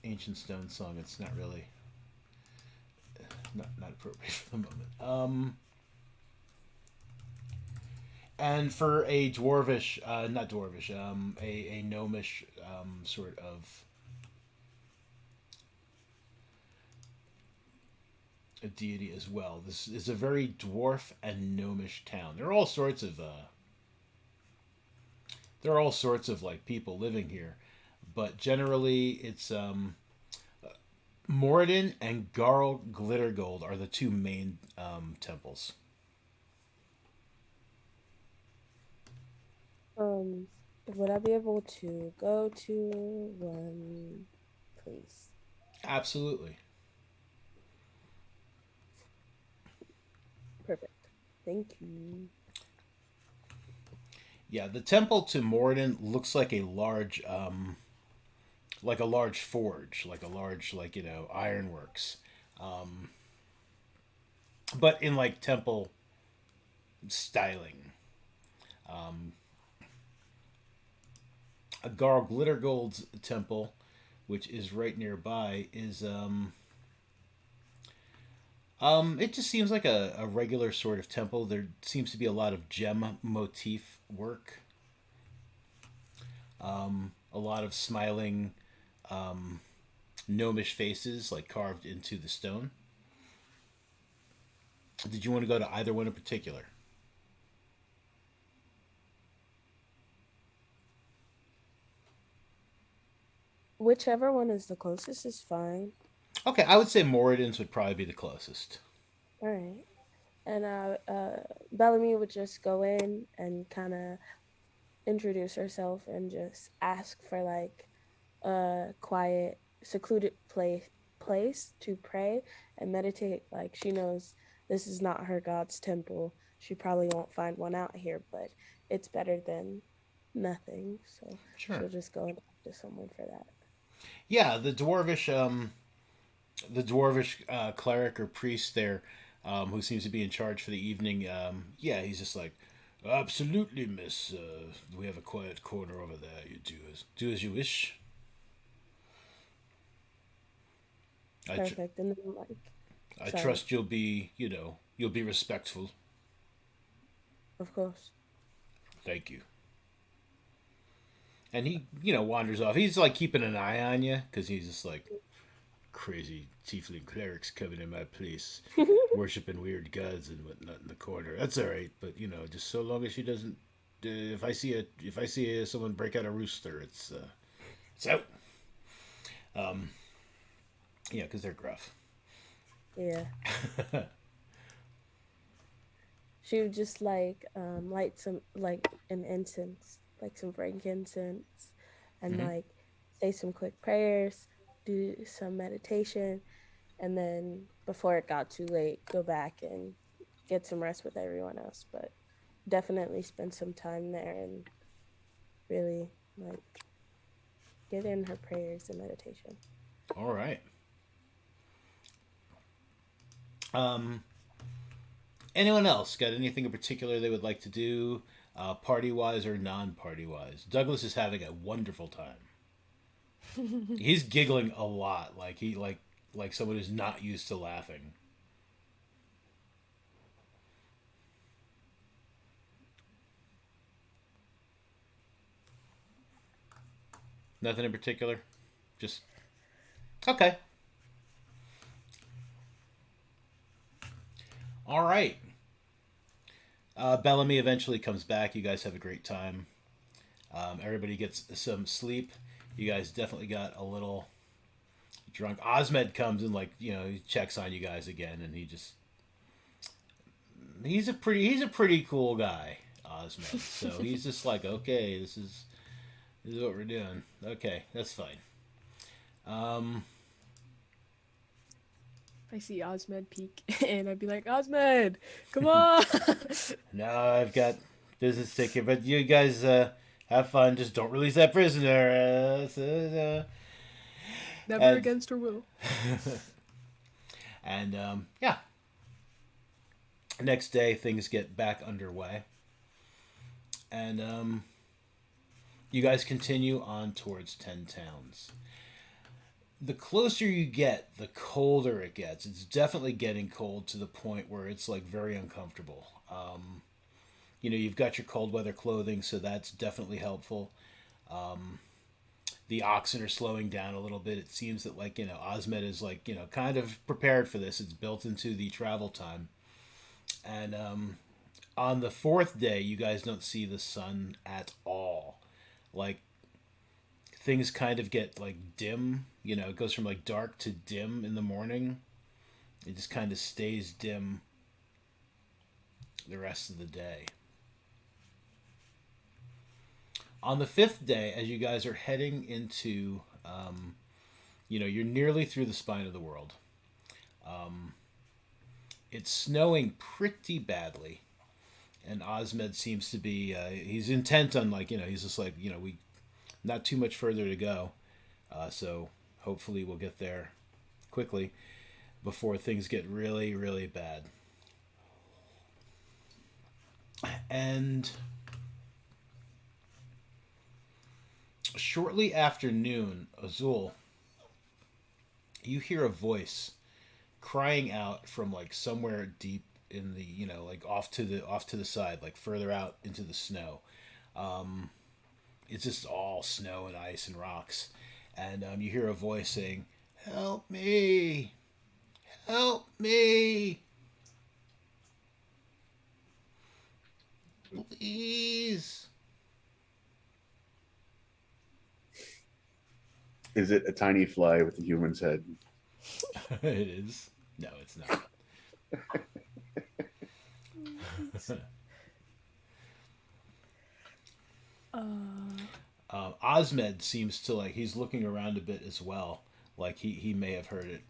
ancient stone song. It's not really not appropriate for the moment. And for a dwarvish, not dwarvish, a gnomish sort of a deity as well. This is a very dwarf and gnomish town. There are all sorts of like people living here, but generally it's Moradin and Garl Glittergold are the two main temples. Would I be able to go to one, please? Absolutely. Perfect. Thank you. Yeah, the temple to Moradin looks like a large forge, like a large ironworks, but in like temple styling. Um, a Garl Glittergold's temple, which is right nearby, is it just seems like a regular sort of temple. There seems to be a lot of gem motif work. A lot of smiling gnomish faces like carved into the stone. Did you want to go to either one in particular? Whichever one is the closest is fine. Okay, I would say Moradin's would probably be the closest. All right. And Bellamy would just go in and kind of introduce herself and just ask for like a quiet, secluded place to pray and meditate. Like she knows this is not her god's temple. She probably won't find one out here, but it's better than nothing. So Sure. she'll just go and talk to someone for that. Yeah, the dwarvish the dwarvish cleric or priest there, who seems to be in charge for the evening. Yeah, he's just like, absolutely, miss. We have a quiet corner over there. You do as you wish. Perfect. And then like, I sorry, trust you'll be, you'll be respectful. of course. Thank you. And he, wanders off. He's like keeping an eye on you because he's just like crazy tiefling clerics coming in my place, worshiping weird gods and whatnot in the corner. That's all right, but just so long as she doesn't. If I see someone break out a rooster, it's out. Yeah, because they're gruff. Yeah. She would just like light some like an incense, like some frankincense, and Mm-hmm. like say some quick prayers, do some meditation, and then before it got too late, go back and get some rest with everyone else. But definitely spend some time there and really like get in her prayers and meditation. All right. Um, Anyone else got anything in particular they would like to do, party wise or non party wise? Douglas is having a wonderful time. He's giggling a lot, like someone who's not used to laughing. Nothing in particular. Just okay. All right. Bellamy eventually comes back. You guys have a great time. Everybody gets some sleep. You guys definitely got a little drunk. Osmed comes and he checks on you guys again, and he's a pretty cool guy, Osmed. So he's just like, okay, this is what we're doing. Okay, that's fine. Um, I see Osmed peek, and I'd be like, Osmed, come on! no, I've got business to take care, but you guys have fun. Just don't release that prisoner. Never And against her will. and yeah, next day things get back underway, and you guys continue on towards 10 Towns. The closer you get, the colder it gets. It's definitely getting cold to the point where it's like very uncomfortable. You've got your cold weather clothing, so that's definitely helpful. The oxen are slowing down a little bit. It seems that Osmed is kind of prepared for this. It's built into the travel time. And on the fourth day, you guys don't see the sun at all. Like things kind of get dim. It goes from dark to dim in the morning. It just kind of stays dim the rest of the day. On the fifth day, as you guys are heading into, you're nearly through the spine of the world. It's snowing pretty badly, and Osmed seems to be, he's intent on he's just we not too much further to go. So hopefully we'll get there quickly before things get really, really bad. And shortly after noon, Azul, you hear a voice crying out from somewhere deep in the off to the side, further out into the snow. It's just all snow and ice and rocks, and you hear a voice saying, "Help me! Help me! Please!" Is it a tiny fly with a human's head? It is. No, it's not. Osmed seems to he's looking around a bit as well. He may have heard it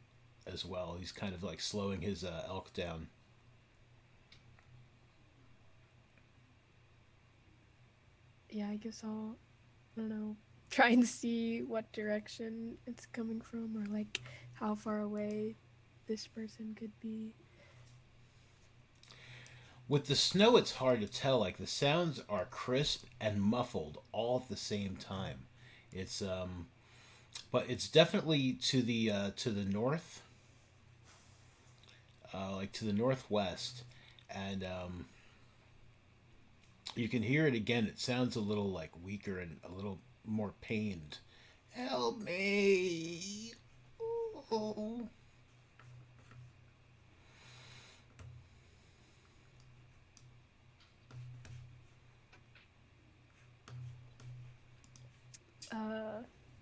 as well. He's kind of slowing his elk down. Yeah, I guess I don't know. trying to see what direction it's coming from, or like how far away this person could be. With the snow, it's hard to tell. Like the sounds are crisp and muffled all at the same time. It's but it's definitely to the north, like to the northwest, and you can hear it again. It sounds a little like weaker and a little more pained. Help me! Oh.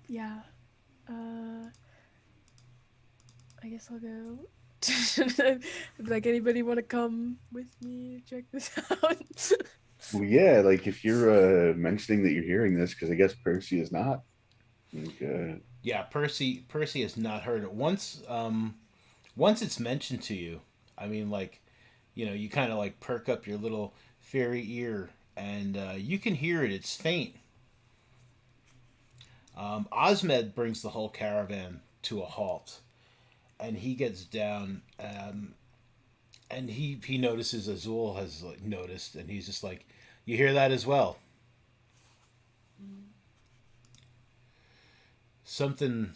Yeah. I guess I'll go. Like, anybody want to come with me check this out? Well, yeah, like if you're mentioning that you're hearing this, because I guess Percy is not. Like, Yeah, Percy has not heard it once. Once it's mentioned to you, I mean, like, you know, you kind of like perk up your little fairy ear, and you can hear it. It's faint. Osmed brings the whole caravan to a halt, and he gets down, and he notices Azul has like noticed, and he's just like, "You hear that as well? Something.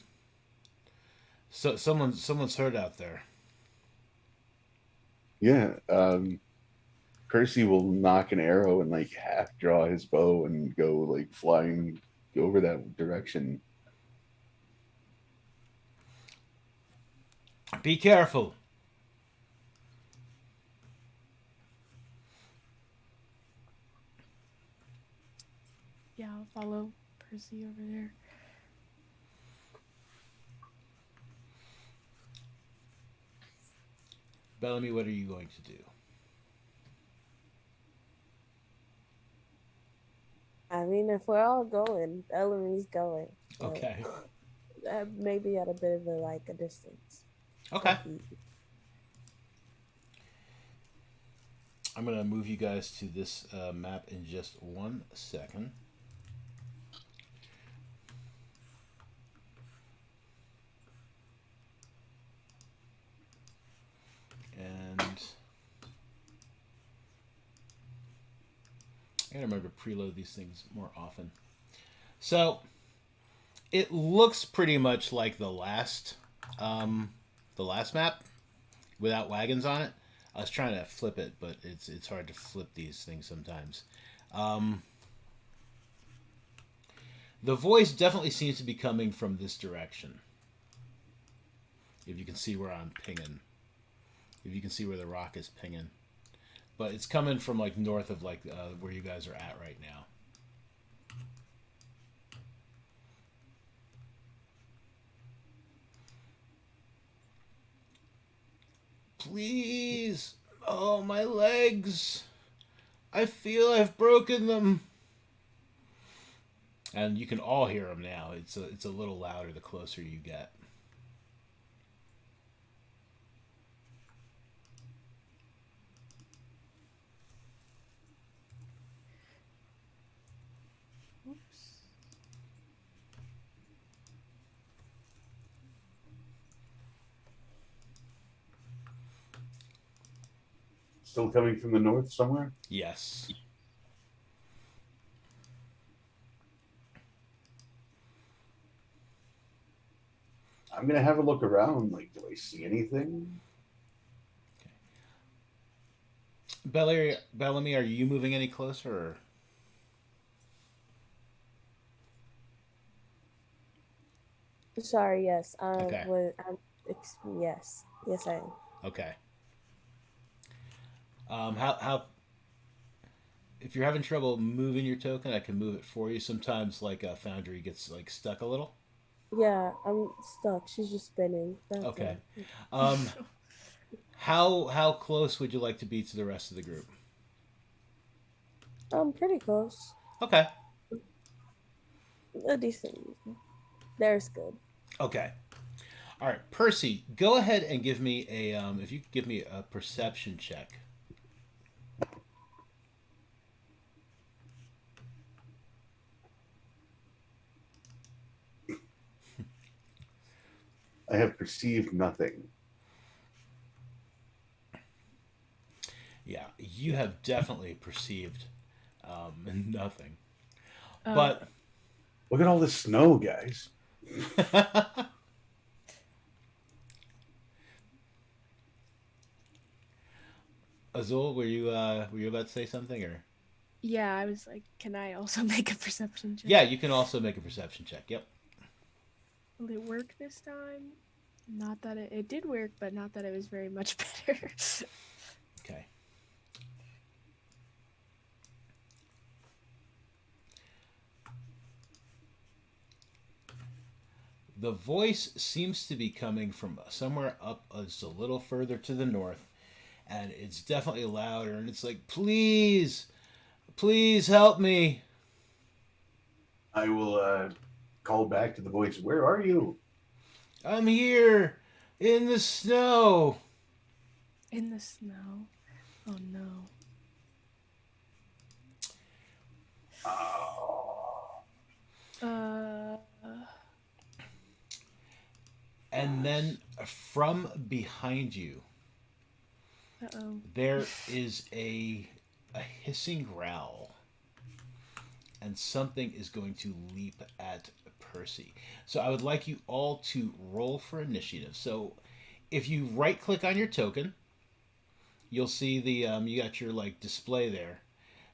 So someone's hurt out there." yeah, Percy will knock an arrow and like half draw his bow and go like flying over that direction. Be careful. Yeah, I'll follow Percy over there. Bellamy, what are you going to do? I mean, if we're all going, Bellamy's going. But Okay. maybe at a bit of a distance. Okay. I'm going to move you guys to this map in just 1 second. And I gotta remember to preload these things more often. So it looks pretty much like the last map without wagons on it. I was trying to flip it, but it's hard to flip these things sometimes. The voice definitely seems to be coming from this direction. If you can see where I'm pinging. If you can see where the rock is pinging. But it's coming from like north of like where you guys are at right now. Please. Oh, my legs. I feel I've broken them. And you can all hear them now. It's a little louder the closer you get. Oops. Still coming from the north somewhere? Yes. I'm gonna have a look around. Like, do I see anything? Bellamy, are you moving any closer? Or? Sorry, yes. Okay. Yes, I am. Okay. How if you're having trouble moving your token, I can move it for you. Sometimes like a Foundry gets like stuck a little. Yeah, I'm stuck. She's just spinning. That's Okay. it. How close would you like to be to the rest of the group? Pretty close. Okay. A decent. There's good. Okay. All right, Percy, go ahead and give me a if you could give me a perception check. I have perceived nothing. Yeah, you have definitely perceived nothing. Uh, But Look at all this snow, guys. Azul, were you about to say something or? yeah, I was like, can I also make a perception check? Yeah, you can also make a perception check. Yep. Will it work this time? Not that it did work, but not that it was very much better. Okay. The voice seems to be coming from somewhere up just a little further to the north, and it's definitely louder, and it's like, please, please help me. I will call back to the voice. Where are you? I'm here in the snow. In the snow. Oh no. Oh. Uh. And then from behind you, Uh-oh. there is a hissing growl, and something is going to leap at Percy. So I would like you all to roll for initiative. So if you right click on your token, you'll see the you got your like display there.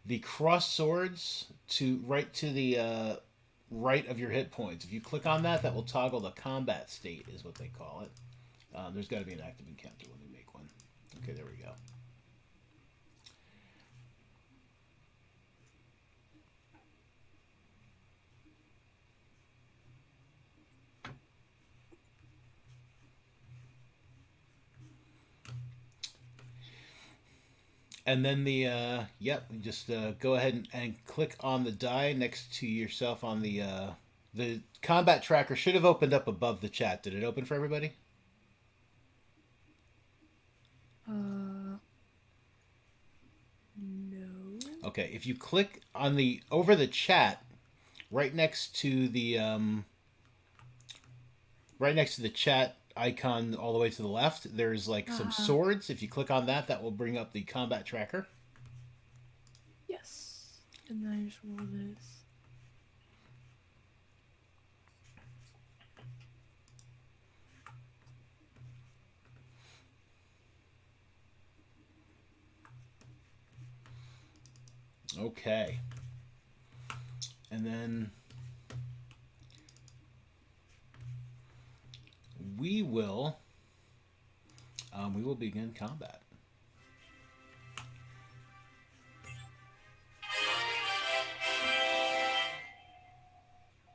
The cross swords to the right of your hit points. If you click on that, that will toggle the combat state, is what they call it. There's got to be an active encounter when we make one. Okay, there we go. And then just go ahead and click on the die next to yourself on the combat tracker should have opened up above the chat. Did it open for everybody? No. Okay, if you click on the over the chat, right next to the chat icon all the way to the left, there's like some swords. If you click on that, that will bring up the combat tracker. Yes. And then I just roll this. Okay. And then we will begin combat.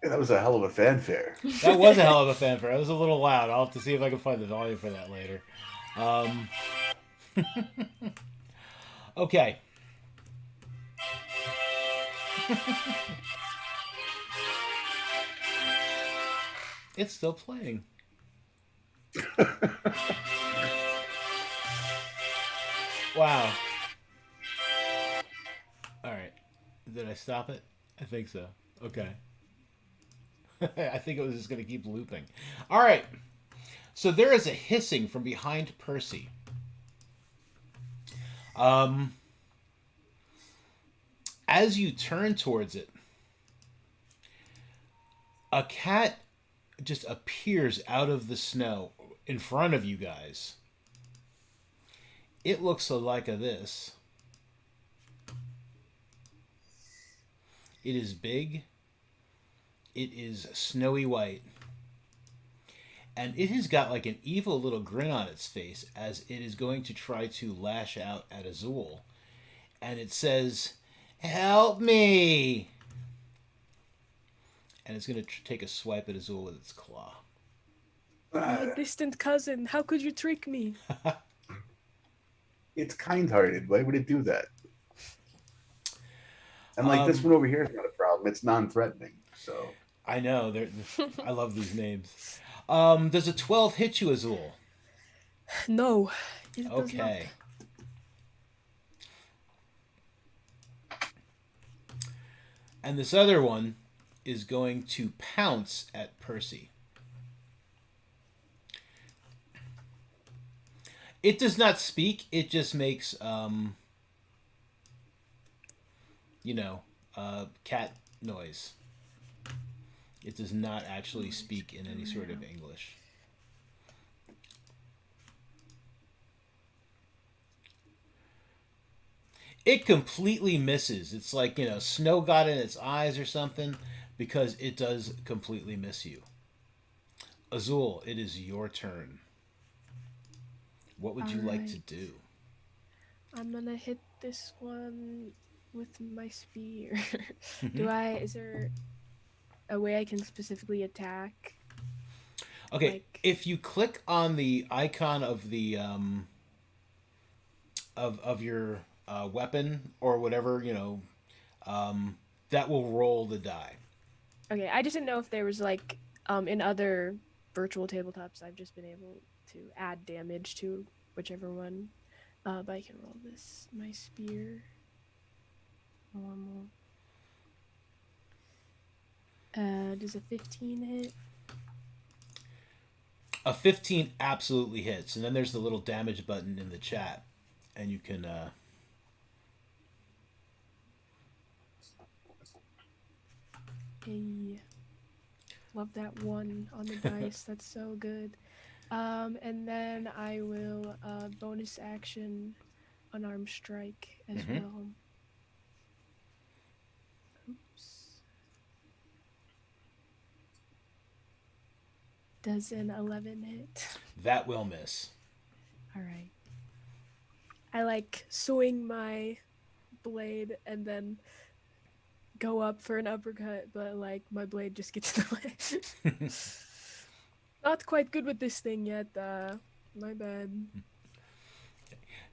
Yeah, that was a hell of a fanfare. That was a hell of a fanfare. It was a little loud. I'll have to see if I can find the volume for that later. Okay. It's still playing. Wow. All right. Did I stop it? I think so. Okay. I think it was just going to keep looping. All right. So there is a hissing from behind Percy. As you turn towards it, a cat just appears out of the snow in front of you guys. It looks like this. It is big. It is snowy white. And it has got like an evil little grin on its face as it is going to try to lash out at Azul. And it says, "Help me!" And it's going to take a swipe at Azul with its claw. My distant cousin, how could you trick me? It's kind-hearted. Why would it do that? And like this one over here is not a problem. It's non-threatening. So I know. I love these names. Does a 12 hit you, Azul? No. It does Okay. And this other one is going to pounce at Percy. It does not speak. It just makes cat noise. It does not actually speak in any sort of English. It completely misses. It's like, snow got in its eyes or something, because it does completely miss you. Azul, it is your turn. What would you like to do? I'm gonna hit this one with my spear. Mm-hmm. Is there a way I can specifically attack? Okay, Like, if you click on the icon of the of your weapon or whatever, that will roll the die. okay, I just didn't know if there was like, in other virtual tabletops, I've just been able to add damage to whichever one. But I can roll this. My spear. Normal. Does a 15 hit? A 15 absolutely hits, and then there's the little damage button in the chat, and you can. Hey, love that one on the dice. That's so good. And then I will bonus action unarmed strike as Mm-hmm. well. Oops. Does an 11 hit? That will miss. All right. I like swing my blade and then go up for an uppercut, but like my blade just gets in the way. Not quite good with this thing yet. My bad.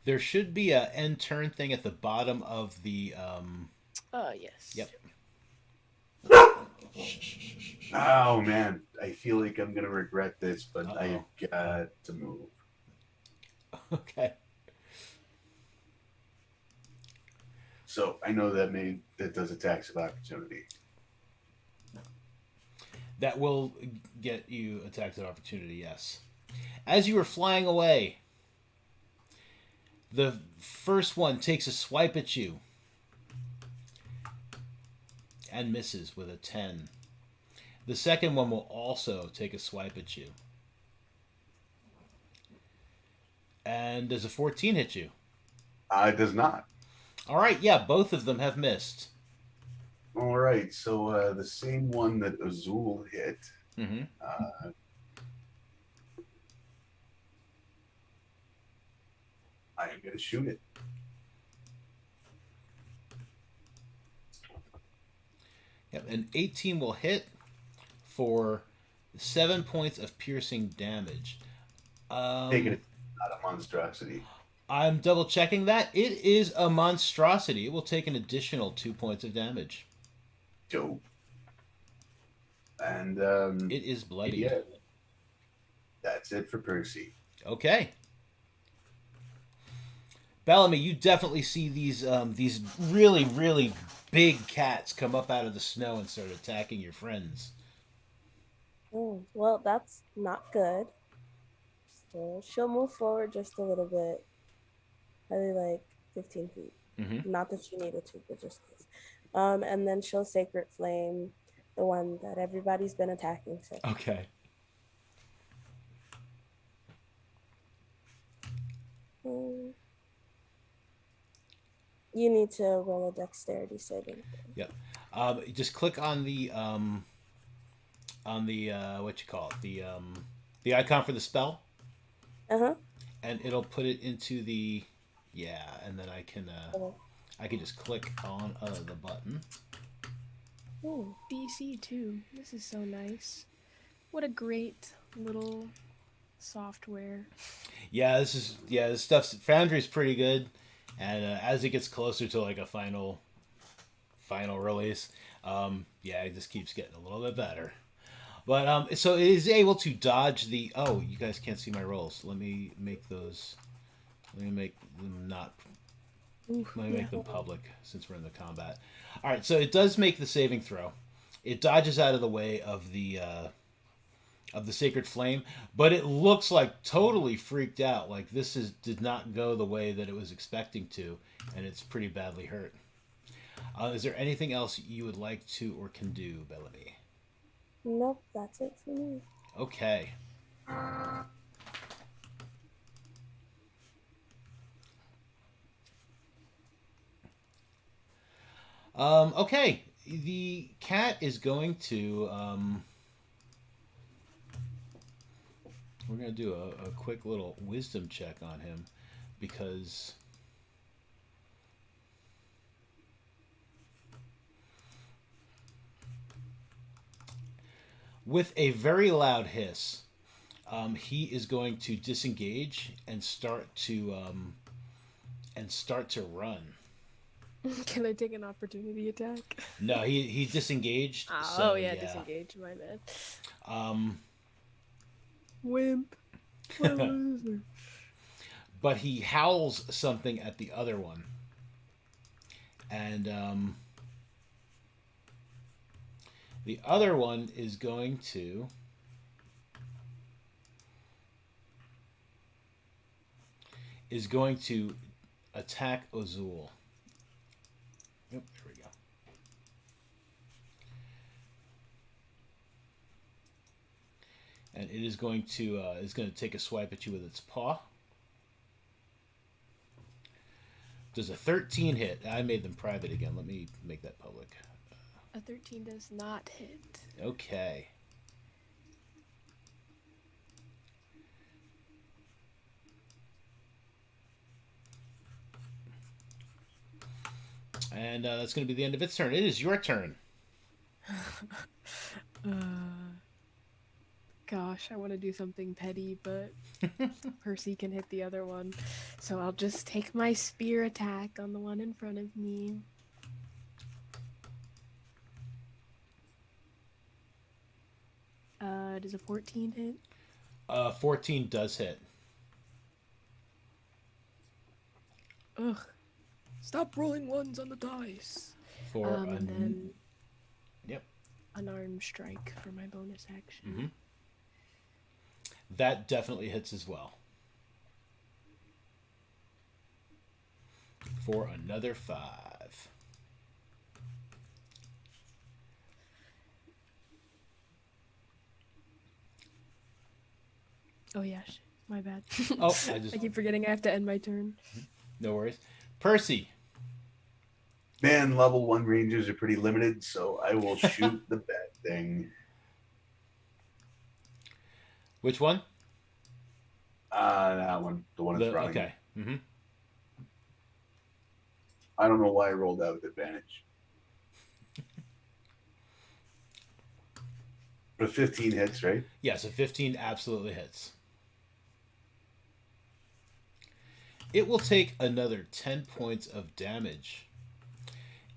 There should be a end turn thing at the bottom of the. Yes. Yep. Oh man, I feel like I'm gonna regret this, but Uh-oh. I've got to move. Okay. So I know that does attacks of opportunity. That will get you attacks of opportunity, yes. As you are flying away, the first one takes a swipe at you and misses with a 10. The second one will also take a swipe at you. And does a 14 hit you? It does not. All right, yeah, both of them have missed. All right, so the same one that Azul hit. Mm-hmm. I am gonna shoot it. Yep, an 18 will hit for 7 points of piercing damage. Taking it, not a monstrosity. I'm double checking that. It is a monstrosity. It will take an additional 2 points of damage. Dope. And It is bloody. yeah, that's it for Percy. Okay. Bellamy, you definitely see these really, really big cats come up out of the snow and start attacking your friends. Well, that's not good. So she'll move forward just a little bit, probably like 15 feet. Mm-hmm. Not that she needed to, but just cause. And then she'll Sacred Flame, the one that everybody's been attacking. So. Okay. You need to roll a dexterity saving. Yep. Just click on the what you call it, the icon for the spell. Uh-huh. And it'll put it into the and then I can just click on the button. Oh, DC too. This is so nice. What a great little software. Yeah, this stuff's Foundry's pretty good, and as it gets closer to like a final release, it just keeps getting a little bit better. But so it is able to dodge the. Oh, you guys can't see my rolls. Let me make them not. Let me make them public since we're in the combat. All right, so it does make the saving throw. It dodges out of the way of the of the sacred flame, but it looks like totally freaked out. Like this is did not go the way that it was expecting to, and it's pretty badly hurt. Is there anything else you would like to or can do, Bellamy? Nope, that's it for me. Okay. Okay. The cat is going to. We're going to do a quick little wisdom check on him because. With a very loud hiss, he is going to disengage and start to run. Can I take an opportunity attack? No, he disengaged. Oh yeah, disengage. My bad. Wimp. But he howls something at the other one, and the other one is going to attack Ozul. Yep, there we go. And it is going to take a swipe at you with its paw. Does a 13 hit? I made them private again. Let me make that public. A 13 does not hit. Okay. And that's going to be the end of its turn. It is your turn. Gosh, I want to do something petty, but Percy can hit the other one. So I'll just take my spear attack on the one in front of me. Does a 14 hit? 14 does hit. Ugh. Stop rolling ones on the dice. And then yep, unarmed strike for my bonus action. Mm-hmm. That definitely hits as well. For another 5. Oh yeah, my bad. Oh, I keep forgetting I have to end my turn. No worries. Percy. Man, level 1 rangers are pretty limited, so I will shoot the bad thing. Which one? That one. The one that's running. Okay. Mm-hmm. I don't know why I rolled out with advantage. But 15 hits, right? Yes, a 15 absolutely hits. It will take another 10 points of damage.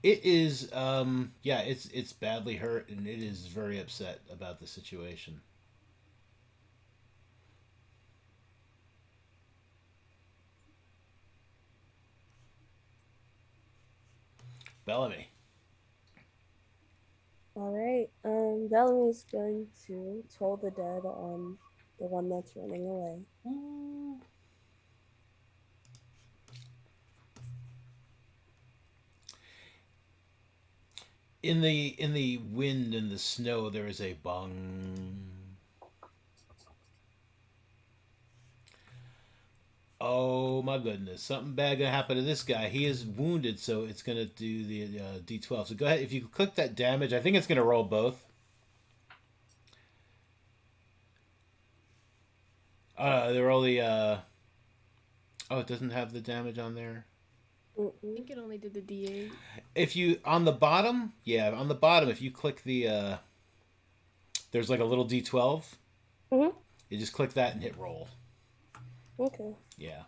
It is, it's badly hurt, and it is very upset about the situation. Bellamy. All right. Bellamy's going to toll the dead on the one that's running away. In the wind and the snow, there is a bong. Oh my goodness! Something bad gonna happen to this guy. He is wounded, so it's gonna do the D12. So go ahead. If you click that damage, I think it's gonna roll both. They roll the. Oh, it doesn't have the damage on there. I think it only did the D8. If you on the bottom, if you click the there's like a little D12. Mm-hmm. You just click that and hit roll. Okay. Yeah.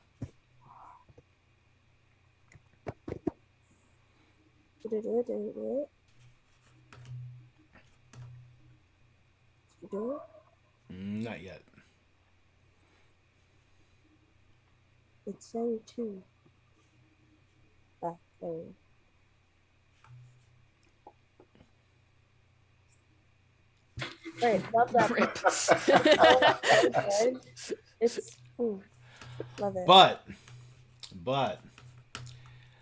Did it do it? Not yet. It's saying 2. Ah, there we go. Great, love that. Rip. So good. It's love it. But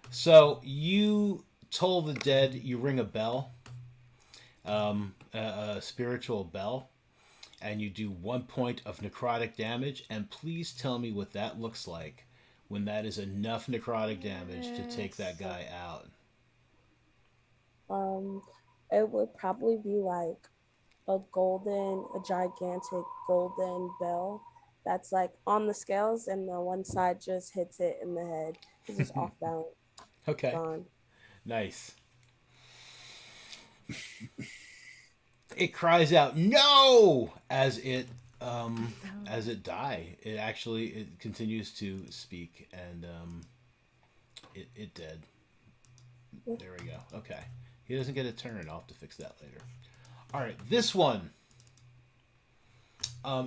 so you toll the dead. You ring a bell, a spiritual bell, and you do 1 point of necrotic damage. And please tell me what that looks like when that is enough necrotic damage to take that guy out. It would probably be like a gigantic golden bell that's like on the scales, and the one side just hits it in the head. It's just off balance, Okay, gone. nice. It cries out "No!" as it die. It continues to speak, and it dead. There we go. Okay, he doesn't get a turn. I'll have to fix that later. All right, this one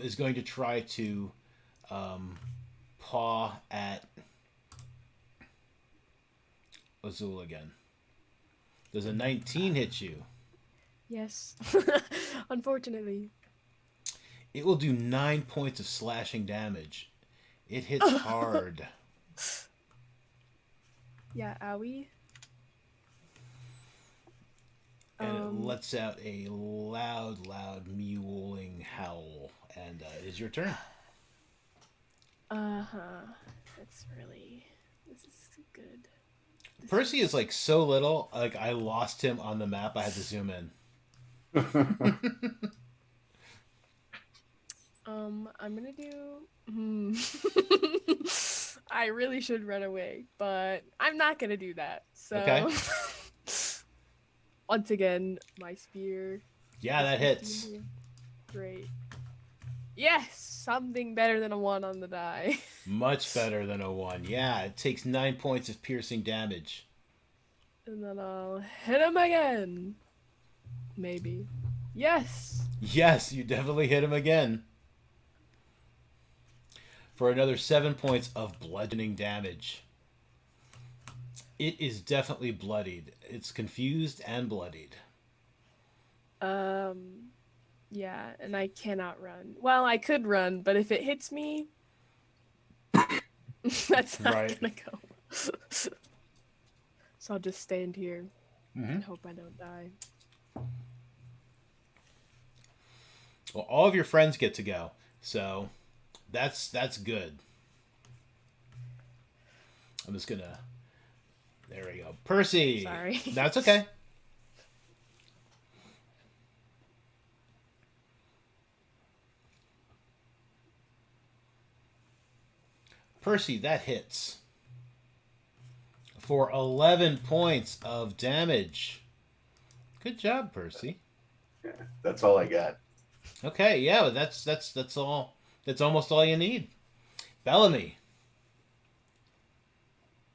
is going to try to paw at Azul again. Does a 19 hit you? Yes. Unfortunately. It will do 9 points of slashing damage. It hits hard. Yeah, owie. And it lets out a loud mewling howl. And it is your turn. This is good. Percy is like so little, like I lost him on the map. I had to zoom in. I'm gonna do. I really should run away, but I'm not gonna do that. So, Okay. Once again, my spear. Yeah, that hits. Great. Yes, something better than a 1 on the die. Much better than a 1. Yeah, it takes 9 points of piercing damage. And then I'll hit him again. Maybe. Yes. Yes, you definitely hit him again. For another 7 points of bludgeoning damage. It is definitely bloodied. It's confused and bloodied. Yeah, and I cannot run. Well, I could run, but if it hits me, that's not gonna go. So I'll just stand here and hope I don't die. Well, all of your friends get to go, so that's good. I'm just gonna. There we go, Percy. Sorry. That's okay. Percy, that hits for 11 points of damage. Good job, Percy. That's all I got. Okay, yeah, that's all. That's almost all you need. Bellamy.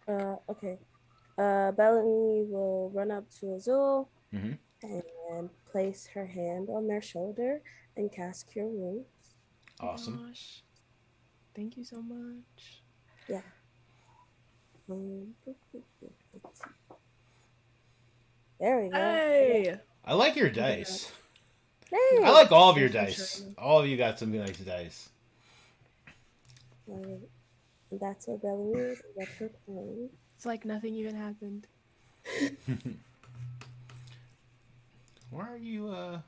Okay. Bellamy will run up to Azul and place her hand on their shoulder and cast Cure Wounds. Awesome. Gosh. Thank you so much. Yeah. There we go. Hey! I like your dice. Hey! I like all of your dice. All of you got some nice dice. That's what Bellamy is. That's her turn. It's like nothing even happened. Why are you, I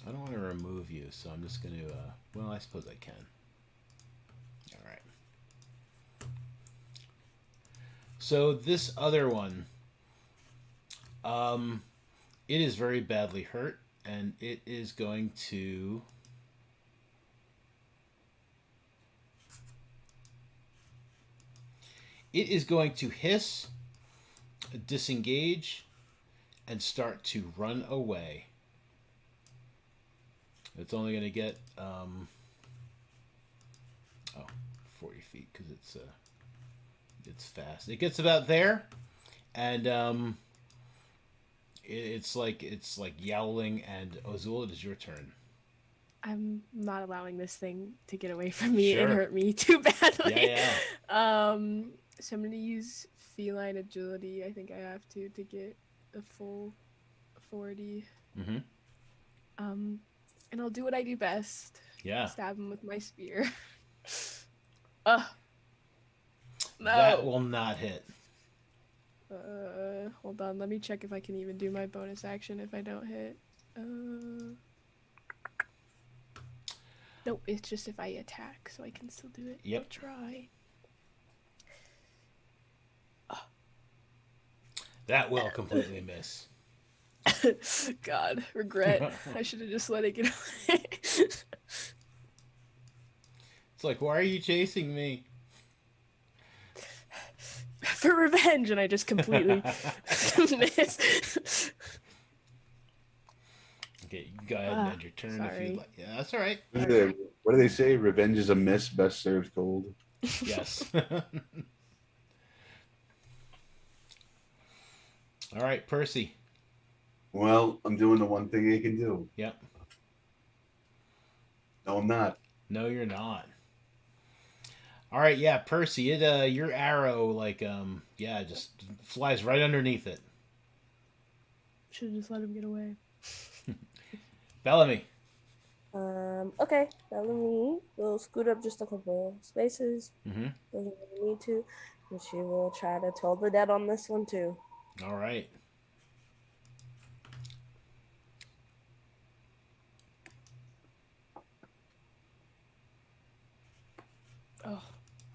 don't want to remove you, so I'm just going to, well, I suppose I can. Alright. So this other one, it is very badly hurt, and it is going to... It is going to hiss, disengage, and start to run away. It's only going to get 40 feet because it's fast. It gets about there, and it's like yowling. And Ozul, it is your turn. I'm not allowing this thing to get away from me and Sure. hurt me too badly. Yeah. So I'm gonna use feline agility. I think I have to get a full 40. And I'll do what I do best. Yeah. Stab him with my spear. No. That will not hit. Hold on. Let me check if I can even do my bonus action if I don't hit. Nope, it's just if I attack, so I can still do it. Yep. I'll try. That will completely miss. God, regret. I should have just let it get away. It's like, why are you chasing me? For revenge, and I just completely miss. Okay, you go ahead and end your turn if sorry. you'd like. Yeah, that's all right. What do they say? Revenge is a miss, best served cold. Yes. All right, Percy. Well, I'm doing the one thing I can do. Yep. No, I'm not. No, you're not. All right, yeah, Percy. It your arrow just flies right underneath it. Should have just let him get away. Bellamy. Okay. Bellamy will scoot up just a couple spaces. Mm-hmm. Doesn't really need to. And she will try to toll the dead on this one too. All right. Oh,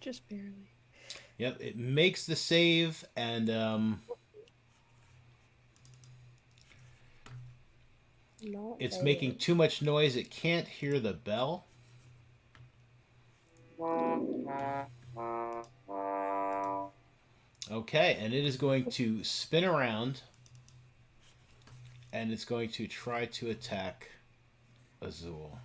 just barely. Yep, it makes the save, and it's very. making too much noise. It can't hear the bell. Okay, and it is going to spin around, and it's going to try to attack Azul.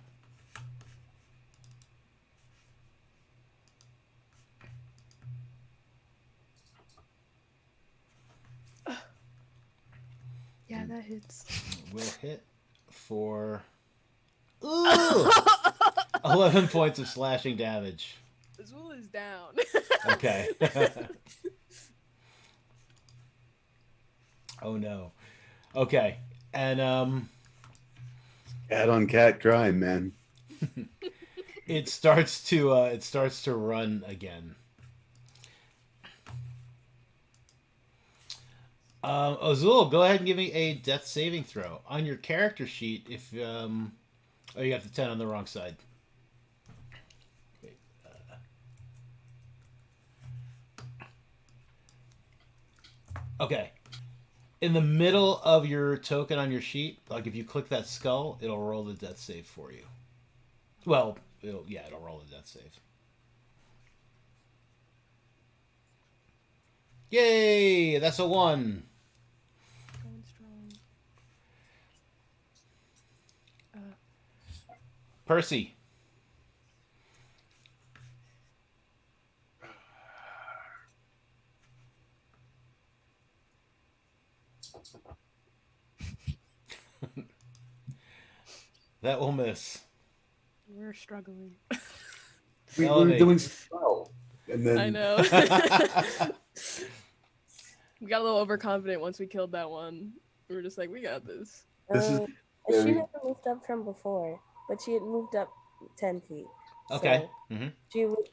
Yeah, that hits. Will hit for 11 points of slashing damage. Azul is down. Okay. Oh no. Okay, and Cat on cat crime, man. it starts to run again. Azul, go ahead and give me a death saving throw on your character sheet. If oh, you got the 10 on the wrong side. Wait, okay. In the middle of your token on your sheet, like if you click that skull, it'll roll the death save for you. Well, it'll roll the death save. Yay! That's a 1. Going strong. Percy. That will miss. We're struggling. We were doing well, and then I know. We got a little overconfident once we killed that one. We were just like, we got this. This is She very- never moved up from before, but she had moved up 10 feet. Okay. So Mm-hmm. she would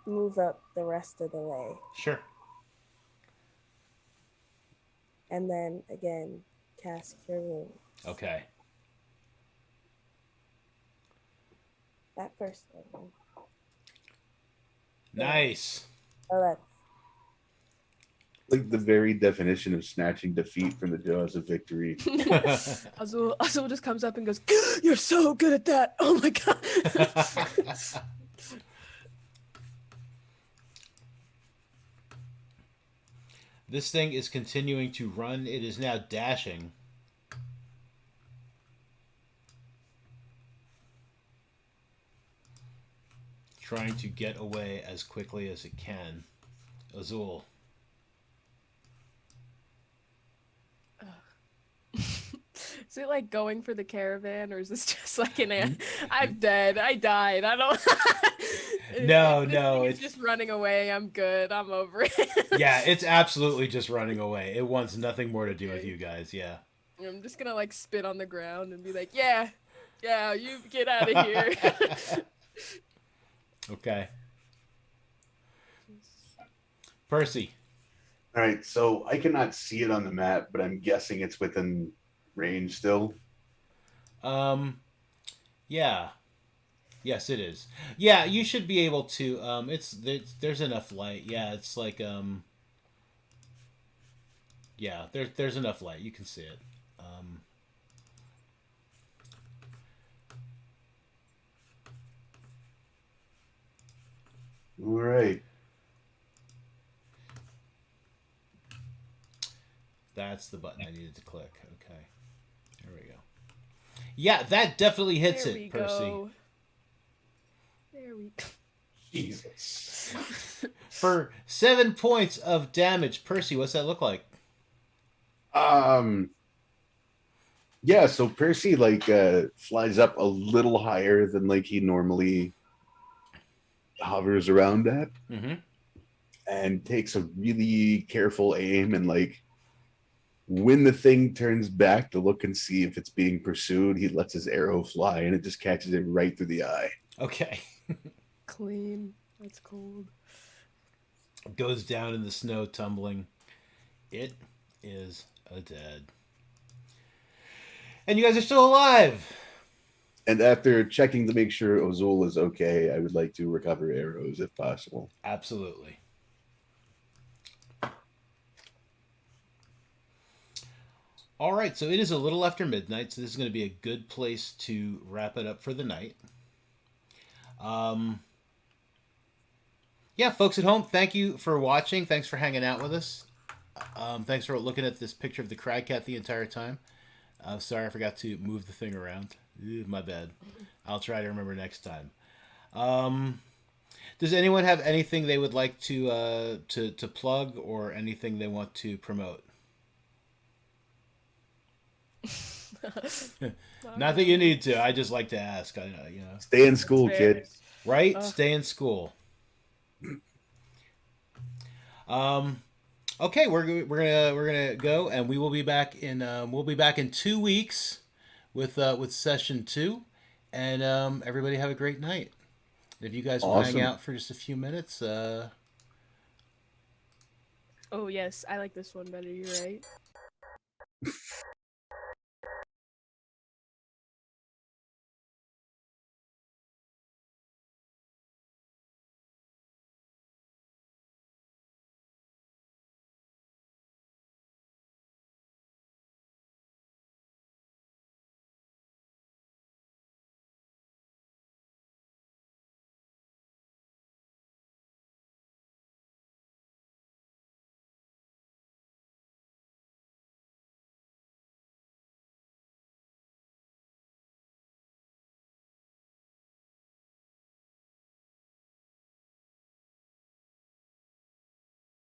move up the rest of the way. Sure. And then again, cast Cure Wounds. Okay. That first one. Nice. Oh, that's like the very definition of snatching defeat from the jaws of victory. Azul just comes up and goes, "You're so good at that! Oh my god!" This thing is continuing to run. It is now dashing. Trying to get away as quickly as it can. Azul. Is it like going for the caravan, or is this just like an? I'm dead. I died. I don't. No, If this no, thing is it's just running away. I'm good. I'm over it. yeah, it's absolutely just running away. It wants nothing more to do with you guys. Yeah. I'm just gonna like spit on the ground and be like, yeah, you get out of here. Okay. Percy. All right, so I cannot see it on the map, but I'm guessing it's within range still. Yeah. Yes, it is. Yeah, you should be able to. There's enough light. Yeah, it's like Yeah, there's enough light. You can see it. All right. That's the button I needed to click. Okay. There we go. Yeah, that definitely hits There it, we Percy. go. There we go. Jesus. For 7 points of damage, Percy, what's that look like? Yeah, so Percy like flies up a little higher than like he normally hovers around at, Mm-hmm. and takes a really careful aim, and like when the thing turns back to look and see if it's being pursued, he lets his arrow fly and it just catches it right through the eye. Okay. Clean. That's cold. Goes down in the snow, tumbling. It is a dead. And you guys are still alive. And after checking to make sure Ozul is okay, I would like to recover arrows if possible. Absolutely. All right, so it is a little after midnight, so this is going to be a good place to wrap it up for the night. Yeah, folks at home, thank you for watching. Thanks for hanging out with us. Thanks for looking at this picture of the Cragcat the entire time. Sorry, I forgot to move the thing around. My bad. I'll try to remember next time. Does anyone have anything they would like to plug or anything they want to promote? Not that you need to. I just like to ask. Stay in school, That's fair. kids. Right? Stay in school. Okay, we're gonna go, and we will be back in 2 weeks with session 2, and everybody have a great night. If you guys will hang Awesome. out for just a few minutes. Oh yes, I like this one better. You're right.